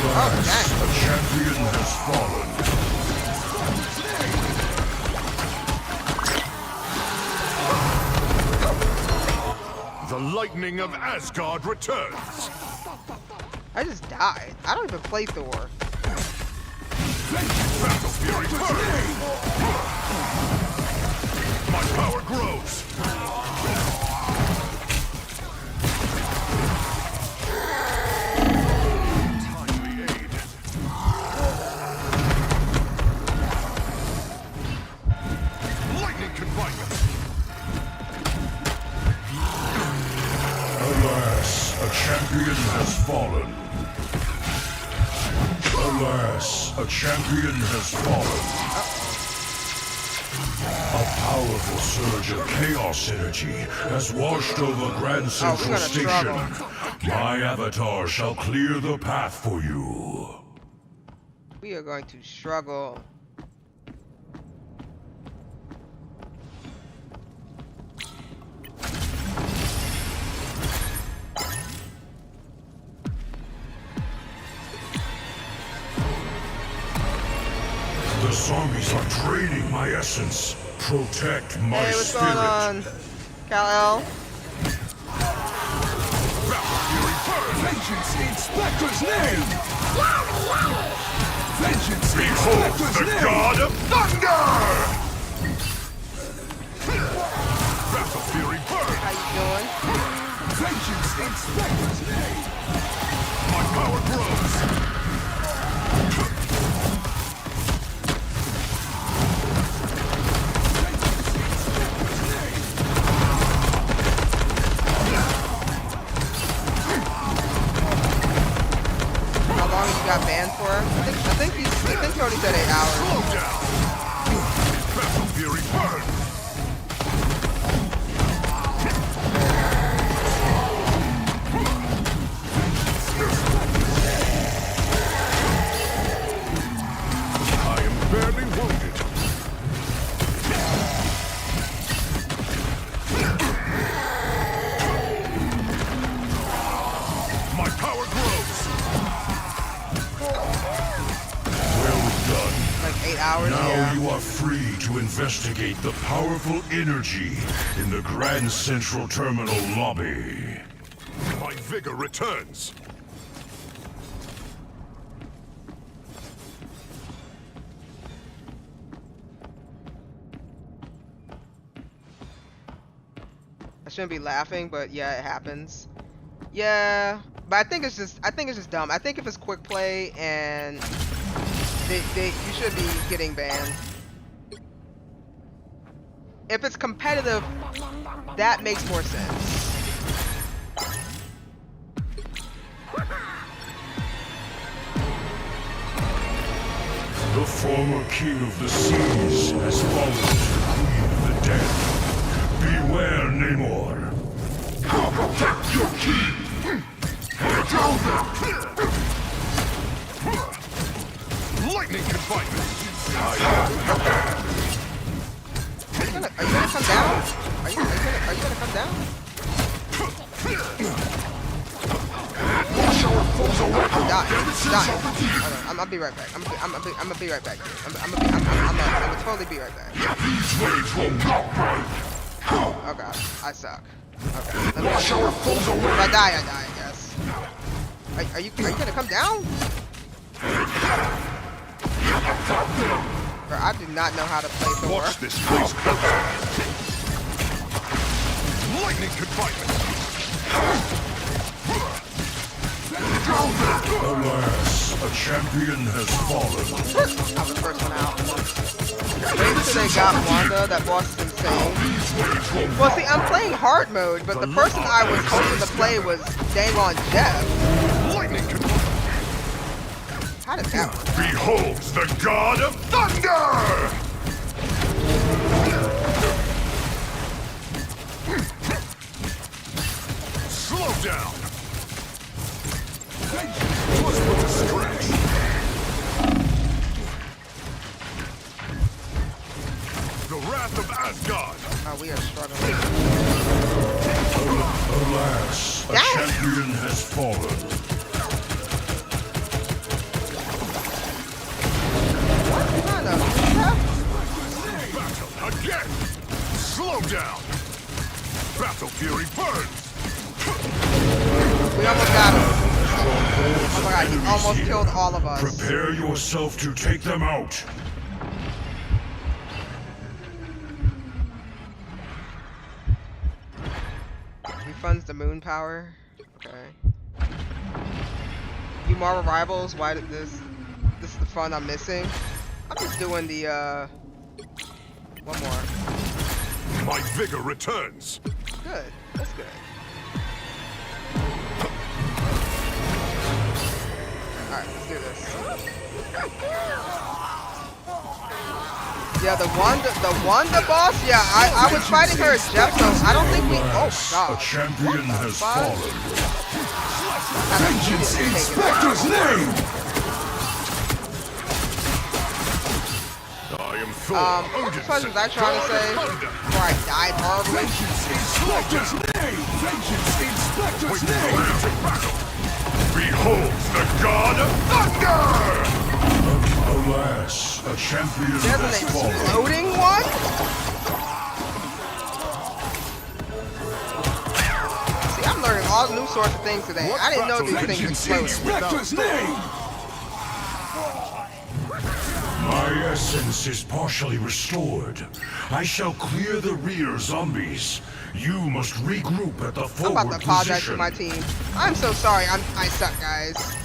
Alas, a champion has fallen. The lightning of Asgard returns. I just died. I don't even play Thor. Battle Fury burn! My power grows. Timely aid. Lightning confinement. Alas, a champion has fallen. Alas, a champion has fallen. A powerful surge of chaos energy has washed over Grand Central Station. struggle. My avatar shall clear the path for you. We are going to struggle. The zombies are draining my essence. Protect my Hey, what's spirit. going on? Kal-El? Battle Fury burn! Vengeance in Spectre's name! Vengeance in Behold Spectre's the name! God of Thunder! Battle Fury burn! How you doing? Vengeance in Spectre's name! My power grows! How long you got banned for? I think he already said 8 hours. Slow down! Battle Fury burn! I am barely wounded. My power grows. Well done. Like 8 hours, Now yeah. you are free to investigate the powerful energy in the Grand Central Terminal lobby. My vigor returns. I shouldn't be laughing, but yeah, it happens. Yeah, but I think it's just dumb. I think if it's quick play and you should be getting banned. if it's competitive, that makes more sense. The former king of the seas has fallen to the queen of the dead. Beware, Namor. I'll protect your king. Lightning confinement. Are you gonna come down? Are you gonna come down? I'm dying. I'll be right back. I'm gonna be right back. I'm gonna totally be right back. Oh god, I suck. Okay. If I die, I guess. Are you gonna come down? Bro, I do not know how to play Thor. Watch this place. Lightning confinement. Alas, a champion has fallen. I was the first one out. Wait until they got Wanda. That boss is insane. Well, see, I'm playing hard mode, but the person I was hoping to play was dang on Jeff. Lightning confinement. How did that work? Behold the god of thunder! Slow down. Was with a stretch. The wrath of Asgard. Oh, we are struggling. Alas, a champion has fallen. What kind of Battle again. Slow down. Battle fury burns. We almost got him. Oh my god, he almost killed all of us. Prepare yourself to take them out. Refunds the moon power. Okay. You Marvel Rivals, why did this is the fun I'm missing. I'm just doing the one more. My vigor returns. Good. That's good. Alright, let's do this. Yeah, the Wanda boss, yeah, I was fighting her as Jeff, so I don't think we oh A god. champion has fallen. Vengeance in Spectre's name. I am Thor. What the fuck was I trying to say before I died horribly? Vengeance in Spectre's name. Vengeance in Spectre's name. Behold the god of thunder! Alas, a champion There's an has fallen. exploding one? See, I'm learning all new sorts of things today. I didn't know these things exploded. Spectre's name. My essence is partially restored. I shall clear the rear zombies. You must regroup at the I'm forward about to apologize position. to my team. I'm so sorry. I suck, guys.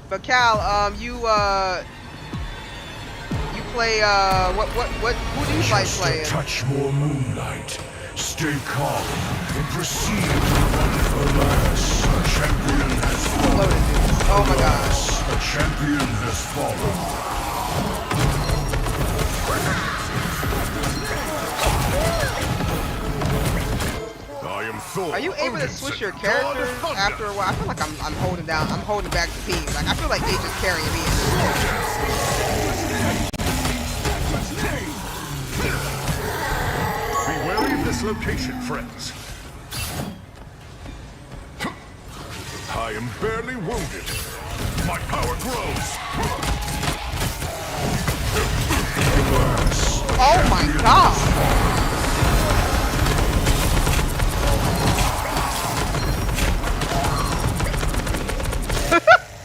But Cal, you play who do you like Just a playing? touch more moonlight. Stay calm and proceed. Alas, a champion has fallen. Loaded dudes. Oh my gosh. Alas, a champion has fallen. I am Thor. Are you able to switch your characters after a while? I feel like I'm holding back the team. Like I feel like they just carrying me. Be wary of this location, friends. I am barely wounded. My power grows. Oh my god!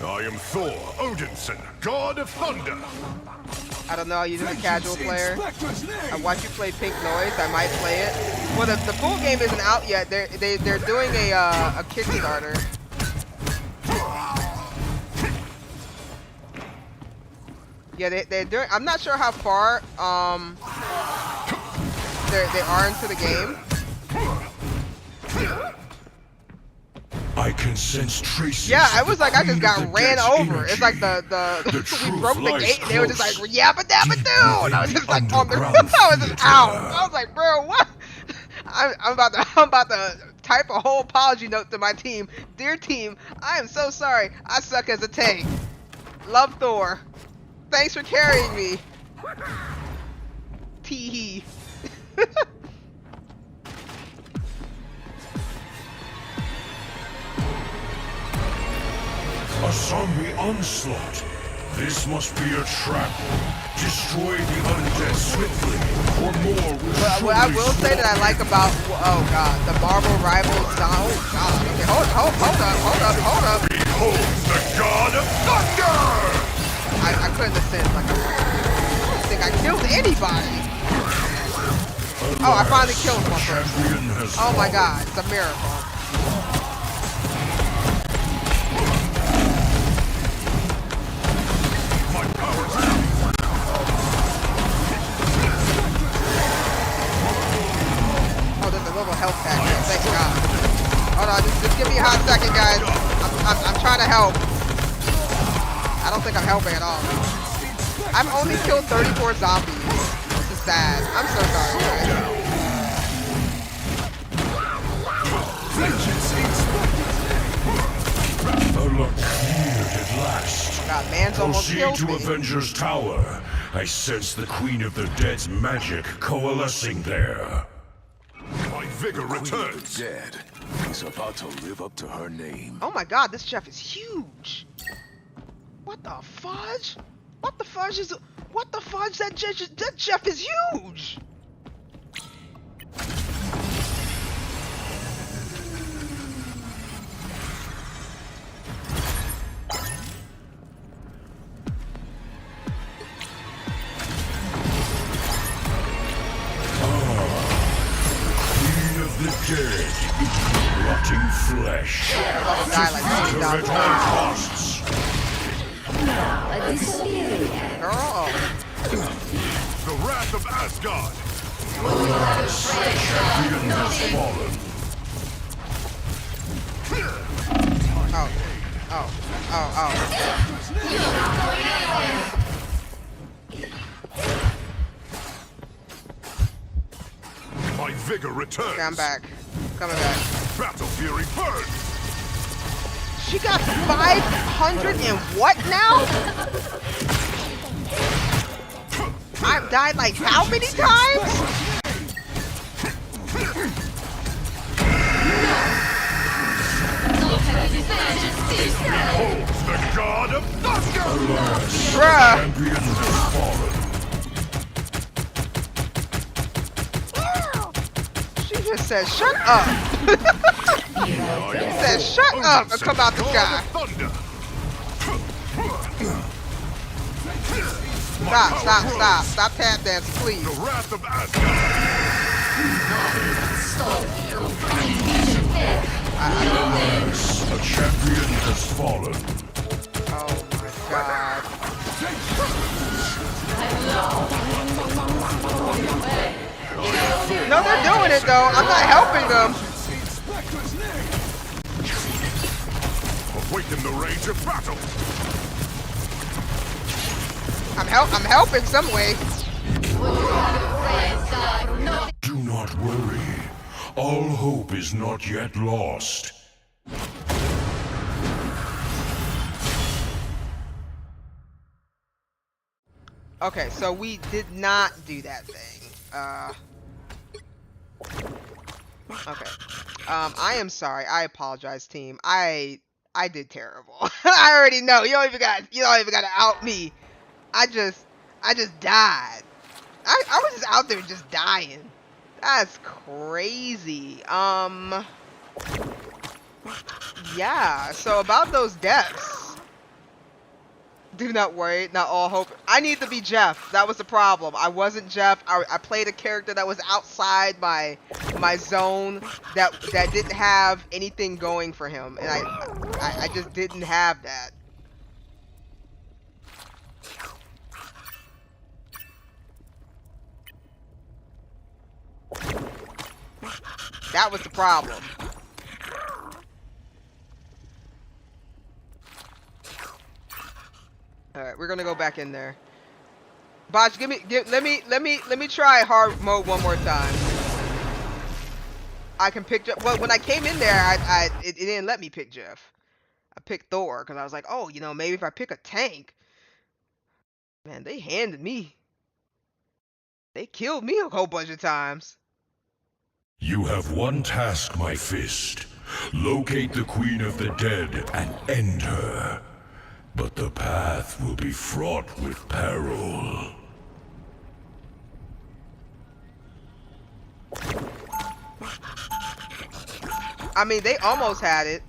I am Thor Odinson, god of thunder. I don't know. You're just a casual player. I watch you play Pink Noise. I might play it. Well, the full game isn't out yet. They're doing a Kickstarter. Yeah, they're doing. I'm not sure how far they are into the game. I can sense traces. Yeah, I was like, I just got of the ran dead's over. energy. It's like the we broke the gate and they were just like, close, yabba dabba deep doo, and I was within just the like on the underground I was just out. theater. I was like, bro, what? I'm about to type a whole apology note to my team. Dear team, I am so sorry. I suck as a tank. Love Thor. Thanks for carrying me. Tee. A zombie onslaught. This must be a trap. Destroy the undead swiftly, or more will But what I surely will say that I like about, oh god, the Marvel Rivals, oh god, okay, hold up. Behold the god of thunder! I couldn't have said like I don't think I killed anybody. Oh, I finally killed one person. Oh my god, it's a miracle. Oh, there's a little health pack here, thank god. Hold on, just give me a hot second, guys. I'm trying to help. I don't think I'm helping at all. I've only killed 34 zombies. This is sad. I'm so sorry, guys. The luck cleared at last. God, man's almost Proceed killed to me. Avenger's Tower. I sense the Queen of the Dead's magic coalescing there. My vigor returns. Dead. He's about to live up to her name. Oh my god, this chef is huge. What the fudge? What the fudge is... What the fudge? That chef is huge. The dead, rotting flesh. I'll die like Defeat 3,000 her at all times. costs. Girl. The wrath of Asgard. Alas, the champion has fallen. My vigor returns. Okay, I'm back. Coming back. Battle fury burns. She got 500 and what now? I've died like how many times? Behold the god of thunder. Alas, Bruh. the champion has fallen. She just said, shut up. She said, shut up and come out the sky. Thunder. Stop tap dancing, please. The wrath of Asgard. Alas, a champion has fallen. Oh my god. No, they're doing it though. I'm not helping them. Awaken the rage of battle. I'm helping some way. Do not worry. All hope is not yet lost. Okay, so we did not do that thing. Okay. I am sorry. I apologize, team. I did terrible. I already know. You don't even gotta out me. I just died. I was just out there just dying. That's crazy. Yeah, so about those deaths. Do not worry, not all hope. I need to be Jeff. That was the problem. I wasn't Jeff. I played a character that was outside my zone that didn't have anything going for him, and I just didn't have that. That was the problem. Alright, we're gonna go back in there. Botch, let me try hard mode one more time. I can pick Jeff. Well, when I came in there, it didn't let me pick Jeff. I picked Thor because I was like, oh, you know, maybe if I pick a tank. Man, they handed me. They killed me a whole bunch of times. You have one task, my fist. Locate the Queen of the Dead and end her. But the path will be fraught with peril. I mean, they almost had it.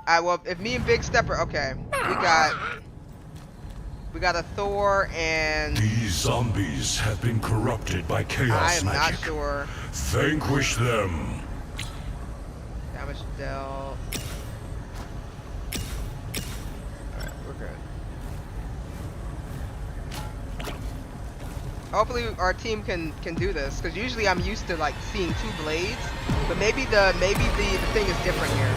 Well, if me and Big Stepper, okay, we got a Thor and. These zombies have been corrupted by chaos magic. I am not sure. Vanquish them. Damage dealt. Alright, we're good. Hopefully our team can do this, because usually I'm used to like seeing 2 blades, but maybe the thing is different here.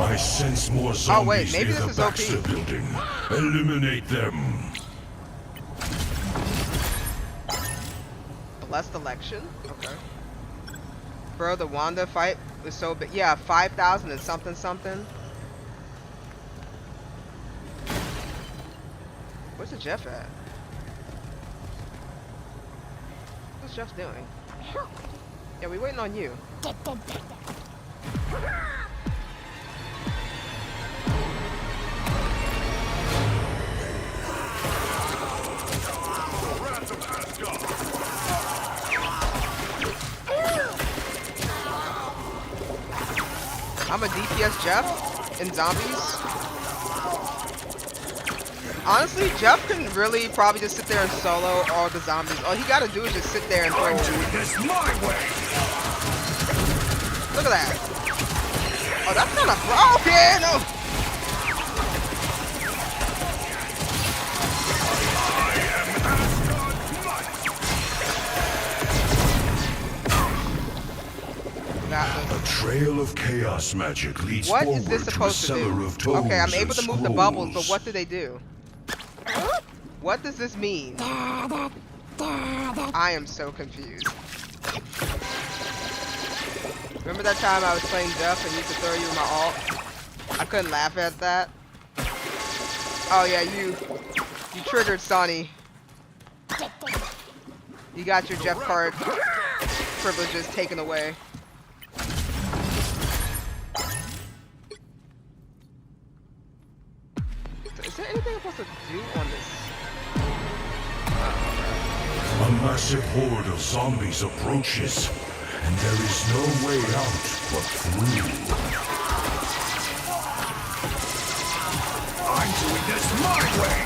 I sense more zombies wait, maybe near this the is Backseat OP. building. Eliminate them. Blessed election. Okay. Bro, the Wanda fight was so big. Yeah, 5,000 and something something. Where's the Jeff at? What's Jeff doing? Yeah, we waiting on you. I'm a DPS Jeff in zombies. Honestly, Jeff can really probably just sit there and solo all the zombies. All he gotta do is just sit there and throw. This my way. Look at that. Oh, that's kind of broken. No. A trail of chaos magic leads What forward is this to a supposed to cellar do? of tomes Okay, I'm able and to move the bubbles, but scrolls. what do they do? What does this mean? I am so confused. Remember that time I was playing Jeff and used to throw you in my ult? I couldn't laugh at that. Oh yeah, you triggered Sonny. You got your Jeff card privileges taken away. Is there anything I'm supposed to do on this? A massive horde of zombies approaches, and there is no way out but through. I'm doing this my way.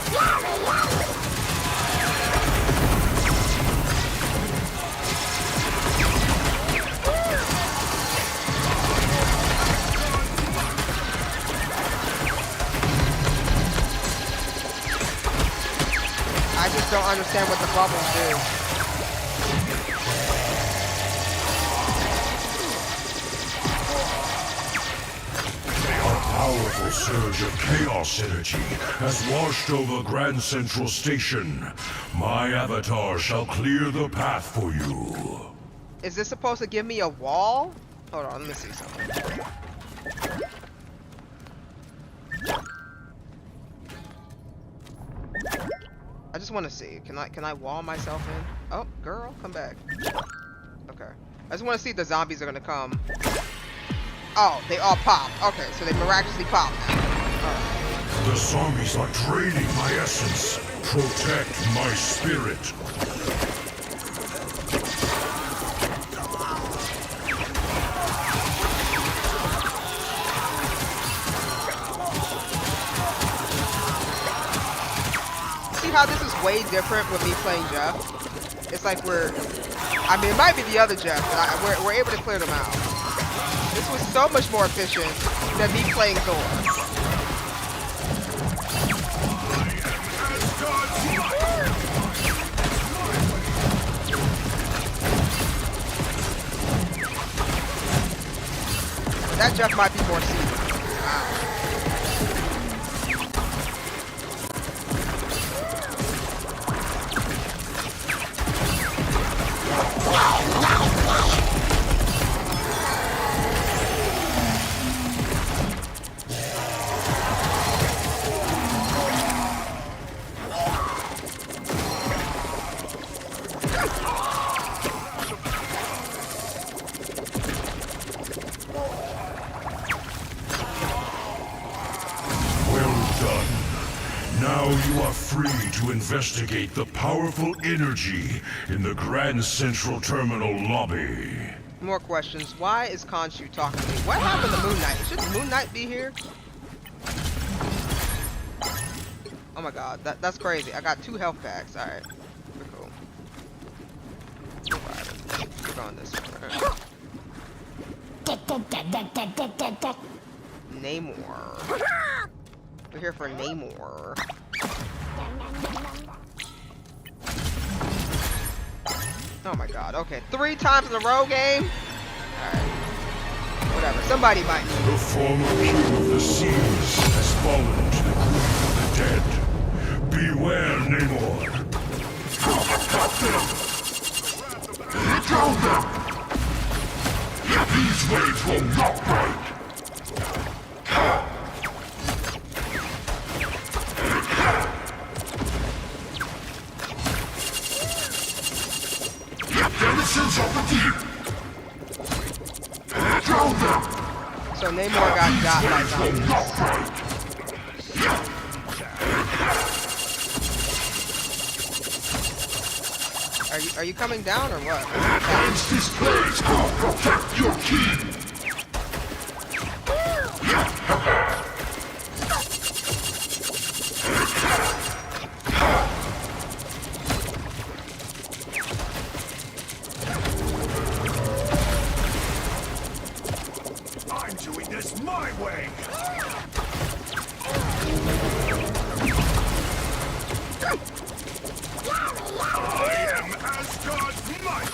I just don't understand what the bubbles do. A powerful surge of chaos energy has washed over Grand Central Station. My avatar shall clear the path for you. Is this supposed to give me a wall? Hold on, let me see something. I just want to see. Can I wall myself in? Oh, girl, come back. Okay. I just want to see if the zombies are gonna come. Oh, they all popped. Okay, so they miraculously popped now. Alright. The zombies are draining my essence. Protect my spirit. See how this is way different with me playing Jeff? It's like I mean, it might be the other Jeff, but we're able to clear them out. This was so much more efficient than me playing Thor. That Jeff might be more seasoned. Wow. Now you are free to investigate the powerful energy in the Grand Central Terminal lobby. More questions. Why is Khonshu talking to me? What happened to Moon Knight? Shouldn't Moon Knight be here? Oh my god, that's crazy. I got 2 health packs. Alright. We're cool. We're going this way. Namor. We're here for Namor. Oh my god, okay. 3 times in a row game? Alright. Whatever, somebody might need The former king of the seas has fallen to the group of the dead. Beware, Namor. Kill them! These waves will not break! Denizens of the deep! Kill them! So Namor got got by zombies. Are you coming down or what? Against this place, I'll protect your key! I'm doing this my way! I am Asgard's might!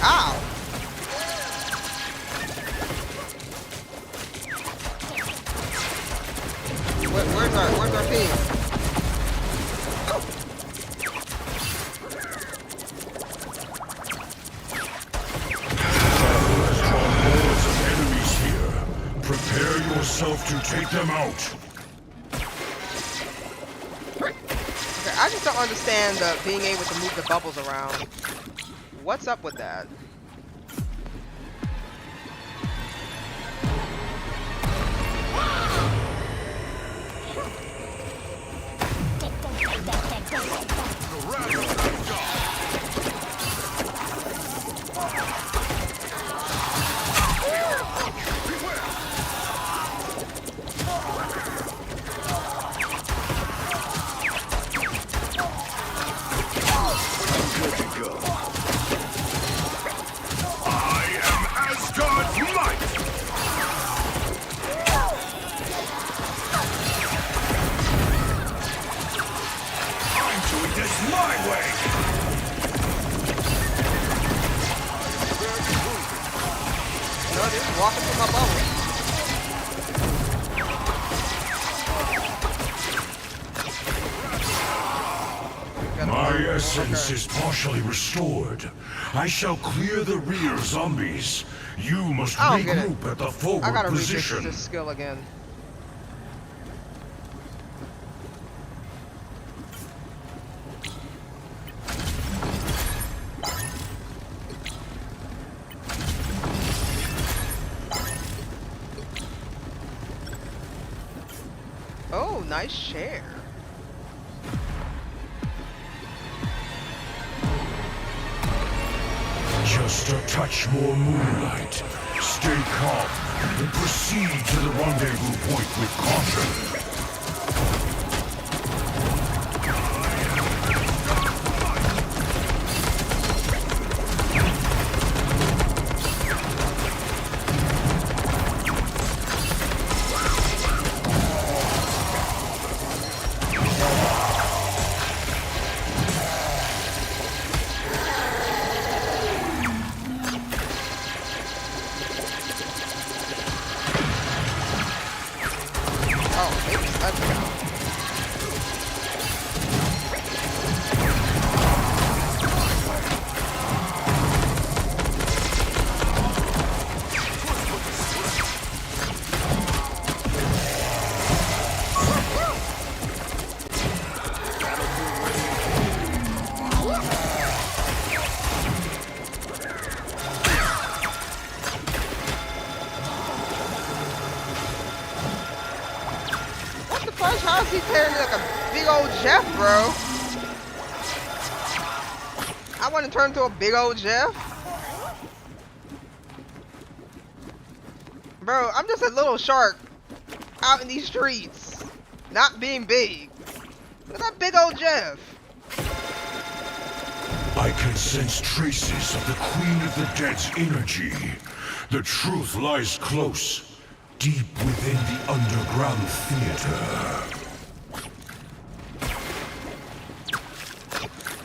Ow! Where's our pig? Enemies here. Prepare yourself to take them out. Okay, I just don't understand being able to move the bubbles around. What's up with that? Walking through my bubble. My essence is partially restored. I shall clear the rear zombies. You must I don't get it. regroup at the forward I gotta position. revisit this skill again. Oh, nice chair. Just a touch more moonlight. Stay calm and proceed to the rendezvous point with caution. How is he tearing me like a big old Jeff, bro? I want to turn into a big old Jeff. Bro, I'm just a little shark out in these streets, not being big. Look at that big old Jeff. I can sense traces of the Queen of the Dead's energy. The truth lies close, deep within the underground theater.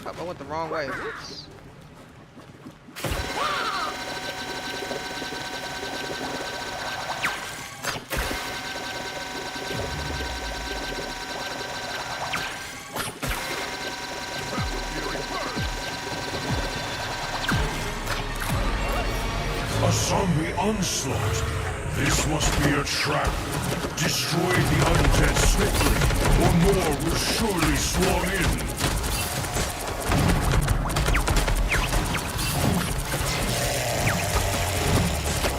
Oh, I went the wrong way. Oops. A zombie onslaught. This must be a trap. Destroy the undead swiftly, or more will surely swarm in.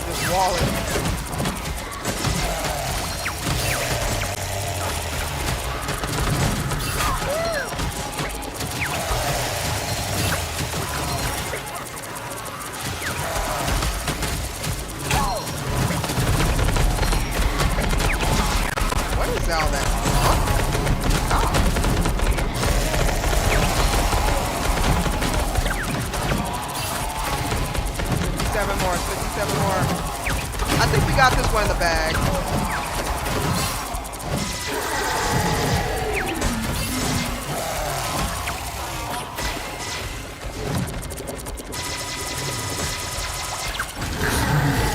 Just wall it. All that. Oh. 57 more, 57 more. I think we got this one in the bag.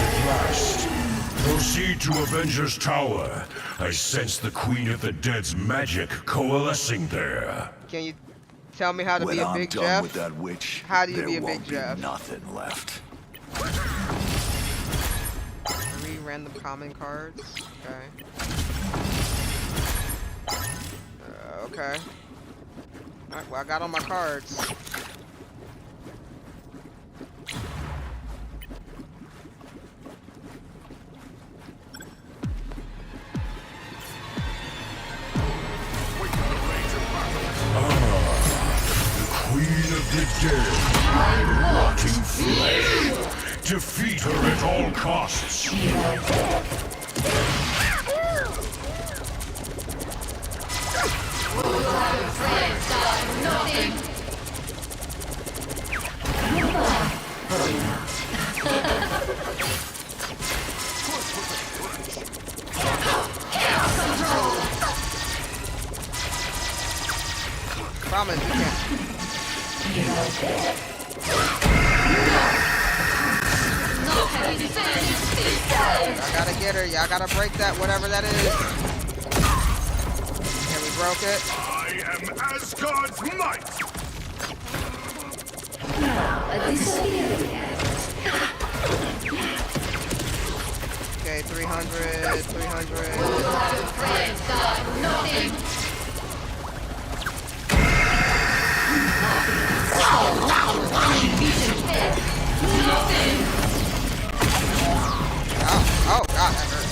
At last. Proceed to Avenger's Tower. I sense the Queen of the Dead's magic coalescing there. Can you tell me how to be a big Jeff? When I'm done with that witch, How do you there be a won't big Jeff? Nothing left. 3 random common cards. Okay. Okay. Alright, well I got all my cards. The dead, rotting flesh. Defeat her at all costs. Promise you can't. I gotta get her. Y'all gotta break that, whatever that is. Okay, we broke it. I am Asgard's might. Okay, 300, 300. Oh, God, that hurt.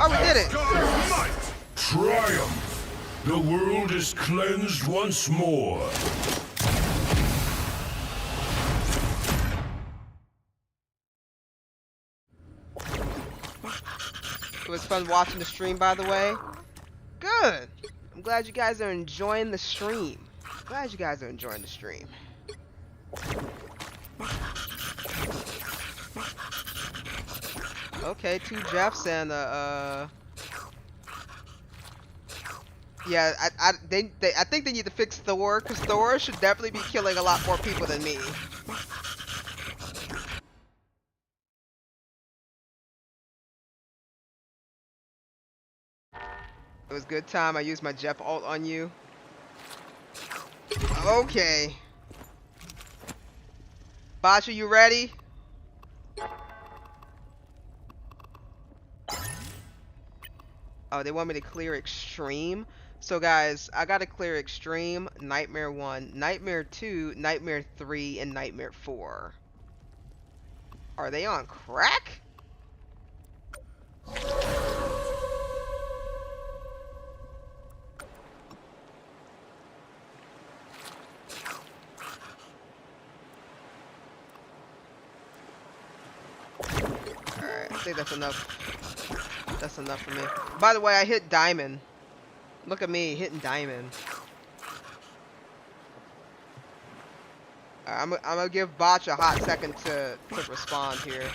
Oh, we did it! Asgard's might! Triumph! The world is cleansed once more. It was fun watching the stream, by the way. Good! I'm glad you guys are enjoying the stream. Glad you guys are enjoying the stream. Okay, 2 Jeffs and yeah, I think they need to fix Thor, because Thor should definitely be killing a lot more people than me. It was good time. I used my Jeff ult on you. Okay. Bacha, you ready? Oh, they want me to clear Extreme. So guys, I gotta clear Extreme, Nightmare 1, Nightmare 2, Nightmare 3, and Nightmare 4. Are they on crack? Alright, I think that's enough. That's enough for me. By the way, I hit Diamond. Look at me, hitting Diamond. I'm gonna give Botch a hot second to respond here.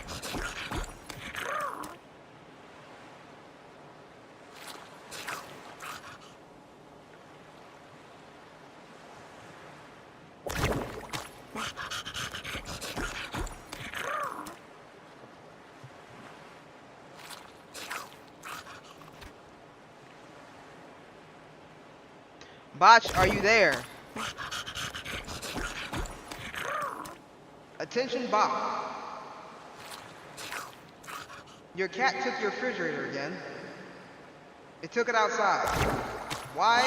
Botch, are you there? Attention, Botch. Your cat took your refrigerator again. It took it outside. Why?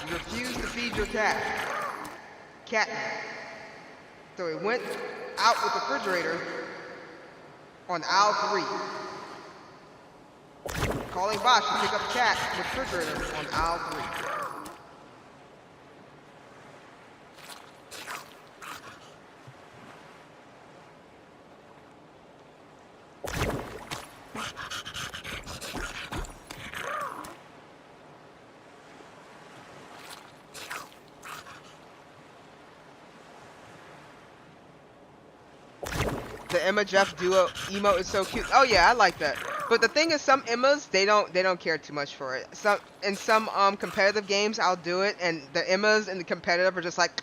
You refused to feed your cat. Cat. So it went out with the refrigerator on aisle 3. Calling Botch to pick up cat with refrigerator on aisle 3. The Emma Jeff duo emote is so cute. Oh yeah, I like that. But the thing is, some Emmas they don't care too much for it. In some competitive games I'll do it, and the Emmas in the competitive are just like,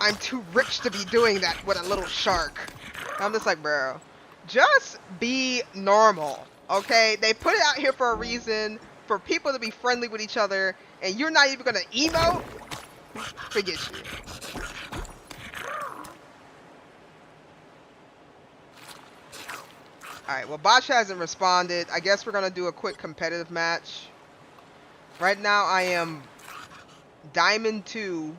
I'm too rich to be doing that with a little shark. I'm just like, bro, just be normal, okay? They put it out here for a reason, for people to be friendly with each other, and you're not even gonna emote? Forget you. Alright, well, Botch hasn't responded. I guess we're gonna do a quick competitive match. Right now, I am Diamond 2.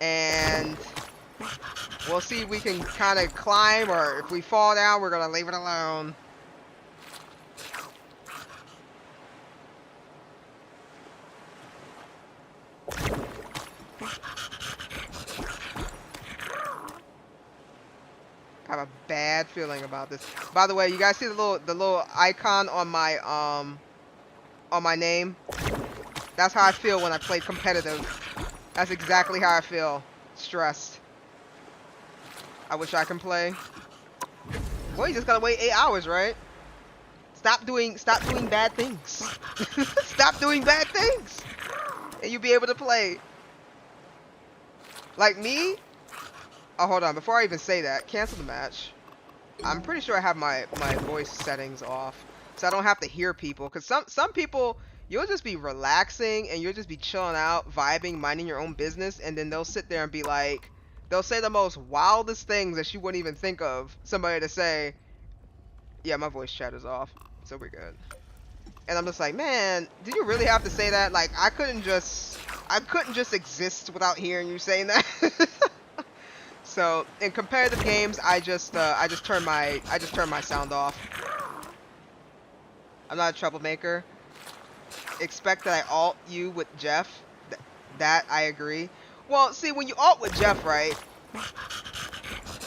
And we'll see if we can kind of climb, or if we fall down, we're gonna leave it alone. I have a bad feeling about this. By the way, you guys see the little icon on my name? That's how I feel when I play competitive. That's exactly how I feel. Stressed. I wish I can play. Well, you just gotta wait 8 hours, right? Stop doing bad things. Stop doing bad things, and you'll be able to play. Like me. Oh, hold on. Before I even say that, cancel the match. I'm pretty sure I have my voice settings off, so I don't have to hear people. Cause some people, you'll just be relaxing and you'll just be chilling out, vibing, minding your own business, and then they'll sit there and be like, they'll say the most wildest things that you wouldn't even think of somebody to say. Yeah, my voice chat is off, so we're good. And I'm just like, man, did you really have to say that? Like, I couldn't just exist without hearing you saying that. So in competitive games, I just turn my sound off. I'm not a troublemaker. Expect that I alt you with Jeff. That I agree. Well, see, when you alt with Jeff, right?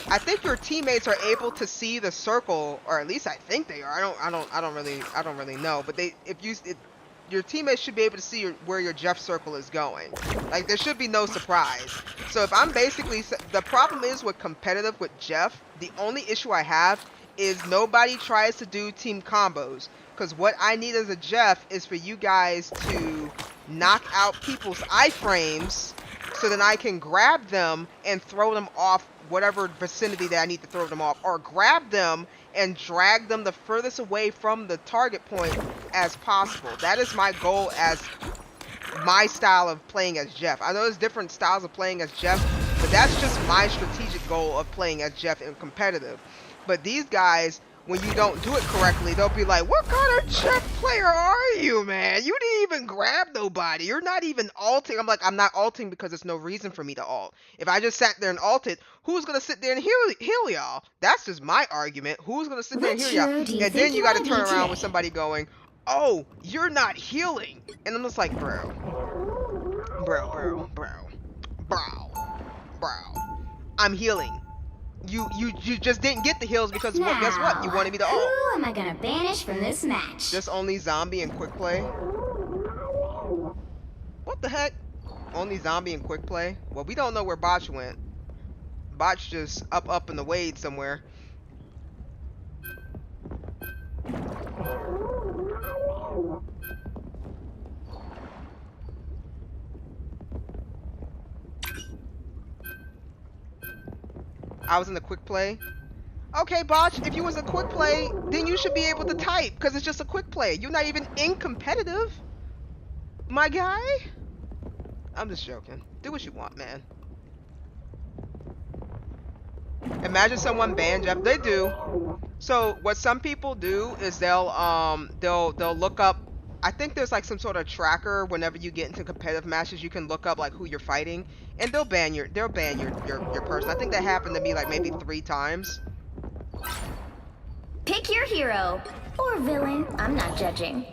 I think your teammates are able to see the circle, or at least I think they are. I don't really know. But your teammates should be able to see where your Jeff circle is going. Like, there should be no surprise. So if I'm basically, the problem is with competitive with Jeff, the only issue I have is nobody tries to do team combos. Because what I need as a Jeff is for you guys to knock out people's iframes so then I can grab them and throw them off whatever vicinity that I need to throw them off, or grab them and drag them the furthest away from the target point as possible. That is my goal as my style of playing as Jeff. I know there's different styles of playing as Jeff, but that's just my strategic goal of playing as Jeff in competitive. But these guys, when you don't do it correctly, they'll be like, what kind of Jeff player are you, man? You didn't even grab nobody. You're not even alting. I'm like, I'm not alting because there's no reason for me to alt. If I just sat there and alted, who's going to sit there and heal y'all? That's just my argument. Who's going to sit there and heal y'all? And then you got to turn around with somebody going, oh, you're not healing. And I'm just like, bro. I'm healing. You just didn't get the heals because now, guess what? You wanted me to ult. Who am I gonna banish from this match? Just only zombie and quick play. What the heck? Only zombie and quick play? Well, we don't know where Botch went. Botch just up in the wade somewhere. I was in the quick play. Okay, Botch, if you was a quick play, then you should be able to type, because it's just a quick play. You're not even in competitive, my guy. I'm just joking. Do what you want, man. Imagine someone ban Jeff. They do. So what some people do is they'll look up. I think there's like some sort of tracker whenever you get into competitive matches. You can look up like who you're fighting, and they'll ban your person. I think that happened to me like maybe 3 times. Pick your hero or villain. I'm not judging.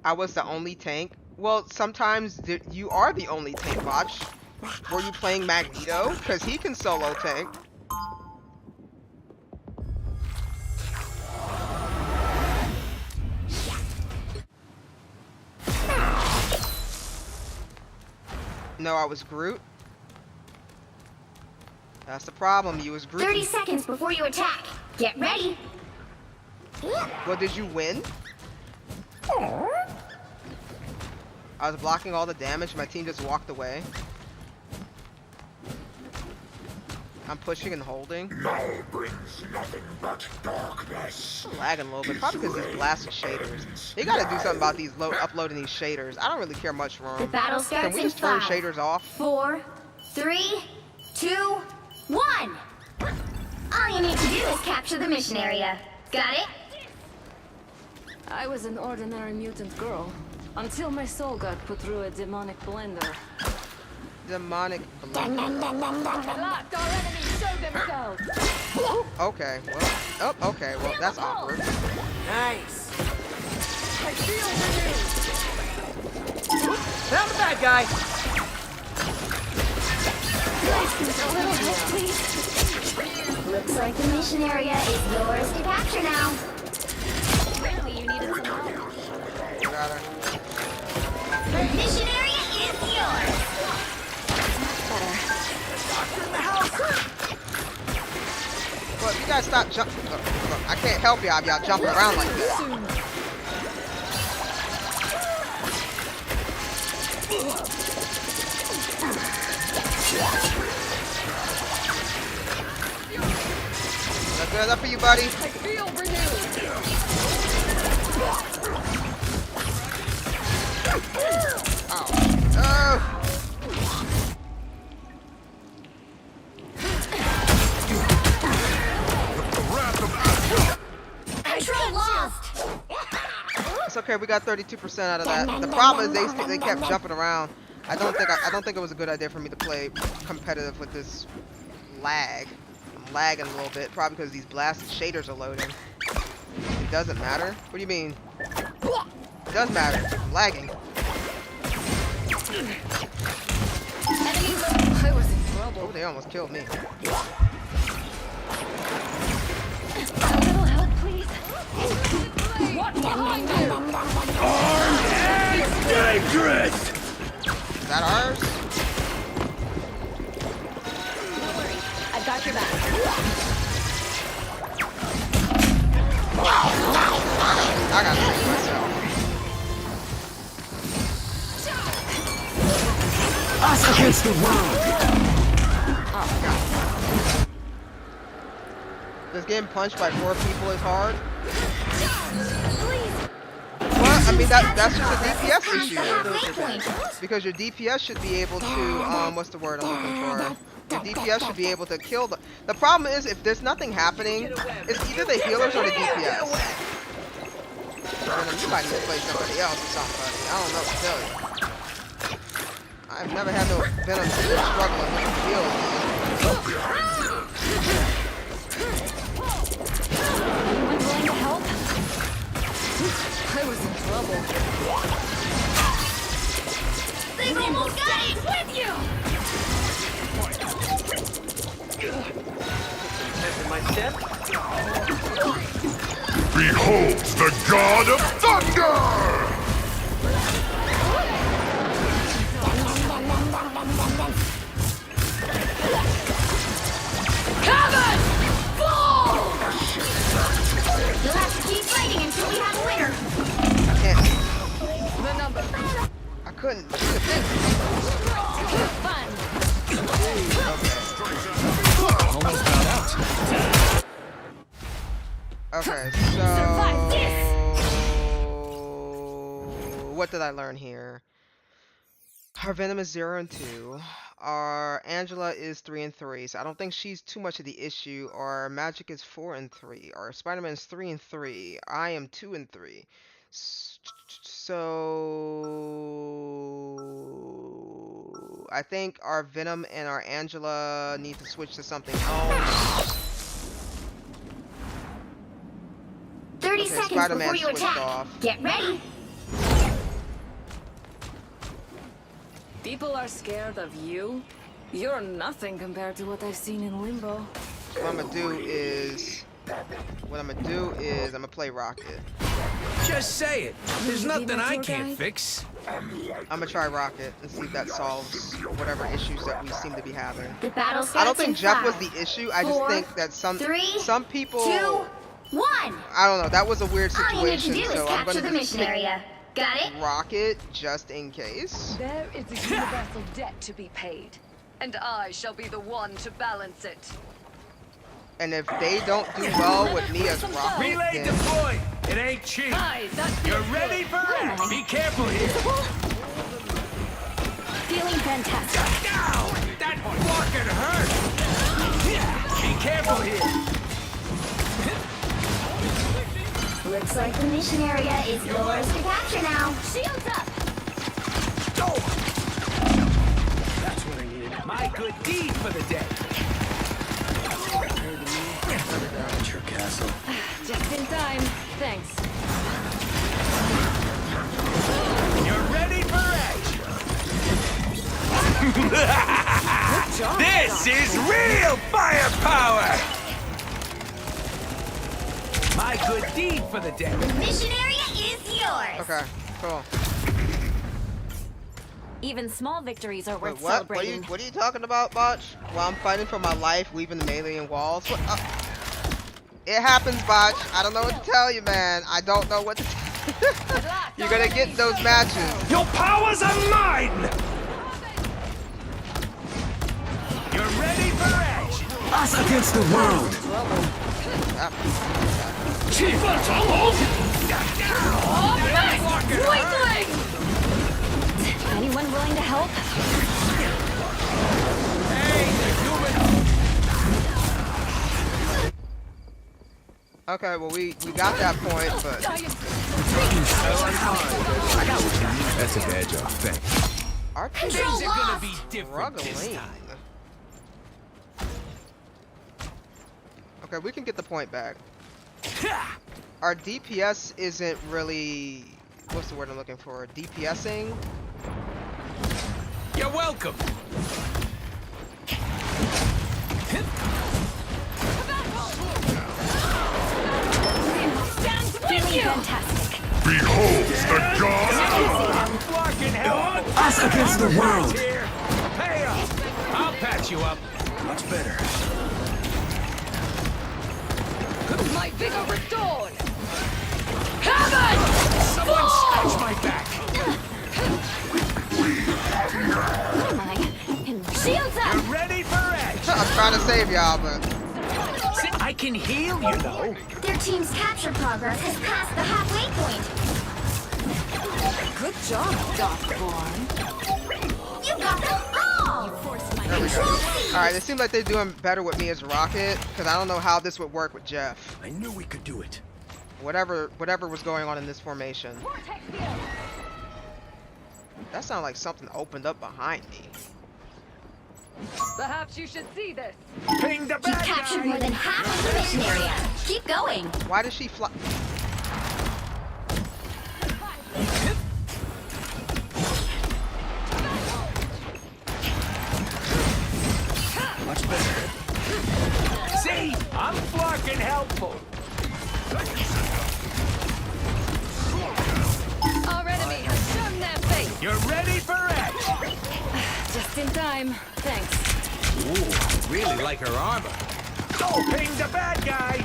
I was the only tank. Well, sometimes you are the only tank, Botch. Were you playing Magneto? Because he can solo tank. No, I was Groot. That's the problem. You was Groot. 30 seconds before you attack. Get ready. Well, did you win? I was blocking all the damage. My team just walked away. I'm pushing and holding. Now brings nothing but darkness. I'm lagging a little bit. Probably because these blasted shaders. They gotta do something about these uploading these shaders. I don't really care much for The them. battle starts Can we just in turn 5, shaders off? 4, 3, 2, 1. All you need to do is capture the mission area. Got it? I was an ordinary mutant girl until my soul got put through a demonic blender. Demonic. Locked, our enemies show themselves. Okay. Well. Oh. Okay. Well, that's awkward. Nice. I feel renewed. Found the bad guy. A little help, please. Looks like the mission area is yours to capture now. Apparently you needed some help. Got her. The mission area is yours. Well, you guys stop jumping. Look, I can't help y'all if y'all jumping around like this. Is that good enough for you, buddy? I feel renewed. Oh. That's okay. We got 32% out of that. The problem is they kept jumping around. I don't think it was a good idea for me to play competitive with this lag. I'm lagging a little bit, probably because these blasted shaders are loading. It doesn't matter. What do you mean? It does matter. I'm lagging. I was in trouble. Oh, they almost killed me. A little help, please. What behind you? Armed and dangerous! Is that ours? Don't worry, I've got your back. I gotta save myself. Us against the world! Oh, God. Does getting punched by 4 people is hard? Well, I mean, that's just a DPS issue. Because your DPS should be able to, what's the word I'm looking for? Your DPS should be able to kill the problem is, if there's nothing happening, it's either the healers or the DPS. You might need to play somebody else or something. I don't know what to tell you. I've never had no Venom struggling with the heals. Anyone willing to help? I was in trouble. They've almost got it with you! Behold the God of Thunder! Cover! Fall! You'll have to keep fighting until we have a winner. I can't. The number. I couldn't shoot a thing. Fun. Almost got out. Okay, Survive this! What did I learn here? Our Venom is 0 and 2. Our Angela is 3 and 3, so I don't think she's too much of the issue. Our Magic is 4 and 3. Our Spider-Man is 3 and 3. I am 2 and 3. So I think our Venom and our Angela need to switch to something else. 30 Okay, seconds Spider-Man before you switched attack. off. Get ready. People are scared of you. You're nothing compared to what I've seen in Limbo. What I'm gonna do is I'm gonna play Rocket. Just say it. There's nothing I can't fix. I'm gonna try Rocket and see if that solves whatever issues that we seem to be having. The battle starts I don't think in Jeff 5, was the issue. I just 4, think that some 3, people 2, 1. I don't know. That was a weird All you need to situation, do so is I'm capture gonna the just mission pick area. Got it? Rocket just in case. There is a universal debt to be paid, and I shall be the one to balance it. And if they don't do well with me as Rocket, Relay then deployed. It ain't cheap. You're ready for it. Be careful here. Feeling fantastic. Ow! That fucking hurt. Be careful here. Looks like the mission area is yours to capture now. Shields up. That's what I needed. My good deed for the day. At your castle. Just in time. Thanks. You're ready for action. This is real firepower. My good deed for the day. The mission area is yours. okay, cool. Even small victories are Wait, worth what? celebrating. What are you talking about, Botch? While I'm fighting for my life, leaving the melee and walls. What? It happens, Botch. I don't know what to tell you, man. I don't know what to. You're gonna get those matches. Your powers are mine. You're ready for action. Us against the world. Anyone willing to help? Okay, well we got that point, but That's a bad job. Thanks. our team Control Things are gonna lost. be different this struggling. time. Okay, we can get the point back. Our DPS isn't really, what's the word I'm looking for? DPSing? You're welcome. Fantastic. Behold the god! Fucking hell. Us against the world. Here. Pay up. I'll patch you up. Much better. My vigor restored! Someone scratch my back. Shields up! You're ready for action. I'm trying to save y'all, but I can heal, you know. Their team's capture progress has passed the halfway point. Good job, Darkborn. You got them all! there we go. Alright, it seems like they're doing better with me as Rocket, because I don't know how this would work with Jeff. I knew we could do it. Whatever was going on in this formation. That sounded like something opened up behind me. Perhaps you should see this. Ping the You've bad captured guy. more than half of the mission area. Keep going. Why does she fly? Much better. See, I'm fucking helpful. Our enemy has shown their face. You're ready for action. Just in time. Thanks. Ooh, I really like her armor. Go ping the bad guy.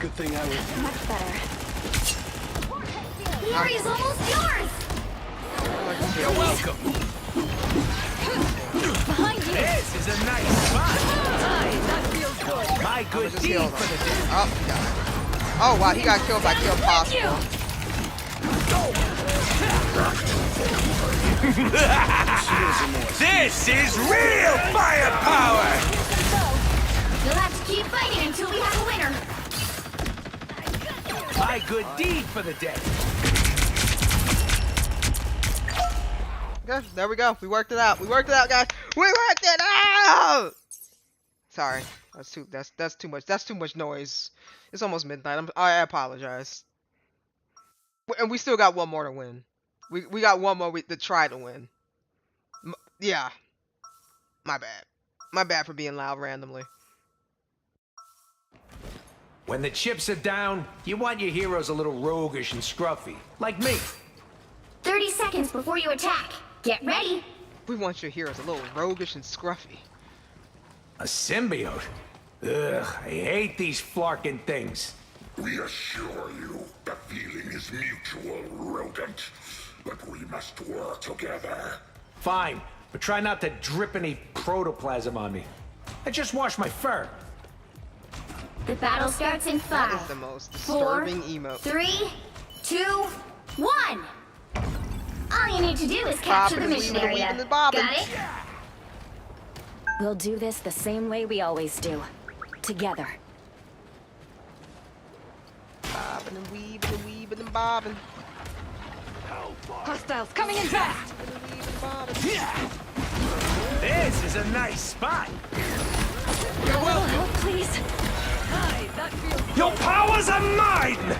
Good thing I was. Much better. The area's almost yours! You're welcome. Behind you. This is a nice spot. Aye, that feels good. My I'ma good just deed heal for them. the day. Oh, he died. Oh wow, he got killed by Kill Possible. This is real firepower. You'll have to keep fighting until we have a winner. My good deed for the day. Okay, there we go. We worked it out. We worked it out, guys. We worked it out. Sorry, that's too much. That's too much noise. It's almost midnight. I apologize. And we still got one more to win. We got one more to try to win. Yeah. My bad. My bad for being loud randomly. When the chips are down, you want your heroes a little roguish and scruffy, like me. 30 seconds before you attack. Get ready. We want your heroes a little roguish and scruffy. A symbiote? Ugh, I hate these flarkin' things. We assure you, the feeling is mutual, rodent. But we must work together. Fine, but try not to drip any protoplasm on me. I just washed my fur. The battle starts in That 5, is the most 4, disturbing emote. 3, 2, 1. All you need to do is capture the Bobbing and mission weaving and area. weaving and bobbing. Got it? We'll do this the same way we always do. Together. Bobbing and weaving and weaving and bobbing. Hostiles coming in fast. This is a nice spot. You're welcome. Help, please. Aye, that feels. Your powers are mine!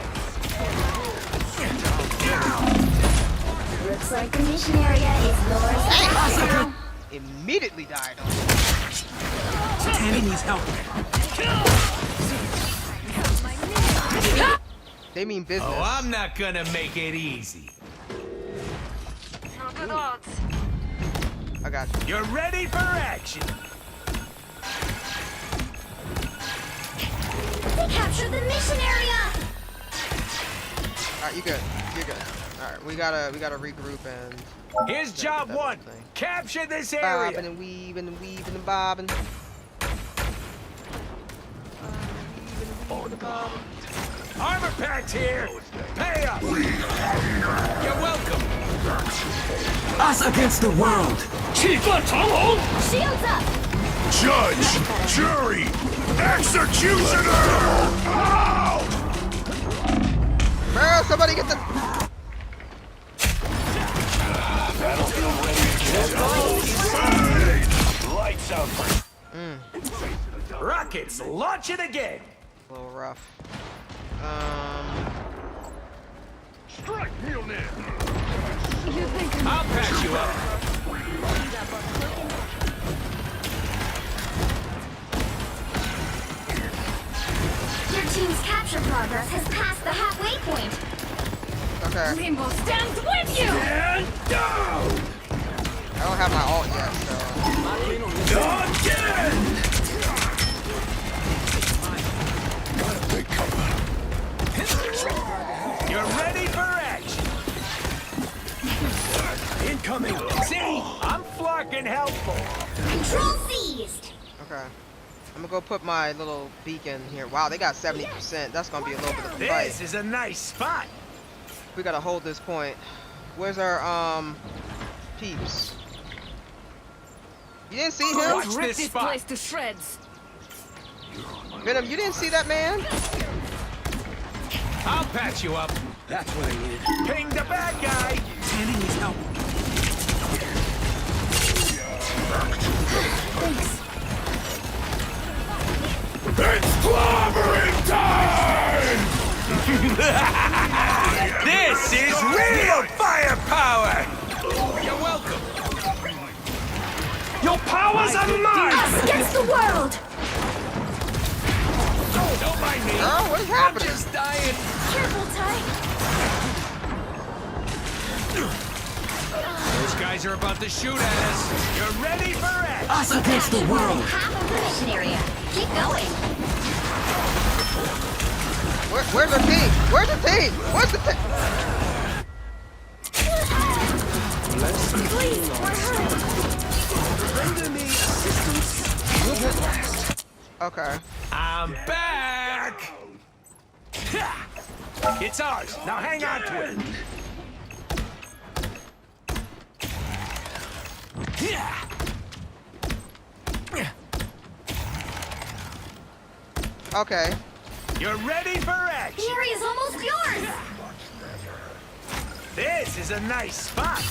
Looks like the mission area is yours now. Immediately died. Tanny needs help. They mean business. Oh, I'm not gonna make it easy. Good odds. I got you. You're ready for action. They captured the mission area. Alright, you good. You're good. Alright, we gotta regroup and Here's job that one. thing. Capture this bobbing area. and weaving and weaving and bobbing. Armor packs here. Pay up. You're welcome. Us against the world. Shields up. Judge, jury, executioner! Ow! Somebody get the... Battlefield ready. Lights out. Rockets, launch it again. A little rough. Strike, Mjolnir. You think I'll patch you up. Your team's capture progress has passed the halfway point. Okay. Rainbow stands with you? And down. I don't have my ult yet, so... Again. Big cover. You're ready for action. Incoming. See, I'm flocking helpful. Control seized. Okay. I'm gonna go put my little beacon here. Wow, they got 70%. That's gonna be a little bit of a fight. This is a nice spot. We gotta hold this point. Where's our peeps? You didn't see him? Watch Rip this this spot. place to shreds. Venom, you didn't see that man? I'll patch you up. That's what I needed. Ping the bad guy. Sandy needs help. It's clobbering time! This is real firepower. You're welcome. Your powers are mine. Us against the world. Don't mind me. Oh, what's I'm happening? just dying. Careful, Ty. Those guys are about to shoot at us. You're ready for action. Us against the world. Half of the mission area. Keep going. Where's the team? Where's the team? Where's the team? Please, we're hurt. Render me assistance. Good at last. Okay. I'm back. It's ours. Now hang on to it. Okay. You're ready for The action. area's almost yours. This is a nice spot.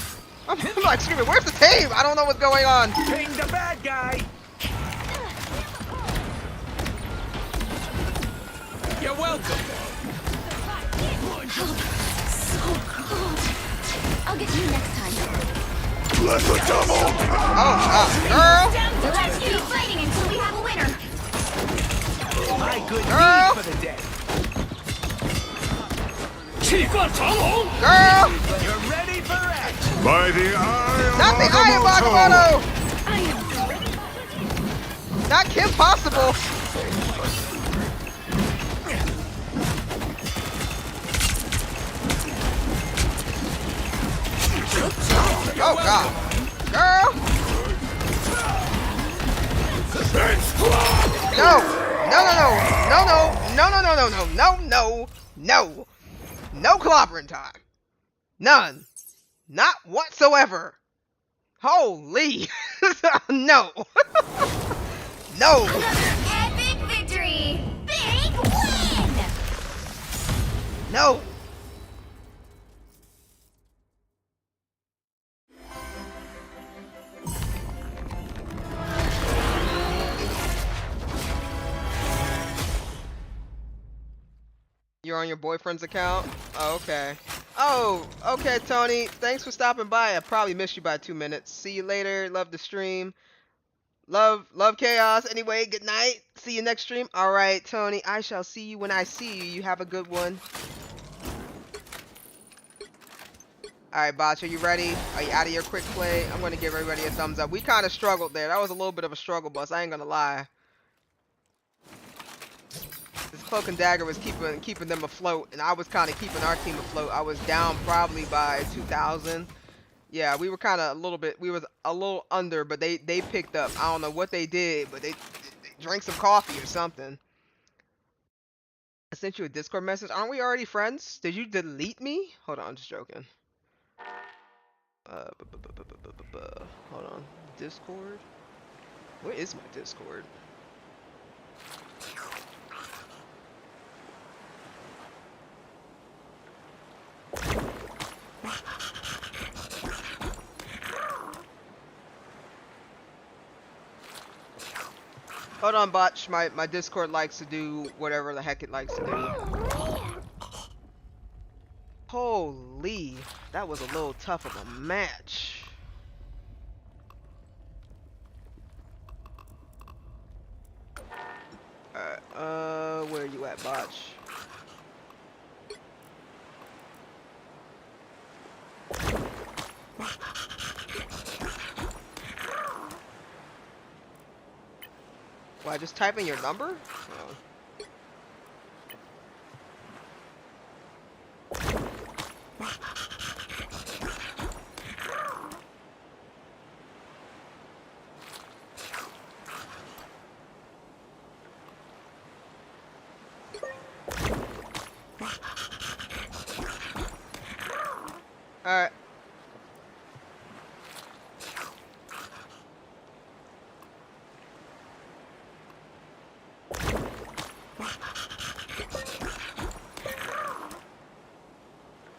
I'm like screaming, where's the team? I don't know what's going on. Ping the bad guy. You're welcome. So cold. I'll get you next time. Let the double! Girl! Let's keep fighting until we have a winner. My good Girl. deed for the day. Girl! You're ready for action. By the eye of Not the Eye of Agamotto! Agamotto! Not Kim Possible! Oh god! Girl! No! No, no, no! No, no! No, no, no, no, no, no, no, no! No clobbering time! None! Not whatsoever! Holy! No! No! Another epic victory. Big win. No! You're on your boyfriend's account? Oh, okay. Oh, okay, Tony. Thanks for stopping by. I probably missed you by 2 minutes. See you later. Love the stream. Love chaos. Anyway, good night. See you next stream. All right, Tony. I shall see you when I see you. You have a good one. All right, Botch, are you ready? Are you out of your quick play? I'm going to give everybody a thumbs up. We kind of struggled there. That was a little bit of a struggle, boss. I ain't going to lie. This cloak and dagger was keeping them afloat, and I was kind of keeping our team afloat. I was down probably by 2,000. Yeah, we were kind of we was a little under, but they picked up. I don't know what they did, but they drank some coffee or something. I sent you a Discord message. Aren't we already friends? Did you delete me? Hold on, I'm just joking. Hold on. Discord? Where is my Discord? Hold on, Botch. My Discord likes to do whatever the heck it likes to do. Holy, that was a little tough of a match. Alright, where you at, Botch? Why, just type in your number? Oh. Alright.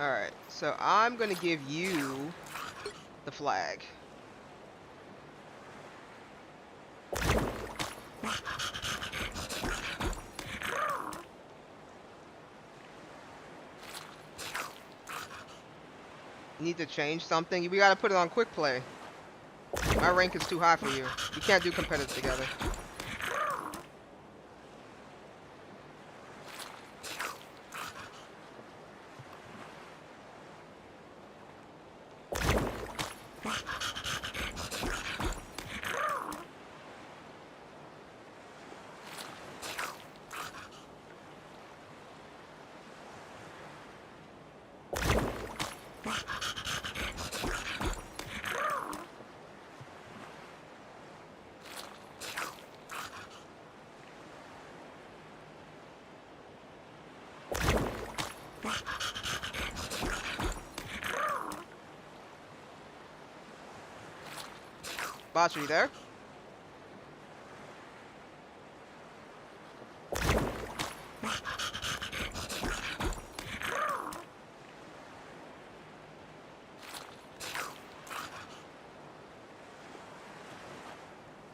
Alright, so I'm gonna give you the flag. Need to change something? We gotta put it on quick play. My rank is too high for you. You can't do competitive together. Botch, are you there?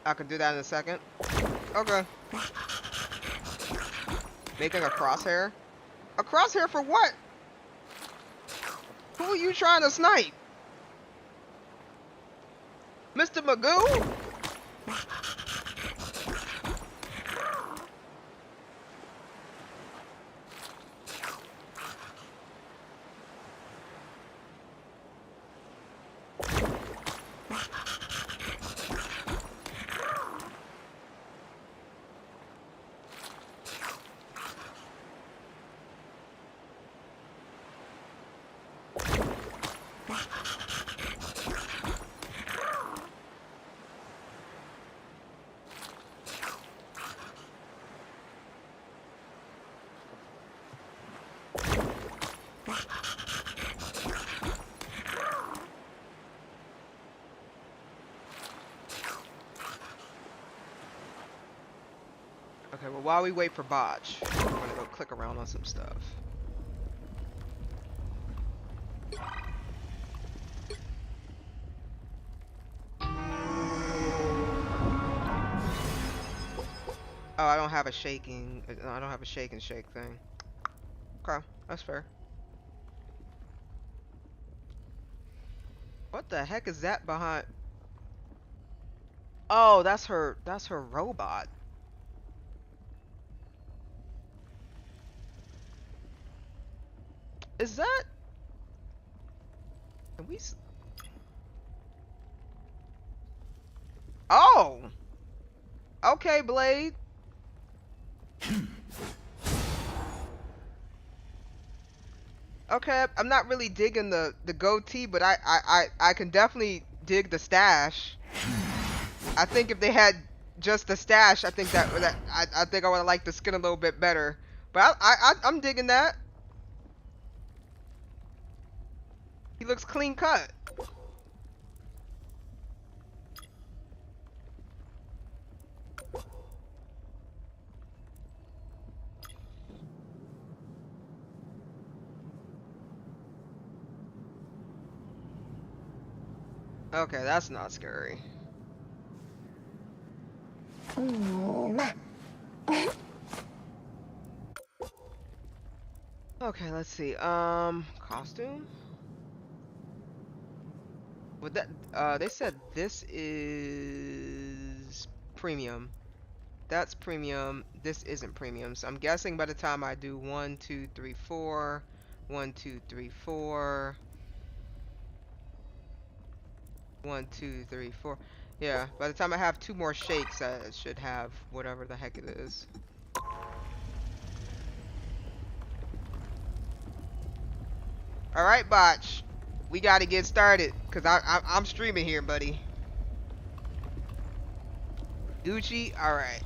I can do that in a second. Okay. Making a crosshair? A crosshair for what? Who are you trying to snipe? Mr. Magoo? Okay, well, while we wait for Botch, I'm gonna go click around on some stuff. Oh, I don't have a shaking. I don't have a shake and shake thing. Okay, that's fair. What the heck is that behind? Oh, that's her. That's her robot. Is that? Can we? Oh. Okay, Blade. Okay, I'm not really digging the goatee, but I can definitely dig the stash. I think if they had just the stash, I think I think I would have liked the skin a little bit better. But I'm digging that. He looks clean cut. Okay, that's not scary. Oh, Okay, let's see. Costume? Would that they said this is premium. That's premium. This isn't premium. So I'm guessing by the time I do 1, 2, 3, 4, 1, 2, 3, 4, 1, 2, 3, 4. Yeah, by the time I have 2 more shakes, I should have whatever the heck it is. All right, Botch. We got to get started because I'm streaming here, buddy. Gucci, all right.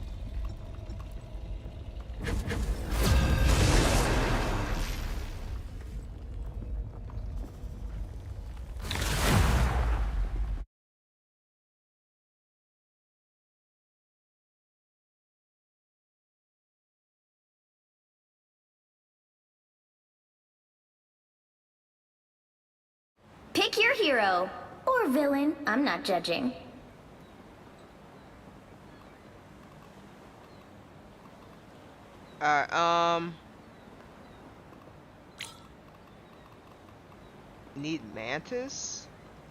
Pick your hero. Or villain. I'm not judging. Need Mantis?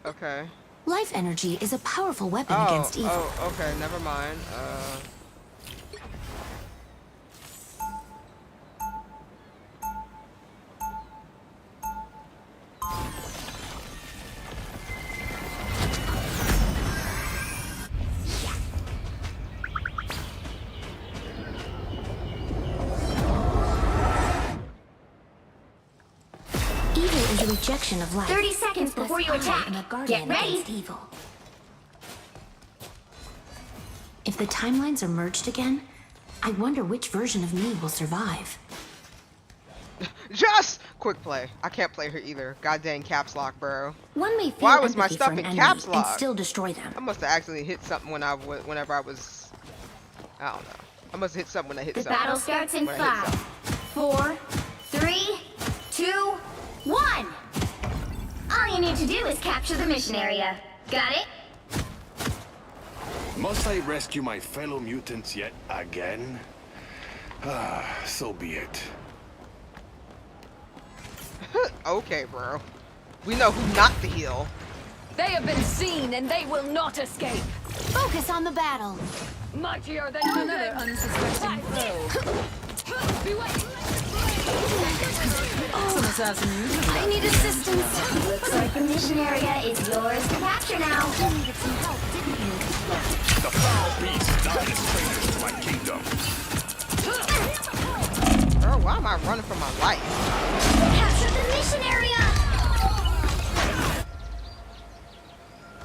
Okay. Life energy is a powerful weapon against evil. Oh, okay, never mind. Rejection of life. 30 seconds before you attack. Get ready. Evil. If the timelines are merged again, I wonder which version of me will survive. Just quick play. I can't play her either. God dang caps lock, bro. One may feel Why was my stuff in caps lock? And still destroy them. I must have accidentally hit something whenever I was. I don't know. I must have hit something when I hit something. The battle starts in 5, 4, 3, 2, 1. All you need to do is capture the mission area. Got it? Must I rescue my fellow mutants yet again? Ah, so be it. Okay, bro. We know who not to heal. They have been seen and they will not escape. Focus on the battle. Mightier than another unsuspecting foe. I need assistance. Looks like the mission area is yours to capture now. You needed some help, didn't you? The foul beast not as strangers to my kingdom. Bro, why am I running for my life? Capture the mission area.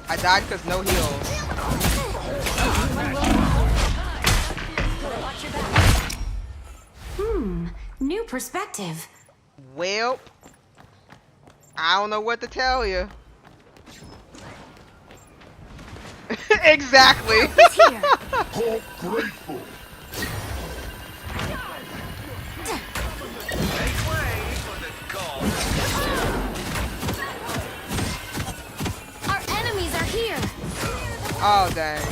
I died because no heals. New perspective. Well, I don't know what to tell you. Exactly. Oh, grateful. Our enemies are here. Oh, dang.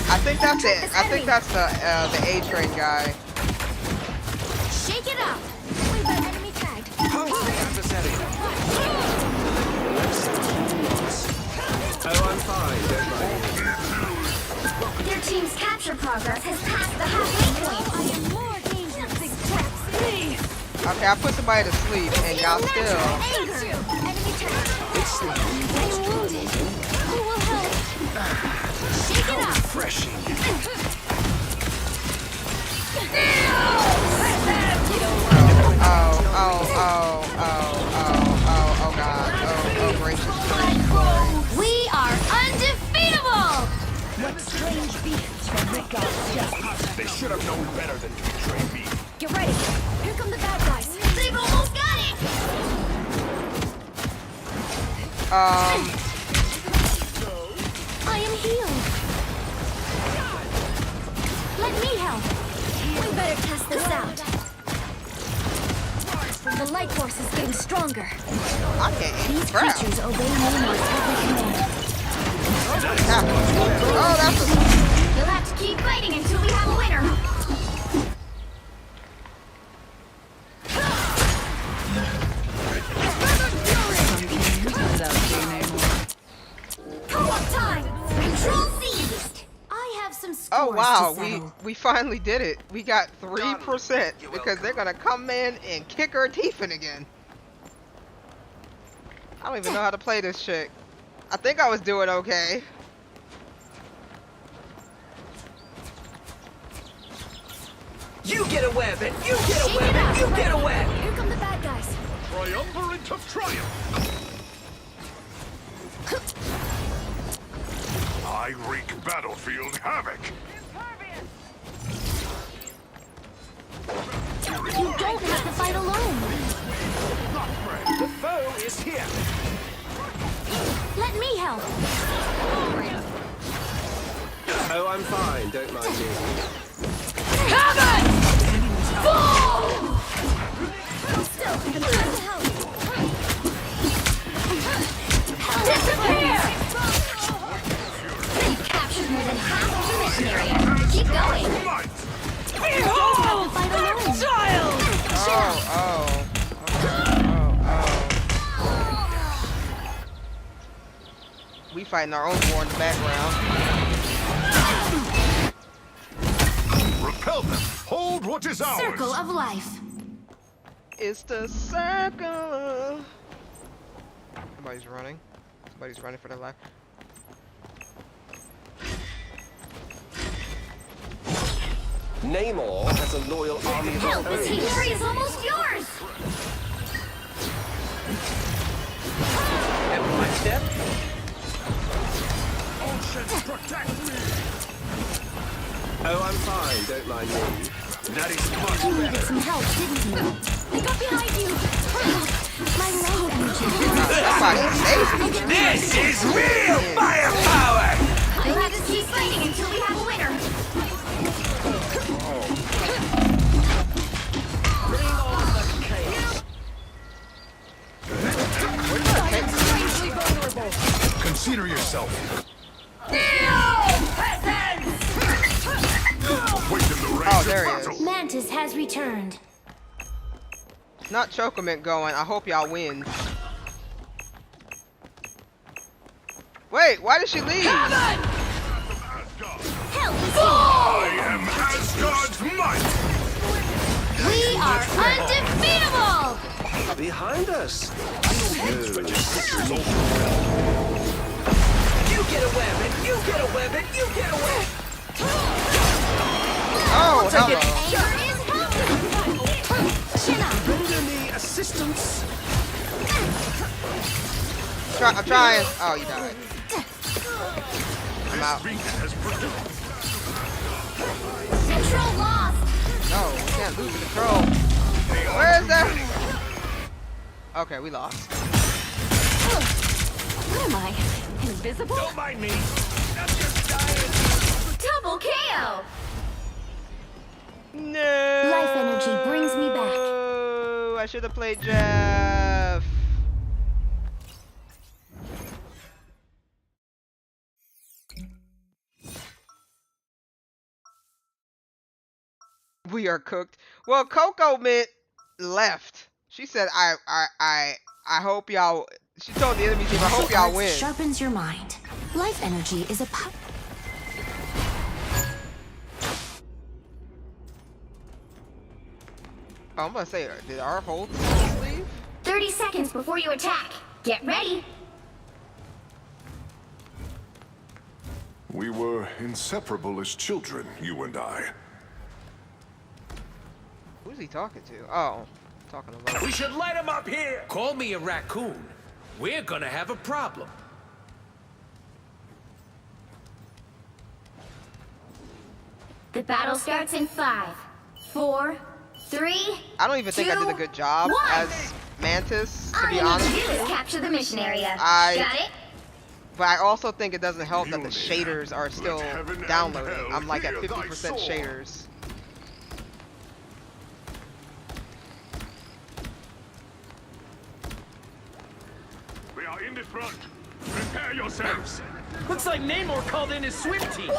I think that's it. I think that's the A-Train guy. Shake it up. Wait, the enemy tagged. Oh, I'm fine, don't mind. Your team's capture progress has passed the halfway point. I am more dangerous than Okay, I put somebody to sleep, and y'all still. Enemy tagged. I'm wounded. Who will help? Shake it up. Refreshing. Oh God. Oh, gracious Lord. We are undefeatable. What strange beasts from Rickard's justice. They should have known better than to betray me. Get ready. Here come the bad guys. They've almost got it. I am healed. Let me help. We better test this out. from the light force is getting stronger. I can't. These Crap. creatures obey Nemo's every command. Oh, that's a... You'll have to keep fighting until we have a winner. Co-op time! Control seized! I have some scores Oh wow, to settle. we finally did it. We got 3% because they're gonna come in and kick our teeth in again. I don't even know how to play this chick. I think I was doing okay. You get a weapon! You get a weapon! You get a weapon! Here come the bad guys. Triumvirate of triumph! I wreak battlefield havoc! You don't have to fight alone. The foe is here. Let me help. Oh, I'm fine. Don't mind me. Heaven! Boom! Still, I'm trying to help. Disappear! You've captured more than half of the mission area. Keep going. Behold! Fight alone. Child! We fighting our own war in the background. Repel them! Hold what is ours! Circle of life. It's the circle. Somebody's running. Somebody's running for their life. Namor has a loyal army of Help! This his own. area is almost yours! Every my step. Oceans protect me! Oh, I'm fine. Don't mind me. That is much You needed better. some help, didn't you? I got behind you! My life energy. This is real firepower! You'll have to keep fighting until we have a winner! Consider yourself. Wait in the range Oh, of there he battle. is. Mantis has returned. Not Chocoment going. I hope y'all win. Wait, why did she leave? Help is I am Asgard's might! We are undefeatable! Behind us. You get a weapon! You get a weapon! You get a weapon! Oh, hello. Anger is helping! Chin up! Render me assistance. I'm trying. Oh, you died. I'm out. Control lost! No, we can't lose control. Where is that? Okay, we lost. What am I? Invisible? Don't mind me. I'm just dying. Double KO! No. Life energy brings me back. I should have played Jeff. We are cooked. Well, Coco Mint left. She said, I hope y'all. She told the enemy team, I hope y'all win. Sharpens your mind. Life energy is a Oh, I'm gonna say, did our whole team leave? 30 seconds before you attack. Get ready. We were inseparable as children, you and I. Who's he talking to? Oh, talking to We should light him up here! Call me a raccoon. We're gonna have a problem. The battle starts in 5, 4, 3. I don't even think I did a good job 1. as Mantis, to All be you need honest. to do is capture the mission area. I- Got it? But I also think it doesn't help that the shaders are still downloading. I'm like at 50% shaders. front. Prepare yourselves. Looks like Namor called in his swim team.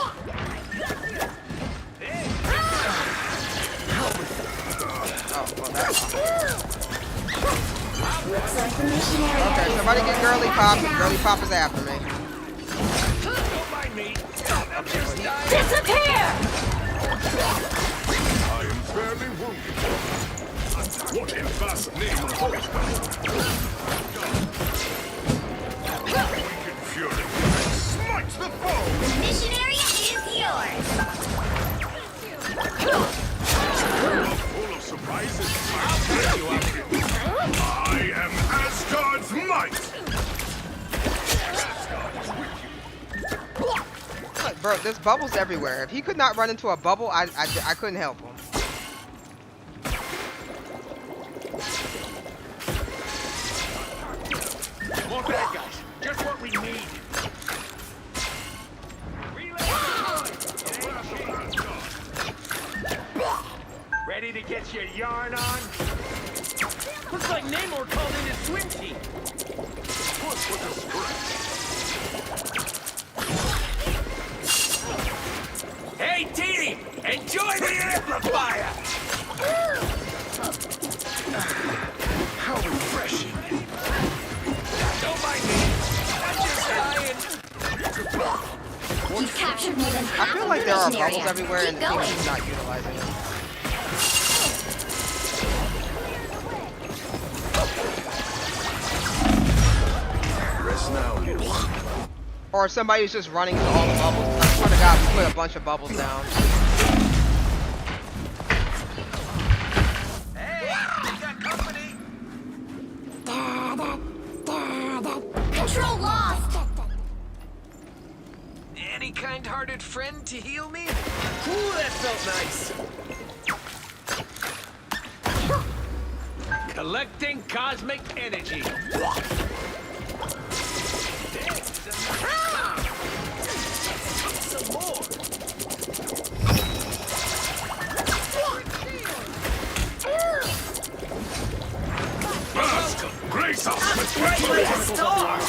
Looks like the missionary. Okay, somebody get Girly Pop. Girly Pop is after me. Don't mind me. I'm just dying. Disappear! I am fairly wounded. What in God's name of voice Wicked fury. Smite the foe! The missionary is yours. Full of surprises. I am Asgard's might! Asgard is with you. Look, bro, there's bubbles everywhere. If he could not run into a bubble, I couldn't help him. More bad guys. Just what we need. Ready to get your yarn on? Looks like Namor called in his swim team. Push with a stretch. Hey, team! Enjoy the amplifier! How refreshing. Don't mind me. I'm just dying. You've captured more than I half feel of like the there are mission bubbles area. everywhere and Keep the team going. is just not utilizing them. Rest now, little one. Or somebody's just running to all the bubbles. I swear to God, we put a bunch of bubbles down. Hey, we got company. Control lost. Any kind-hearted friend to heal me? Ooh, that felt nice. Collecting cosmic energy. Some more. Mask, grace us with Right like a star.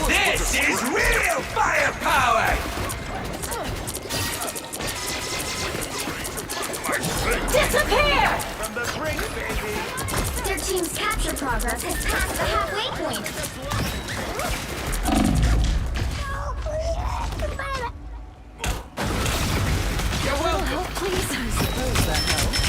This is real firepower! Disappear! From the brink, baby! Their team's capture progress has passed the halfway point. You're welcome! Oh, please, I suppose that helps.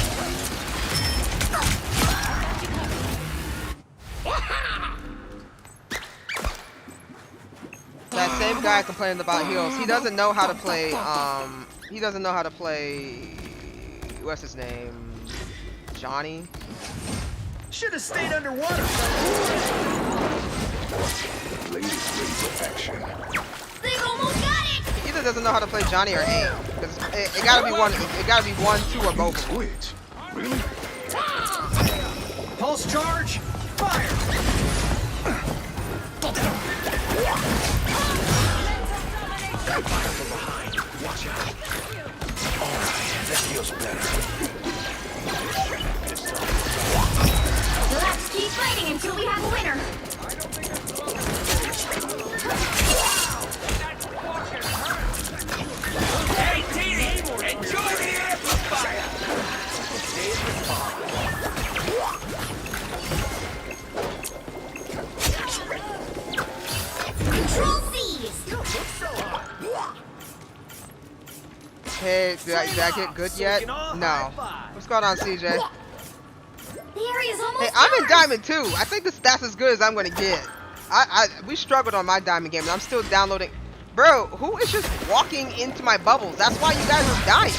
That same guy complaining about heals. He doesn't know how to play. He doesn't know how to play. What's his name? Johnny. Should have stayed underwater. Ladies ready for action. They've almost got it! He either doesn't know how to play Johnny or aim. Because it gotta be one. It gotta be one, two, or both. Switch. Really? Pulse charge! Fire! Fire from behind. Watch out. Alright, that feels better. Let's keep fighting until we have a winner. Hey, Teeny! Enjoy the amplifier! Control C's! Hey, did I get good yet? No. What's going on, CJ? The area's almost Hey, I'm in ours. Diamond 2. I think that's as good as I'm gonna get. We struggled on my Diamond game, and I'm still downloading. Bro, who is just walking into my bubbles? That's why you guys are dying.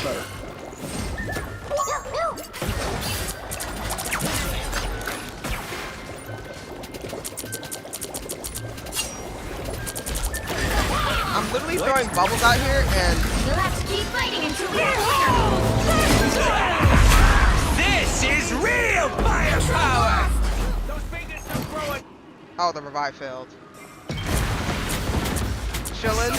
I'm literally throwing bubbles out here, and Let's keep fighting until we have a winner. This is Real firepower! Those fingers are growing. Oh, the revive failed. Chillin'.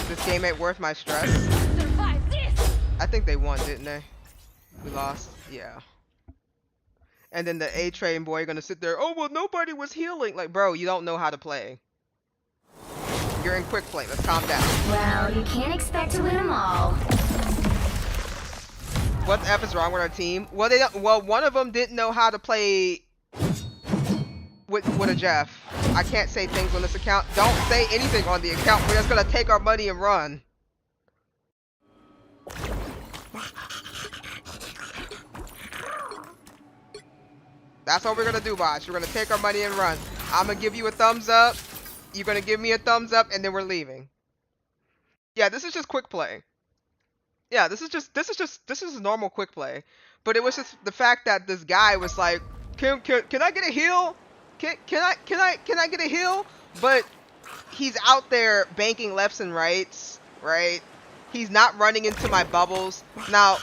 This game ain't worth my stress. Survive this! I think they won, didn't they? We lost? Yeah. And then the A-Train boy gonna sit there, oh, well, nobody was healing. Like, bro, you don't know how to play. You're in quick play. Let's calm down. Well, you can't expect to win them all. What the F is wrong with our team? Well, they don't, well, one of them didn't know how to play with a Jeff. I can't say things on this account. Don't say anything on the account. We're just gonna take our money and run. That's what we're gonna do, boss. We're gonna take our money and run. I'm gonna give you a thumbs up. You're gonna give me a thumbs up, and then we're leaving. Yeah, this is just quick play. Yeah, this is normal quick play. But it was just the fact that this guy was like, can I get a heal? Can I get a heal? But he's out there banking lefts and rights, right? He's not running into my bubbles. Now,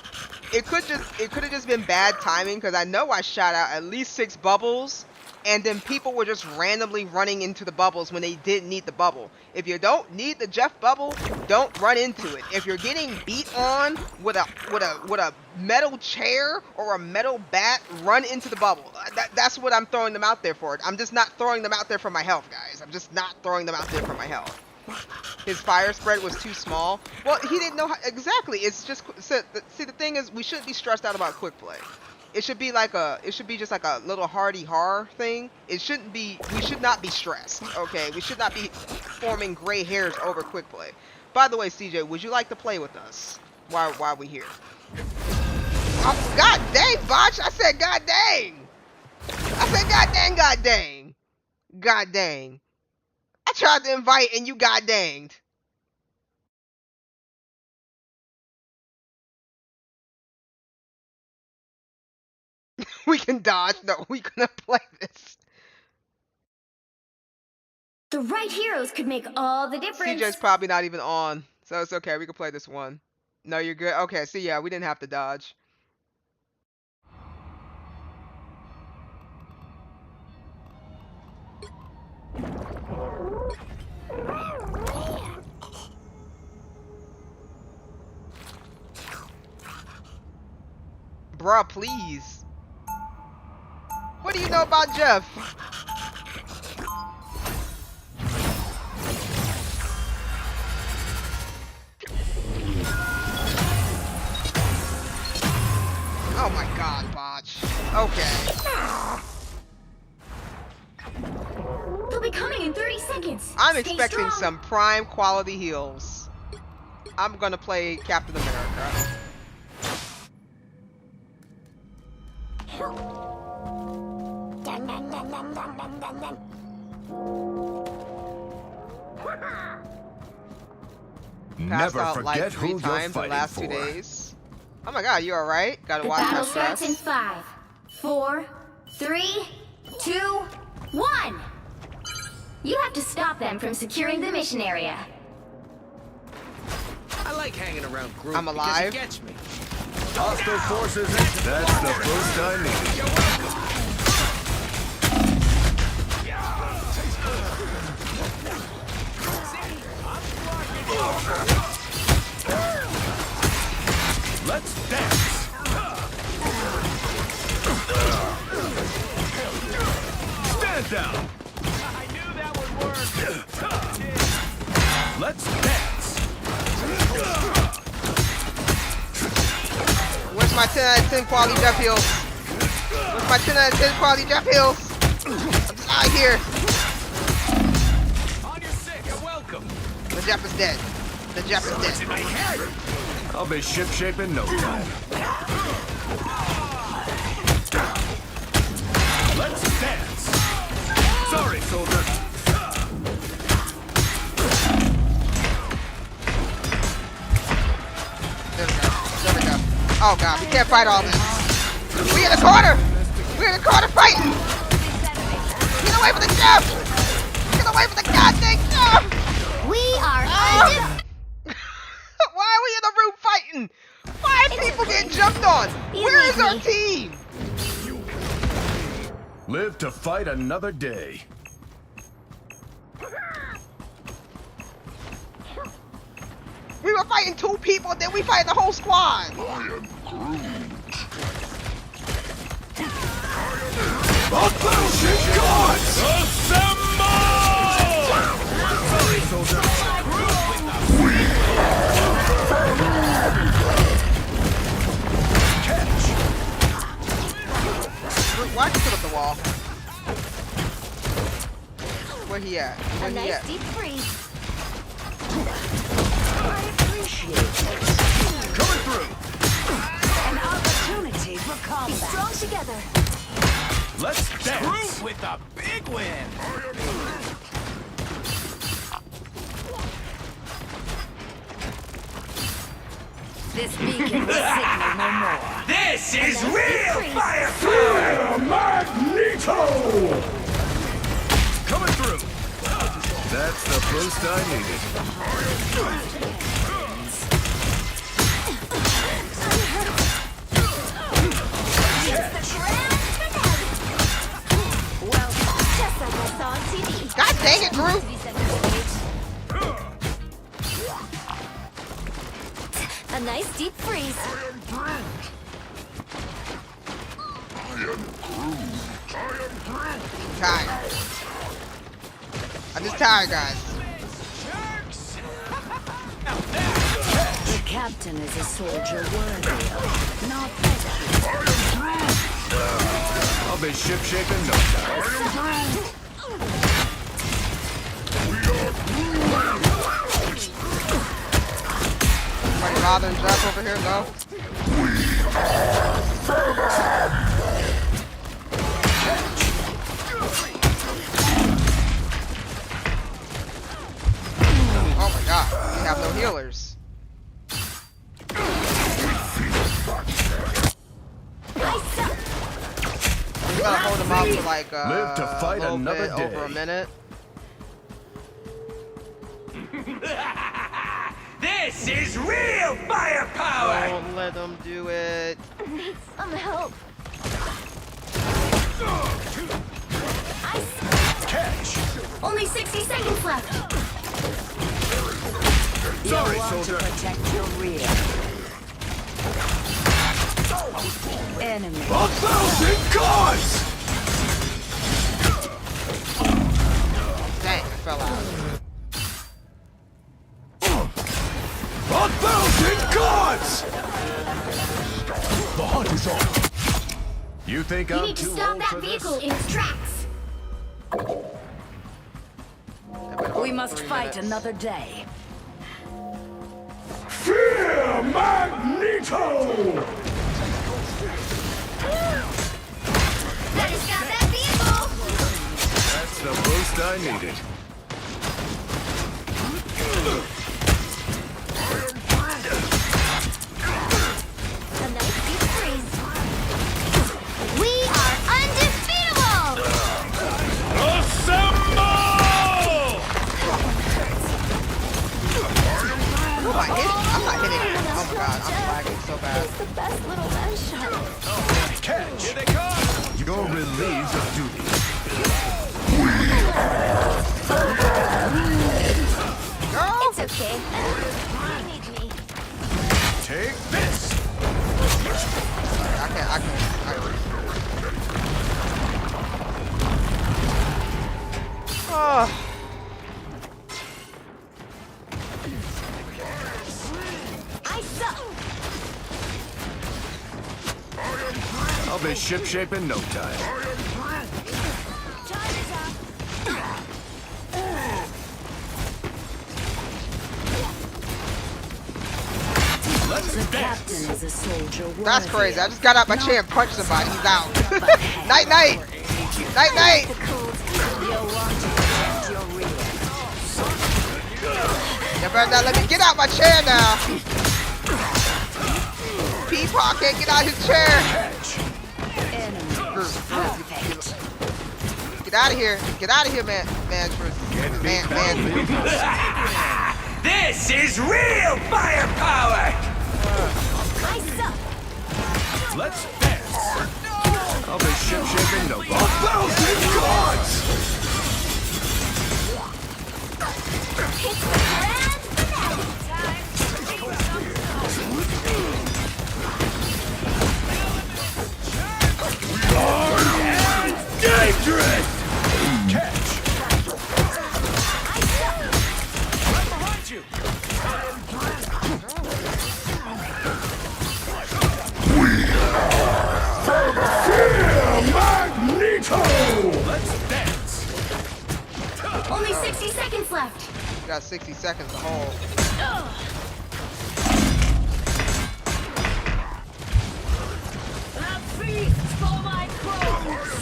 it could have just been bad timing because I know I shot out at least 6 bubbles, and then people were just randomly running into the bubbles when they didn't need the bubble. If you don't need the Jeff bubble, don't run into it. If you're getting beat on with a metal chair or a metal bat, run into the bubble. That's what I'm throwing them out there for. I'm just not throwing them out there for my health, guys. I'm just not throwing them out there for my health. His fire spread was too small. Well, he didn't know how, exactly. It's just, see, the thing is, we shouldn't be stressed out about quick play. It should be just like a little hardy horror thing. It shouldn't be, we should not be stressed, okay? We should not be forming gray hairs over quick play. By the way, CJ, would you like to play with us while we here? Oh, god dang, Botch! I said god dang! I said god dang, god dang! God dang. I tried to invite and you got danged. We can dodge. No, we gonna play this. The right heroes could make all the difference. CJ's probably not even on, so it's okay. We can play this one. No, you're good. Okay, so yeah, we didn't have to dodge. Bruh, please. What do you know about Jeff? Oh my god, Botch. Okay. They'll be coming in 30 seconds. I'm Stay expecting strong. some prime quality heals. I'm gonna play Captain America. Passed Never out forget like 3 who you're times in the fighting last for. 2 days. Oh my god, you alright? Gotta The watch my battle starts in stress. 5, 4, 3, 2, 1. You have to stop them from securing the mission area. I like hanging around group I'm alive. because it gets me. Hostile forces. That's the boost I need. Let's dance. Stand down. I knew that would work. Let's dance. Where's my 10 out of 10 quality Jeff heals? Where's my 10 out of 10 quality Jeff heals? I'm just out here. On your sick, you're welcome. The Jeff is dead. The Jeff is dead. I'll be ship-shape in no time. Let's dance. Sorry, soldier. There we go. There we go. Oh god, we can't fight all this. We in the corner! We're in the corner fighting! Get away from the Jeff! Get away from the goddamn Jeff! We are Why are we in the room fighting? Why are people people getting jumped on. Where is our team? Live to fight another day. We were fighting 2 people, then we fight the whole squad. Battleship gods! Why'd you put up the wall? Where he at? Where he at? Deep freeze. Coming through! An opportunity for Be combat. strong together. Let's dance! With a big win. This beacon will signal no more. This is real firepower! Magneto! Coming through! That's the boost I needed. Well, just like I saw on TV. God dang it, Drew! A nice deep freeze. Tired. I'm just tired, guys. The captain is a soldier worthy of, not better. I'll be ship shaping no time. Somebody bother and drop over here, go. Oh my god, we have no healers. We gotta hold them out for like Live to fight a little another bit, day. over a minute. This is real firepower! Don't let them do it. Need some help. Catch! Only 60 seconds left. Sorry, You want soldier. to protect your rear. Enemy. 1,000 gods! Dang, I fell out. 1,000 gods! The hunt is on. You think You I'm need to too stop old that for vehicle this? in its tracks. We must fight another day. Fear Magneto! Better stop that vehicle. That's the boost I needed. A nice deep freeze. We are undefeatable. Oh, I'm not hitting it. Oh my god, I'm lagging so bad. He's the best little man shot. Catch! Here they come! You're relieved of duty. Girl! It's okay. You need me. Take this! I can't. Oh. I suck. I'll be ship shape in no time. Charge is up. Let's The dance! captain is a soldier worthy. That's crazy. I just got out my chair and punched somebody. He's out. Night night. Night night. You want to protect your rear. You better not let me get out my chair now. Peepaw can't get out his chair. Enemy. Perfect. Get out of here. Get out of here, man. Man. This is real firepower! I suck. Let's dance! I'll be ship-shaking no 1,000 gods! It's the grand finale time. Dangerous! Catch! Right behind you! Magneto! Let's dance! Only 60 seconds left. You got 60 seconds to hold. A feast for my crows!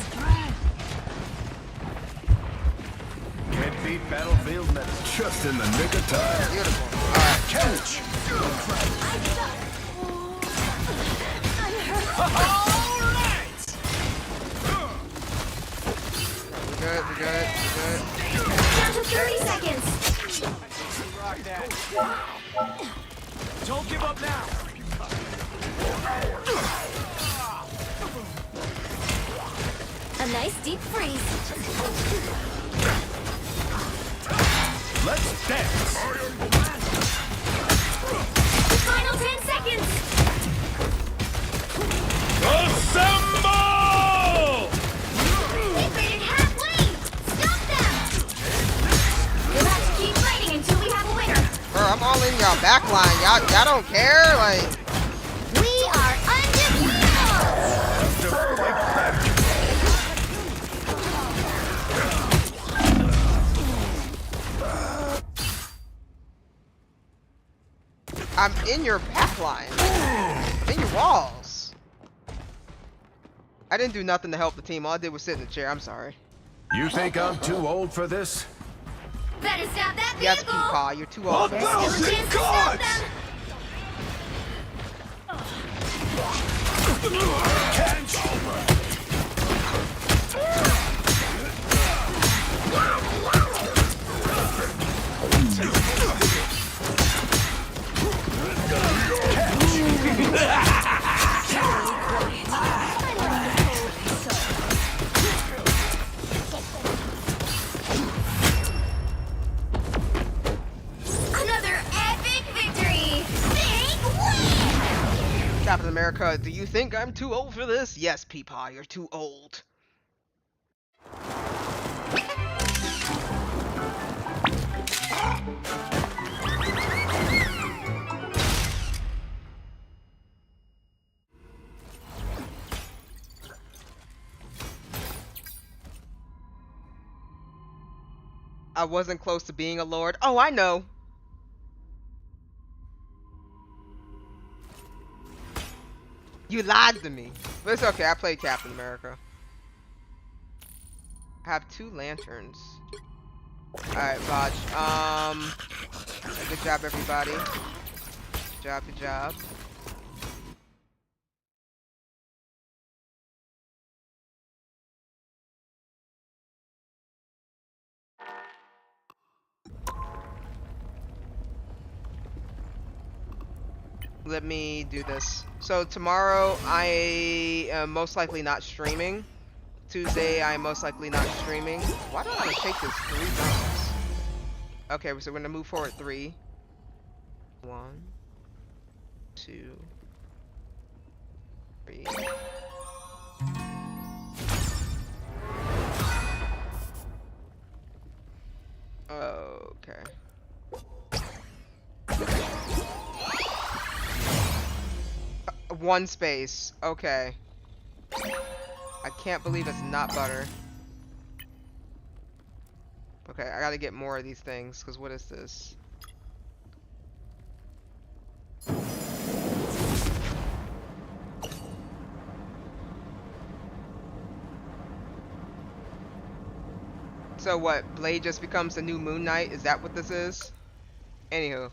Can't beat battlefield medicine. Just in the nick of time. Beautiful. Alright, Catch! we're good, we're good, we're good. Down to 30 seconds. Rock that. Don't give up now! A nice deep freeze. Let's dance! Final 10 seconds. Assemble! They faded halfway. Stop them. You'll have to keep fighting until we have a winner. Bro, I'm all in y'all backline. Y'all don't care? Like, We are I'm in your backline. I'm in your walls. I didn't do nothing to help the team. All I did was sit in the chair. I'm sorry. You think I'm too old for this? Better stop that vehicle. Yes, Peepaw, you're too old. There's still a chance to stop them. Another epic victory. Big win. Captain America, do you think I'm too old for this? Yes, Peepaw, you're too old. I wasn't close to being a lord. Oh, I know. You lied to me. But it's okay, I played Captain America. I have 2 lanterns. Alright, Vaj. Good job, everybody. Good job, good job. Let me do this. So tomorrow I am most likely not streaming. Tuesday I am most likely not streaming. Why do I want to take this 3 times? Okay, so we're gonna move forward 3. 1, 2, 3. Okay. One space. Okay. I can't believe it's not butter. Okay, I gotta get more of these things, because what is this? So what, Blade just becomes the new Moon Knight? Is that what this is? Anywho.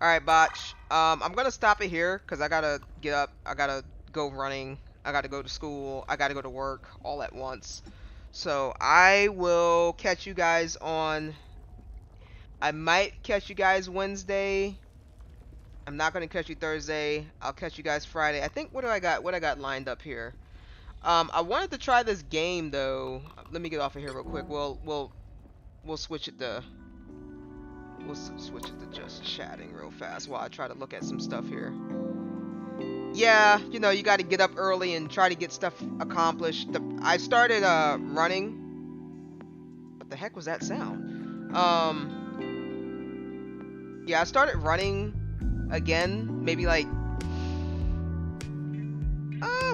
Alright, Botch. I'm gonna stop it here, because I gotta get up. I gotta go running. I gotta go to school. I gotta go to work all at once. So I will catch you guys on... I might catch you guys Wednesday. I'm not gonna catch you Thursday. I'll catch you guys Friday. I think what do I got? What I got lined up here? I wanted to try this game though. Let me get off of here real quick. We'll switch it to switch it to just chatting real fast while I try to look at some stuff here. Yeah, you know, you got to get up early and try to get stuff accomplished. I started running. What the heck was that sound? Yeah, I started running again. Maybe like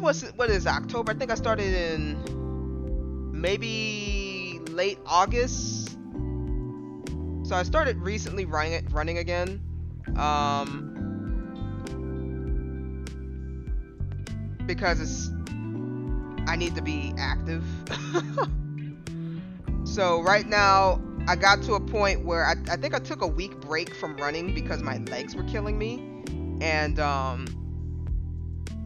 what is October? I think I started in maybe late August. So I started recently running again. Because I need to be active. So right now I got to a point where I think I took a week break from running because my legs were killing me. And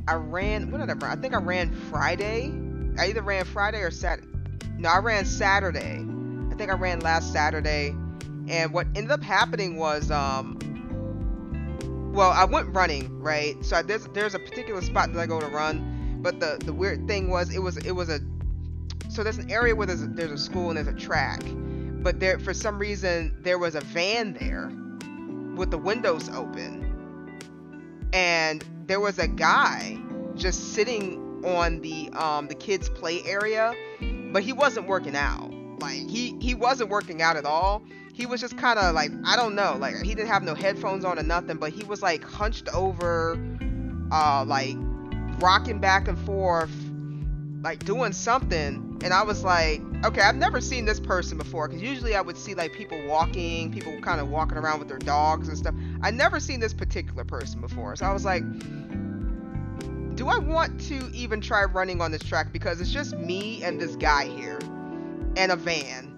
I ran, what did I run? I think I ran Friday. I either ran Friday or Saturday. No, I ran Saturday. I think I ran last Saturday. And what ended up happening was, well, I went running, right? So there's a particular spot that I go to run, but the weird thing was, it was a, so there's an area where there's a school and there's a track, but there, for some reason, there was a van there with the windows open, and there was a guy just sitting on the kids' play area, but he wasn't working out. Like he wasn't working out at all. He was just kind of like, I don't know, like he didn't have no headphones on or nothing, but he was like hunched over, like rocking back and forth, like doing something. And I was like, okay, I've never seen this person before, because usually I would see like people kind of walking around with their dogs and stuff. I'd never seen this particular person before. So I was like, do I want to even try running on this track? Because it's just me and this guy here and a van.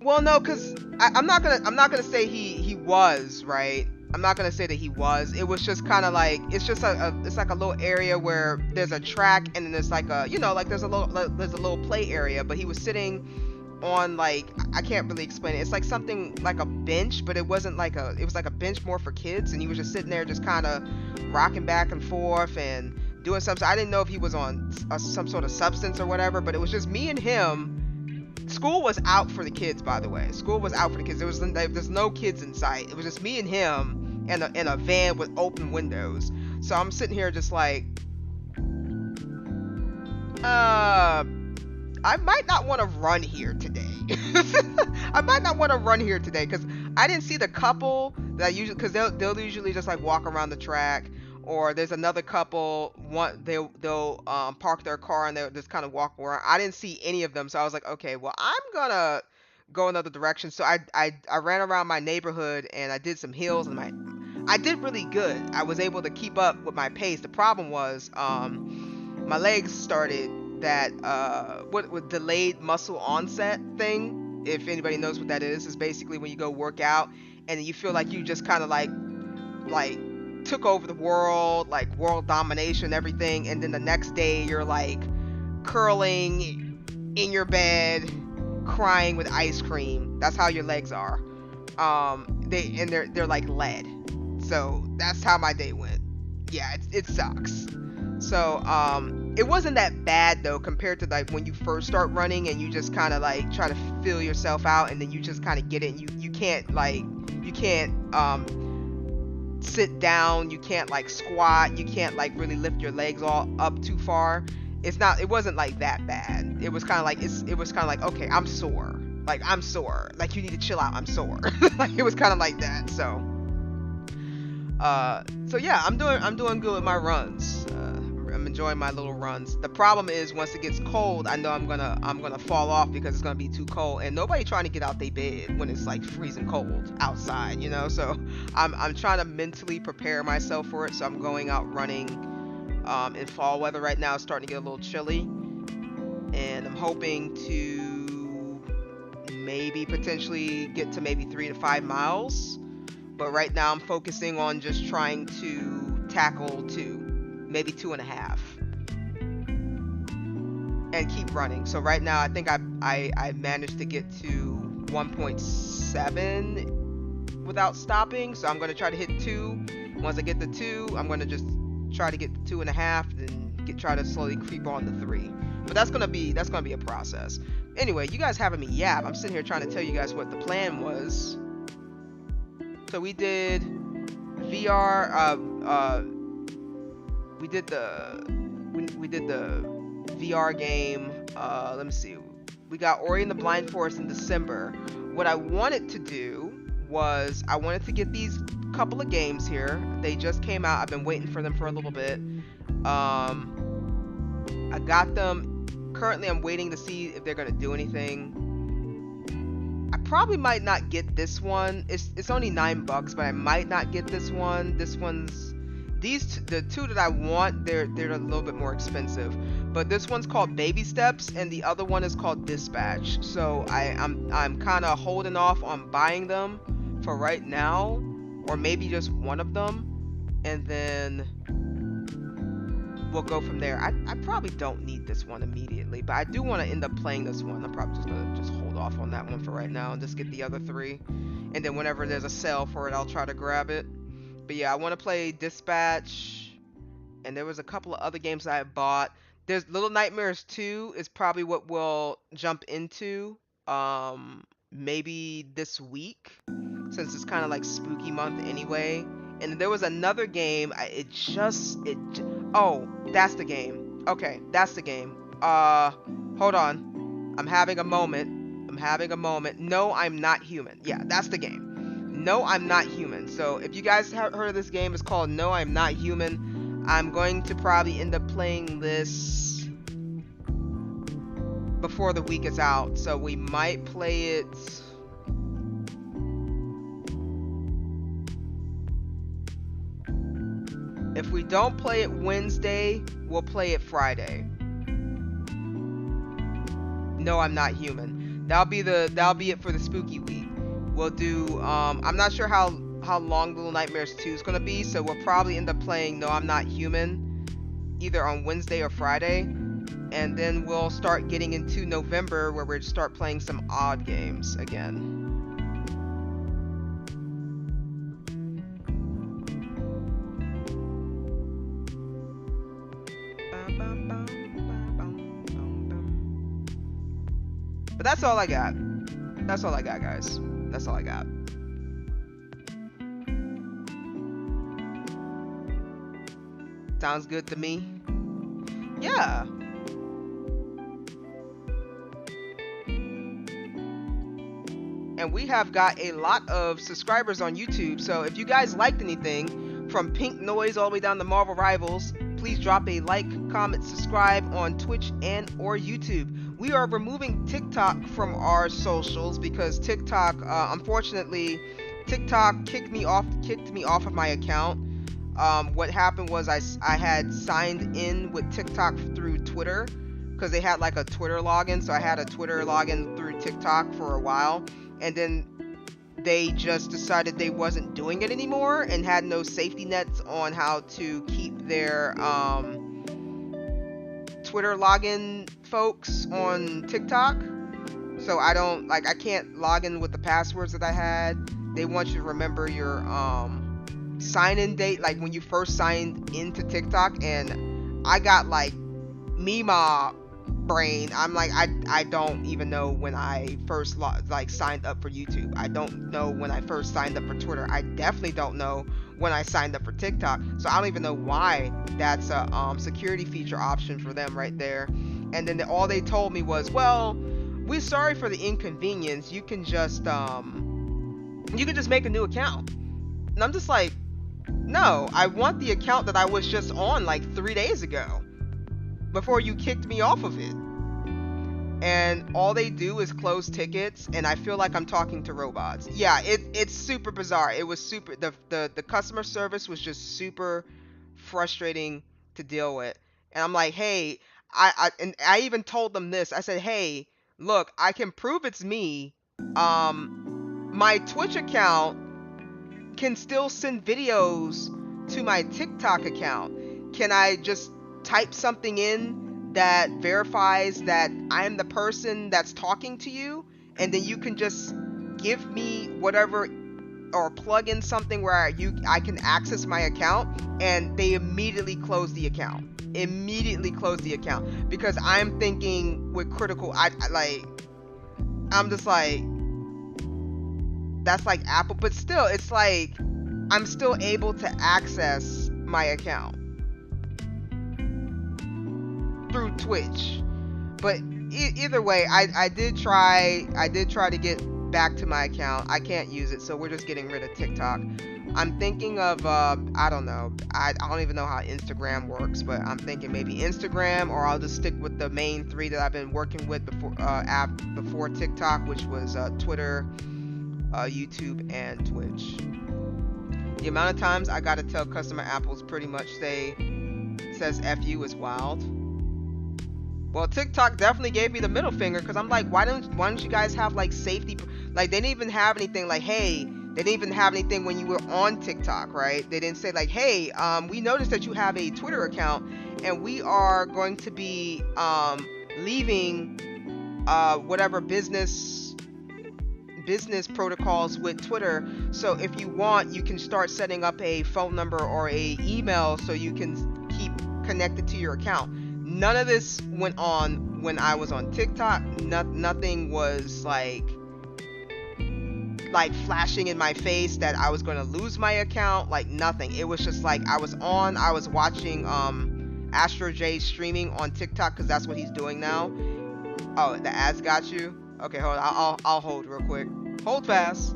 Well, no, because I'm not gonna say he was, right. I'm not gonna say that he was. It was just kind of like, it's just it's like a little area where there's a track, and then there's like a, you know, like there's a little play area, but he was sitting on, like, I can't really explain it. It's like something like a bench, but it wasn't like it was like a bench more for kids, and he was just sitting there just kind of rocking back and forth and doing something. I didn't know if he was on some sort of substance or whatever, but it was just me and him. School was out for the kids, by the way. School was out for the kids. There's no kids in sight. It was just me and him and a van with open windows. So I'm sitting here just like, I might not want to run here today. I might not want to run here today because I didn't see the couple that usually, because they'll usually just like walk around the track. Or there's another couple, they'll park their car and they'll just kind of walk around. I didn't see any of them, so I was like, okay, well, I'm gonna go another direction. So I ran around my neighborhood and I did some hills, and I did really good. I was able to keep up with my pace. The problem was my legs started that what delayed muscle onset thing. If anybody knows what that is basically when you go work out and you feel like you just kind of like took over the world, like world domination, everything, and then the next day you're like curling in your bed crying with ice cream. That's how your legs are. They're like lead. So that's how my day went. Yeah, it sucks. So it wasn't that bad though compared to like when you first start running and you just kind of like try to feel yourself out, and then you just kind of get it, and you can't sit down, you can't like squat, you can't like really lift your legs all up too far. It wasn't like that bad. It was kind of like okay, I'm sore, like you need to chill out, I'm sore. Like it was kind of like that. So yeah, I'm doing good with my runs. I'm enjoying my little runs. The problem is once it gets cold, I know I'm gonna fall off because it's gonna be too cold, and nobody trying to get out their bed when it's like freezing cold outside, you know. So I'm trying to mentally prepare myself for it. So I'm going out running in fall weather right now. It's starting to get a little chilly, and I'm hoping to maybe potentially get to maybe 3 to 5 miles. But right now I'm focusing on just trying to tackle 2, maybe 2.5. and keep running. So right now I think I managed to get to 1.7 without stopping. So I'm going to try to hit 2. Once I get to 2, I'm going to just try to get to 2.5, then try to slowly creep on to 3. But that's gonna be a process. Anyway, you guys having me yap. I'm sitting here trying to tell you guys what the plan was. So we did VR. We did the VR game. Let me see. We got Ori and the Blind Forest in December. What I wanted to do was I wanted to get these couple of games here. They just came out. I've been waiting for them for a little bit. I got them. Currently, I'm waiting to see if they're gonna do anything. I probably might not get this one. It's only $9, but I might not get this one. The two that I want, they're a little bit more expensive. But this one's called Baby Steps, and the other one is called Dispatch. So I'm kind of holding off on buying them for right now, or maybe just one of them, and then we'll go from there. I probably don't need this one immediately, but I do want to end up playing this one. I'm probably just gonna hold off on that one for right now and just get the other 3, and then whenever there's a sale for it, I'll try to grab it. But yeah, I want to play Dispatch, and there was a couple of other games that I bought. There's Little Nightmares 2 is probably what we'll jump into maybe this week, since it's kind of like spooky month anyway. And there was another game. Oh, that's the game. Okay, that's the game. Hold on. I'm having a moment. No, I'm Not Human. Yeah, that's the game. No, I'm Not Human. So if you guys have heard of this game, it's called No, I'm Not Human. I'm going to probably end up playing this before the week is out. So we might play it. If we don't play it Wednesday, we'll play it Friday. No, I'm Not Human. That'll be it for the spooky week. We'll do I'm not sure how long Little Nightmares 2 is gonna be, so we'll probably end up playing No, I'm Not Human either on Wednesday or Friday, and then we'll start getting into November where we'll start playing some odd games again. But that's all I got. That's all I got, guys. That's all I got. Sounds good to me. Yeah. And we have got a lot of subscribers on YouTube. So if you guys liked anything, from Pink Noise all the way down to Marvel Rivals, please drop a like, comment, subscribe on Twitch and or YouTube. We are removing TikTok from our socials because TikTok, unfortunately, TikTok kicked me off of my account. What happened was I had signed in with TikTok through Twitter because they had like a Twitter login. So I had a Twitter login through TikTok for a while, and then they just decided they wasn't doing it anymore and had no safety nets on how to keep their Twitter login folks on TikTok. So I can't log in with the passwords that I had. They want you to remember your sign-in date, like when you first signed into TikTok, and I got like Mima brain. I'm like, I don't even know when I first signed up for YouTube. I don't know when I first signed up for Twitter. I definitely don't know when I signed up for TikTok. So I don't even know why that's a security feature option for them right there. And then all they told me was, well, we're sorry for the inconvenience. You can just make a new account. And I'm just like, no, I want the account that I was just on like 3 days ago before you kicked me off of it. And all they do is close tickets, and I feel like I'm talking to robots. Yeah, it's super bizarre. It was super, the customer service was just super frustrating to deal with. And I'm like, hey, I even told them this. I said, hey, look, I can prove it's me. My Twitch account can still send videos to my TikTok account. Can I just type something in that verifies that I'm the person that's talking to you, and then you can just give me whatever or plug in something where I can access my account, and they immediately close the account. Because I'm thinking with critical, I'm just like, that's like Apple, but still, it's like I'm still able to access my account through Twitch. But either way, I did try to get back to my account. I can't use it, so we're just getting rid of TikTok. I'm thinking of I don't know, I don't even know how Instagram works, but I'm thinking maybe Instagram, or I'll just stick with the main 3 that I've been working with before TikTok, which was Twitter, YouTube, and Twitch. The amount of times I gotta tell customer Apples pretty much says F you is wild. Well, TikTok definitely gave me the middle finger, because I'm like, why don't you guys have like safety? Like, they didn't even have anything like, hey, they didn't even have anything when you were on TikTok, right? They didn't say like, hey, we noticed that you have a Twitter account, and we are going to be leaving whatever business protocols with Twitter. So if you want, you can start setting up a phone number or a email so you can keep connected to your account. None of this went on when I was on TikTok. Nothing was like flashing in my face that I was going to lose my account. Like, nothing. It was just like I was watching Astro J streaming on TikTok, because that's what he's doing now. Oh, the ads got you? Okay, hold on. I'll hold real quick. Hold fast.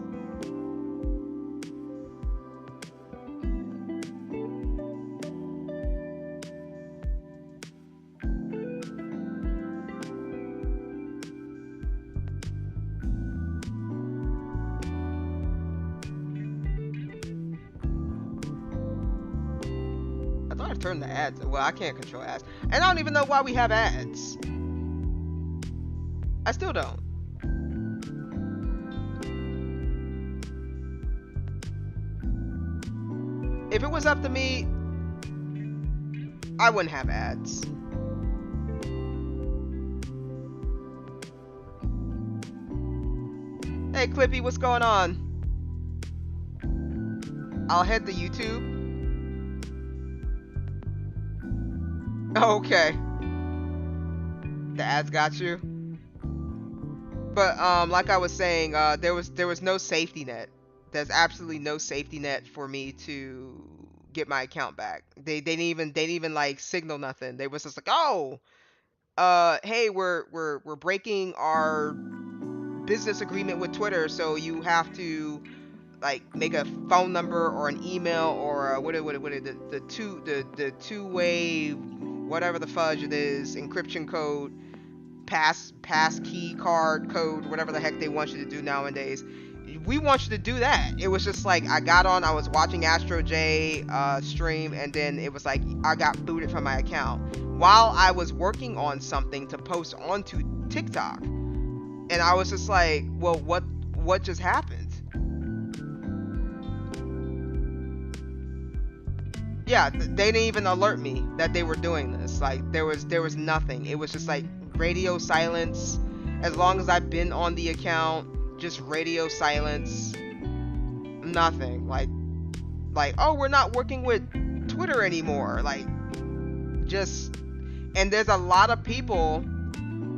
Turn the ads. Well, I can't control ads, and I don't even know why we have ads. I still don't. If it was up to me, I wouldn't have ads. Hey Clippy, what's going on? I'll head to YouTube. Okay. The ads got you. But like I was saying, there was no safety net. There's absolutely no safety net for me to get my account back. They didn't even like signal nothing. They was just like, oh, hey, we're breaking our business agreement with Twitter, so you have to like make a phone number or an email or the two-way whatever the fudge it is, encryption code, pass key card code, whatever the heck they want you to do nowadays. We want you to do that. It was just like, I got on, I was watching Astro J stream, and then it was like I got booted from my account while I was working on something to post onto TikTok, and I was just like, well, what just happened? Yeah, they didn't even alert me that they were doing this. Like, there was nothing. It was just like radio silence. As long as I've been on the account, just radio silence. Nothing. Like, oh, we're not working with Twitter anymore. Like, just, and there's a lot of people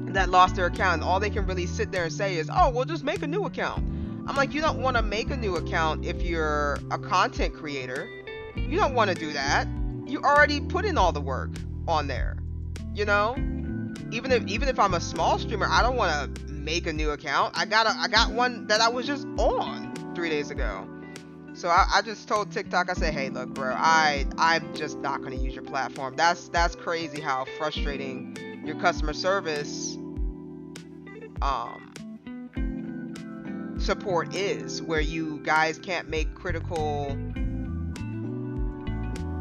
that lost their account, and all they can really sit there and say is, oh, well, just make a new account. I'm like, you don't want to make a new account if you're a content creator. You don't want to do that. You already put in all the work on there, you know? Even if I'm a small streamer, I don't want to make a new account. I got one that I was just on 3 days ago. So I just told TikTok, I said, hey, look, bro, I'm just not going to use your platform. That's crazy how frustrating your customer service support is, where you guys can't make critical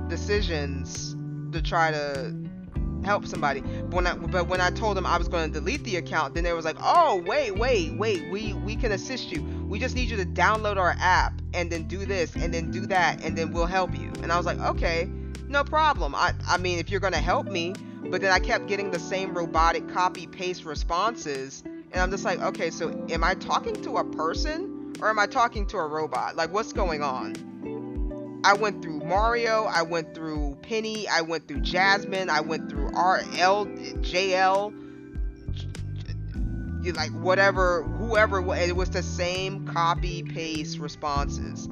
decisions to try to help somebody. But when I told them I was going to delete the account, then they was like, oh, wait, we can assist you. We just need you to download our app and then do this and then do that, and then we'll help you. And I was like, okay, no problem. I mean, if you're going to help me, but then I kept getting the same robotic copy paste responses, and I'm just like, okay, so am I talking to a person or am I talking to a robot? Like, what's going on? I went through Mario, I went through Penny, I went through Jasmine, I went through RL, JL, like whatever, whoever, it was the same copy paste responses.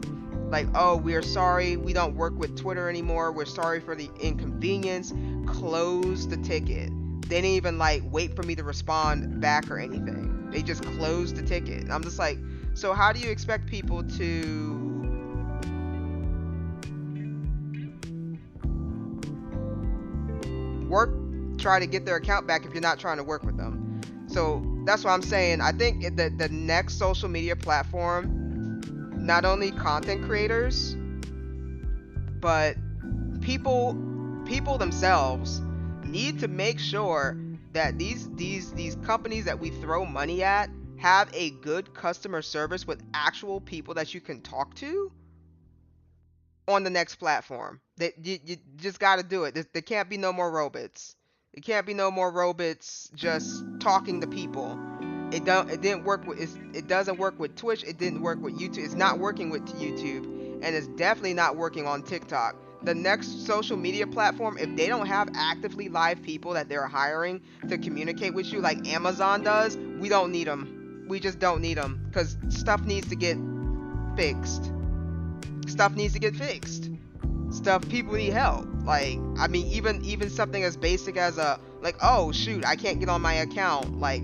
Like, oh, we're sorry, we don't work with Twitter anymore, we're sorry for the inconvenience, close the ticket. They didn't even like wait for me to respond back or anything. They just closed the ticket. And I'm just like, so how do you expect people to try to get their account back if you're not trying to work with them? So that's what I'm saying. I think the next social media platform, not only content creators, but people themselves need to make sure that these companies that we throw money at have a good customer service with actual people that you can talk to on the next platform. That you just got to do it. There can't be no more robots. It can't be no more robots just talking to people. It didn't work with it doesn't work with Twitch. It didn't work with YouTube. It's not working with YouTube, and it's definitely not working on TikTok. The next social media platform, if they don't have actively live people that they're hiring to communicate with you like Amazon does, we don't need them. We just don't need them, because stuff needs to get fixed. Stuff needs to get fixed. People need help. Like, I mean, even something as basic as like, oh shoot, I can't get on my account, like,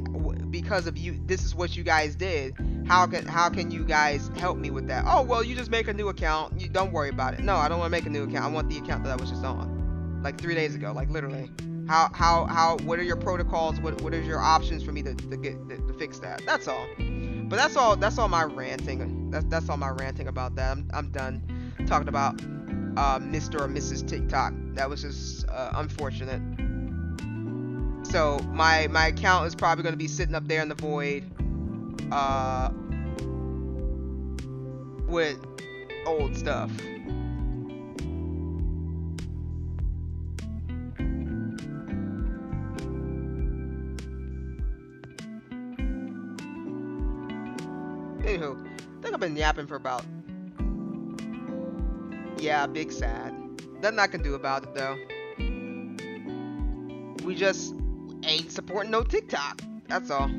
because of you, this is what you guys did. How can you guys help me with that? Oh, well, you just make a new account. You don't worry about it. No, I don't want to make a new account. I want the account that I was just on, like 3 days ago, like literally. What are your protocols? What are your options for me to fix that? That's all. But that's all my ranting. That's all my ranting about that. I'm done talking about Mr. or Mrs. TikTok. That was just unfortunate. So my account is probably going to be sitting up there in the void with old stuff. Anywho, I think I've been yapping for about, yeah, big sad. Nothing I can do about it though. We just ain't supporting no TikTok. That's all.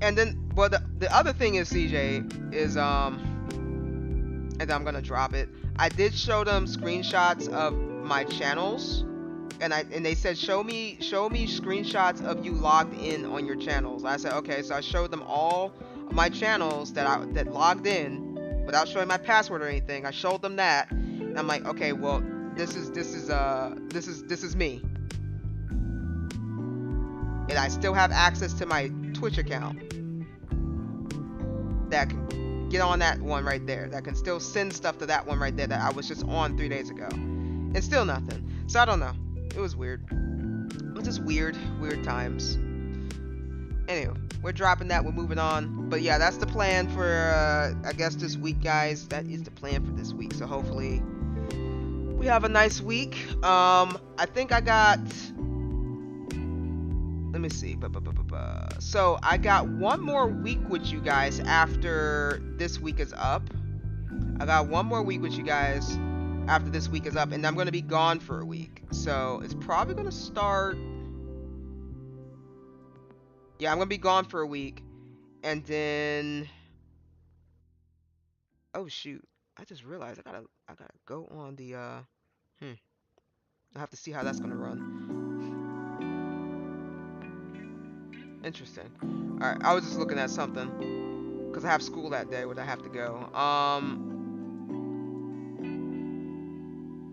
And then, well, the other thing is, CJ, is and I'm gonna drop it. I did show them screenshots of my channels, and they said show me screenshots of you logged in on your channels. I said okay, so I showed them all of my channels that logged in without showing my password or anything. I showed them that, and I'm like, okay, well, this is me, and I still have access to my Twitch account that can get on that one right there, that can still send stuff to that one right there that I was just on 3 days ago, and still nothing. So I don't know, it was weird. It was just weird times. Anyway, we're dropping that, we're moving on. But yeah, that's the plan for I guess this week, guys. That is the plan for this week, so hopefully we have a nice week. I think I got, let me see. So I got one more week with you guys after this week is up. I got one more week with you guys after this week is up, and I'm going to be gone for a week. So it's probably going to start, yeah, I'm going to be gone for a week. And then, oh shoot, I just realized I gotta go on the I have to see how that's going to run. Interesting. Alright, I was just looking at something, because I have school that day where I have to go.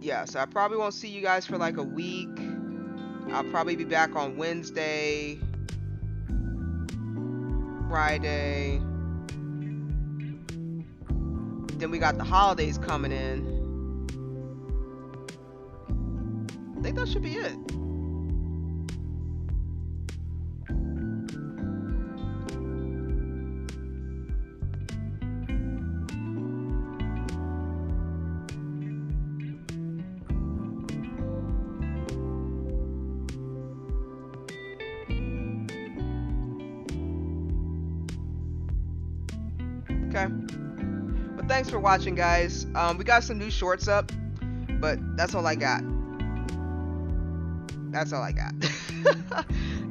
Yeah, so I probably won't see you guys for like a week. I'll probably be back on Wednesday, Friday. Then we got the holidays coming in. I think that should be it. Okay. Well, thanks for watching, guys. We got some new shorts up, but that's all I got. That's all I got.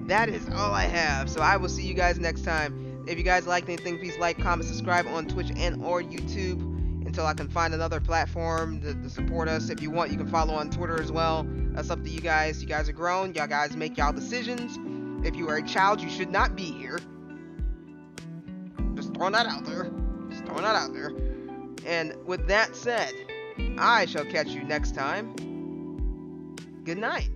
That is all I have. So I will see you guys next time. If you guys liked anything, please like, comment, subscribe on Twitch and or YouTube until I can find another platform to support us. If you want, you can follow on Twitter as well. That's up to you guys. You guys are grown. Y'all guys make y'all decisions. If you are a child, you should not be here. Just throwing that out there. Just throwing that out there. And with that said, I shall catch you next time. Good night.